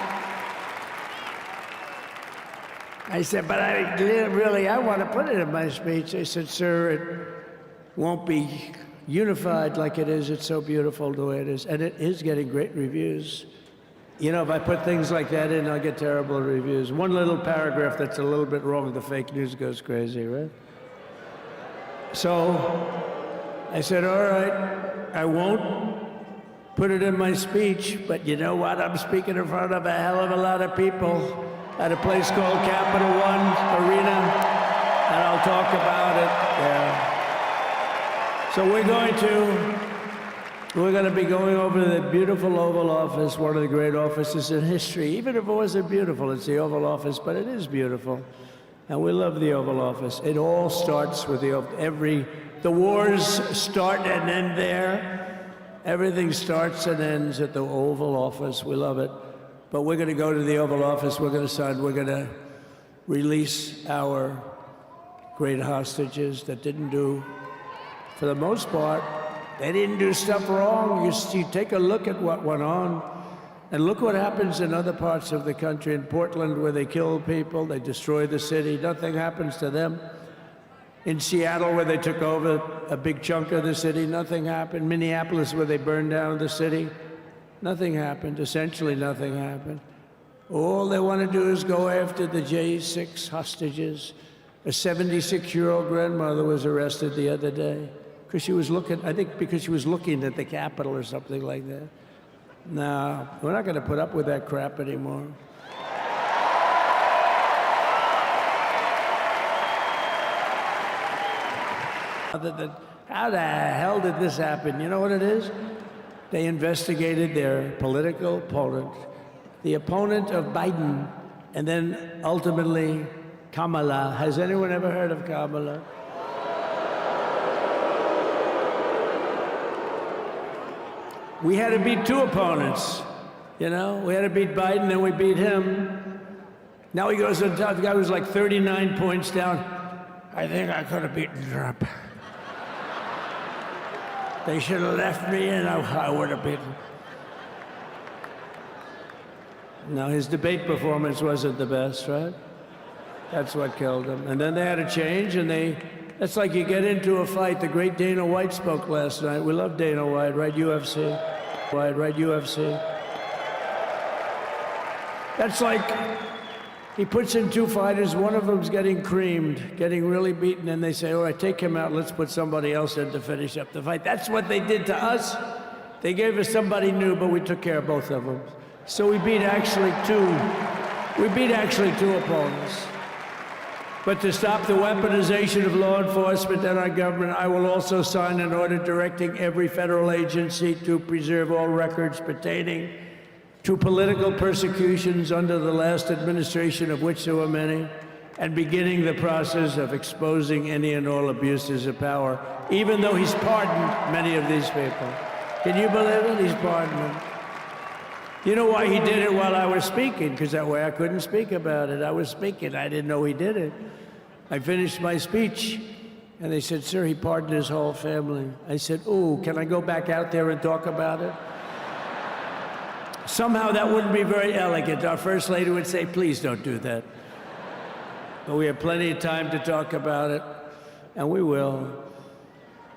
I said, but I want to put it in my speech. They said, sir, it won't be unified like it is. It's so beautiful the way it is. And it is getting great reviews. You know, if I put things like that in, I'll get terrible reviews. One little paragraph that's a little bit wrong, the fake news goes crazy, right? So, I said, all right, I won't put it in my speech, but you know what? I'm speaking in front of a hell of a lot of people at a place called Capital One Arena, and I'll talk about it there. So we're going to be going over the beautiful Oval Office, one of the great offices in history. Even if it wasn't beautiful, it's the Oval Office, but it is beautiful. And we love the Oval Office. It all starts with the wars start and end there. Everything starts and ends at the Oval Office. We love it. But we're going to go to the Oval Office. We're going to release our great hostages that didn't do, for the most part, they didn't do stuff wrong. You take a look at what went on, and look what happens in other parts of the country. In Portland, where they kill people, they destroy the city, nothing happens to them. In Seattle, where they took over a big chunk of the city, nothing happened. Minneapolis, where they burned down the city, nothing happened. Essentially, nothing happened. All they want to do is go after the J6 hostages. A 76-year-old grandmother was arrested the other day because she was looking, I think because she was looking at the Capitol or something like that. No, we're not going to put up with that crap anymore. How the hell did this happen? You know what it is? They investigated their political opponent, the opponent of Biden, and then ultimately Kamala. Has anyone ever heard of Kamala? We had to beat two opponents, you know? We had to beat Biden, then we beat him. Now he goes on top. The guy was like 39 points down. I think I could have beaten Trump. They should have left me and I would have beaten. No, his debate performance wasn't the best, right? That's what killed him. And then they had a change, and that's like you get into a fight. The great Dana White spoke last night. We love Dana White, right? UFC. Right, UFC. That's like he puts in two fighters, one of them's getting creamed, getting really beaten, and they say, all right, take him out, let's put somebody else in to finish up the fight. That's what they did to us. They gave us somebody new, but we took care of both of them. So we beat actually two opponents. But to stop the weaponization of law enforcement and our government, I will also sign an order directing every federal agency to preserve all records pertaining to political persecutions under the last administration, of which there were many, and beginning the process of exposing any and all abuses of power, even though he's pardoned many of these people. Can you believe it? He's pardoned them. You know why he did it while I was speaking? Because that way I couldn't speak about it. I was speaking. I didn't know he did it. I finished my speech, and they said, sir, he pardoned his whole family. I said, ooh, can I go back out there and talk about it? Somehow that wouldn't be very elegant. Our First Lady would say, please don't do that. But we have plenty of time to talk about it, and we will.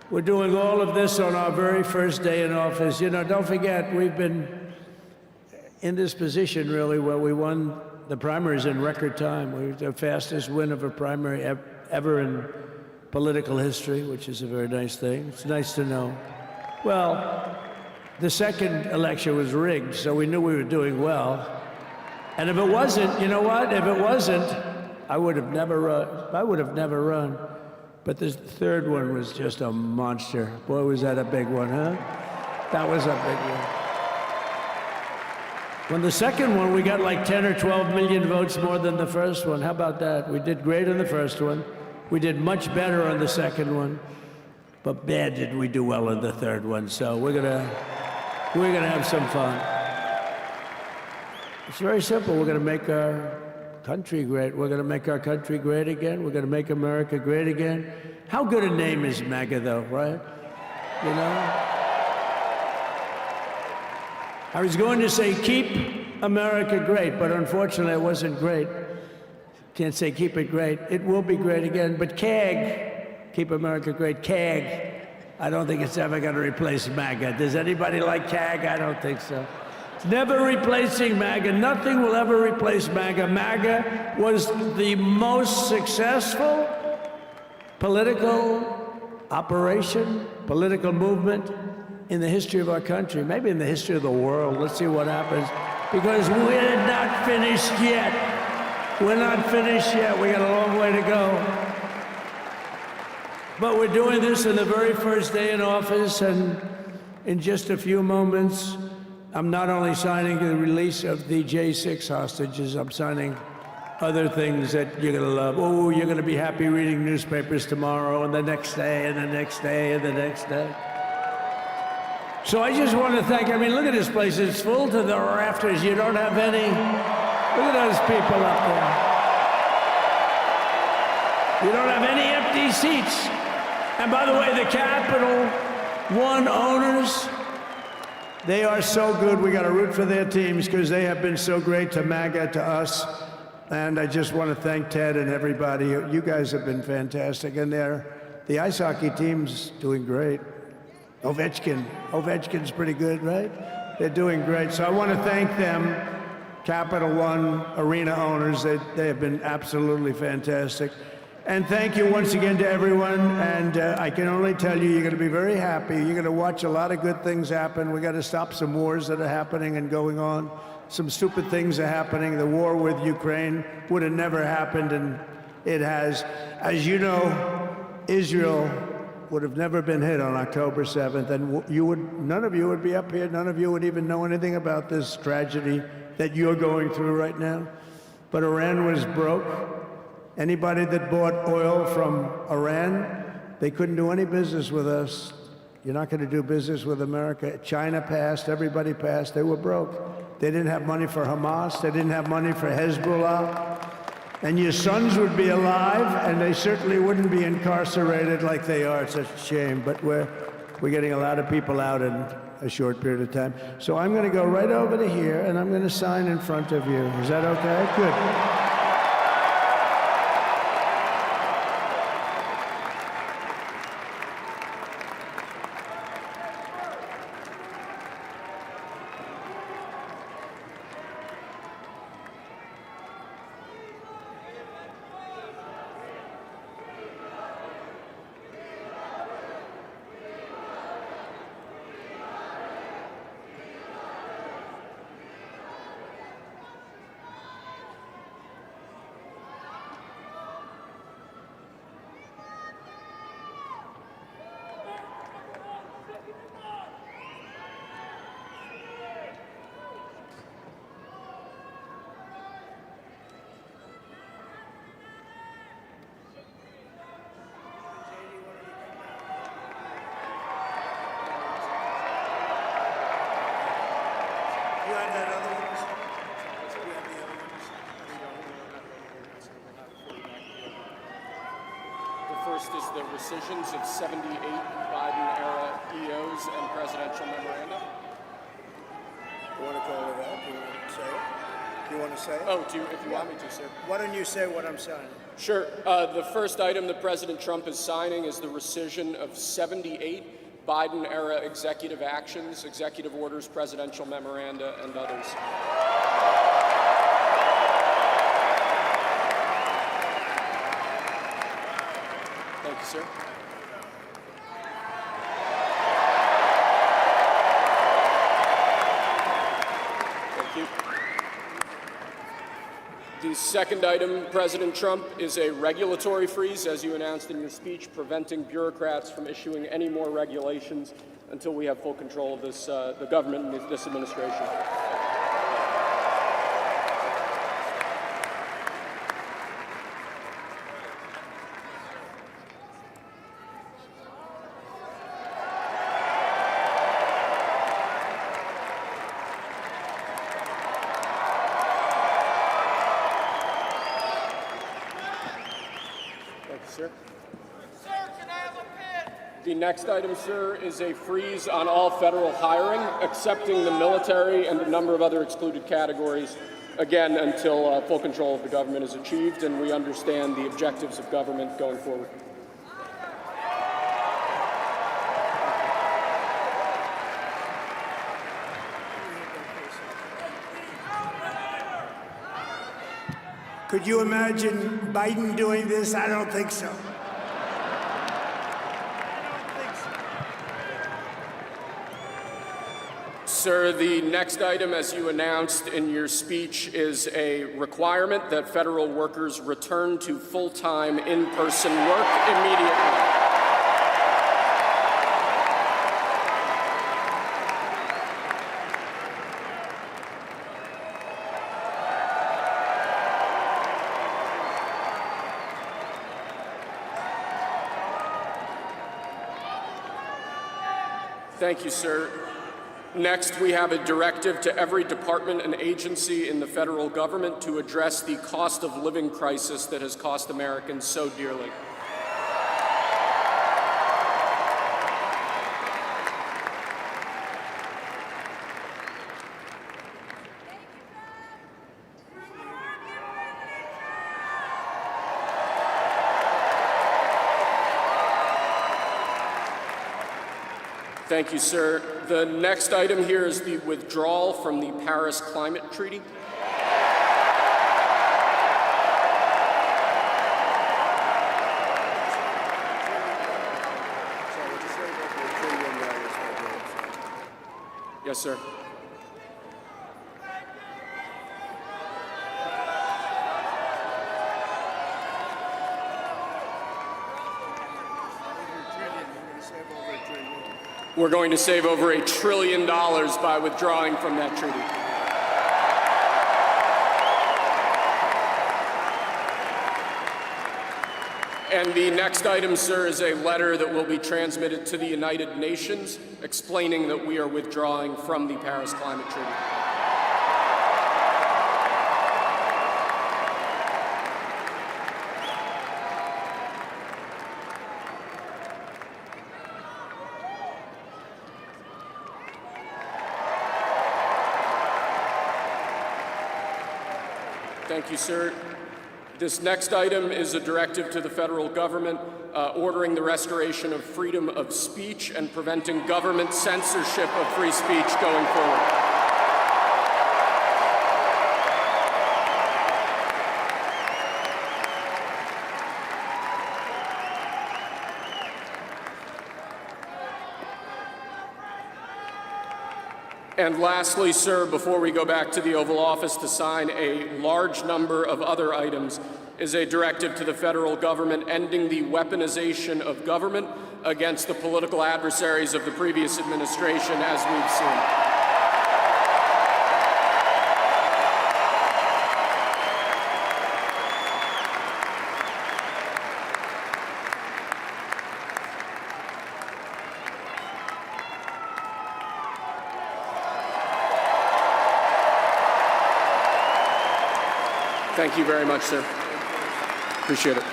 We're doing all of this on our very first day in office. You know, don't forget, we've been in this position, really, where we won the primaries in record time. We were the fastest win of a primary ever in political history, which is a very nice thing. It's nice to know. Well, the second election was rigged, so we knew we were doing well. And if it wasn't, you know what? If it wasn't, I would have never run. But the third one was just a monster. Boy, was that a big one, huh? That was a big one. When the second one, we got like 10 or 12 million votes more than the first one. How about that? We did great on the first one. We did much better on the second one. But bad did we do well on the third one. So we're gonna have some fun. It's very simple. We're gonna make our country great. We're gonna make our country great again. We're gonna make America great again. How good a name is MAGA, though, right? You know? I was going to say, keep America great, but unfortunately it wasn't great. Can't say keep it great. It will be great again, but CAG, keep America great, CAG, I don't think it's ever going to replace MAGA. Does anybody like CAG? I don't think so. It's never replacing MAGA. Nothing will ever replace MAGA. MAGA was the most successful political operation, political movement in the history of our country, maybe in the history of the world. Let's see what happens. Because we're not finished yet. We're not finished yet. We got a long way to go. But we're doing this in the very first day in office, and in just a few moments, I'm not only signing the release of the J6 hostages, I'm signing other things that you're going to love. Oh, you're going to be happy reading newspapers tomorrow, and the next day, and the next day, and the next day. So I just want to thank, I mean, look at this place. It's full to the rafters. You don't have any. Look at those people up there. You don't have any empty seats. And by the way, the Capital One owners, they are so good. We got to root for their teams because they have been so great to MAGA, to us. And I just want to thank Ted and everybody. You guys have been fantastic. And the ice hockey team's doing great. Ovechkin's pretty good, right? They're doing great. So I want to thank them, Capital One arena owners. They have been absolutely fantastic. And thank you once again to everyone. And I can only tell you, you're going to be very happy. You're going to watch a lot of good things happen. We got to stop some wars that are happening and going on. Some stupid things are happening. The war with Ukraine would have never happened, and it has. As you know, Israel would have never been hit on October 7th, and none of you would be up here. None of you would even know anything about this tragedy that you're going through right now. But Iran was broke. Anybody that bought oil from Iran, they couldn't do any business with us. You're not going to do business with America. China passed, everybody passed, they were broke. They didn't have money for Hamas, they didn't have money for Hezbollah. And your sons would be alive, and they certainly wouldn't be incarcerated like they are. It's such a shame, but we're getting a lot of people out in a short period of time. So I'm going to go right over to here, and I'm going to sign in front of you. Is that okay? Good. First is the rescissions of 78 Biden-era EOs and presidential memoranda. You want to go over that? Do you want to say it? Do you want to say it? Oh, if you want me to, sir. Why don't you say what I'm signing? Sure. The first item that President Trump is signing is the rescission of 78 Biden-era executive actions, executive orders, presidential memoranda, and others. Thank you, sir. Thank you. The second item, President Trump, is a regulatory freeze, as you announced in your speech, preventing bureaucrats from issuing any more regulations until we have full control of this, the government and this administration. The next item, sir, is a freeze on all federal hiring, excepting the military and a number of other excluded categories, again, until full control of the government is achieved and we understand the objectives of government going forward. Could you imagine Biden doing this? I don't think so. Sir, the next item, as you announced in your speech, is a requirement that federal workers return to full-time in-person work immediately. Thank you, sir. Next, we have a directive to every department and agency in the federal government to address the cost of living crisis that has cost Americans so dearly. Thank you, sir. The next item here is the withdrawal from the Paris Climate Treaty. Yes, sir. We're going to save over $1 trillion by withdrawing from that treaty. And the next item, sir, is a letter that will be transmitted to the United Nations explaining that we are withdrawing from the Paris Climate Treaty. Thank you, sir. This next item is a directive to the federal government ordering the restoration of freedom of speech and preventing government censorship of free speech going forward. And lastly, sir, before we go back to the Oval Office to sign a large number of other items, is a directive to the federal government ending the weaponization of government against the political adversaries of the previous administration, as we've seen. Thank you very much, sir. Appreciate it.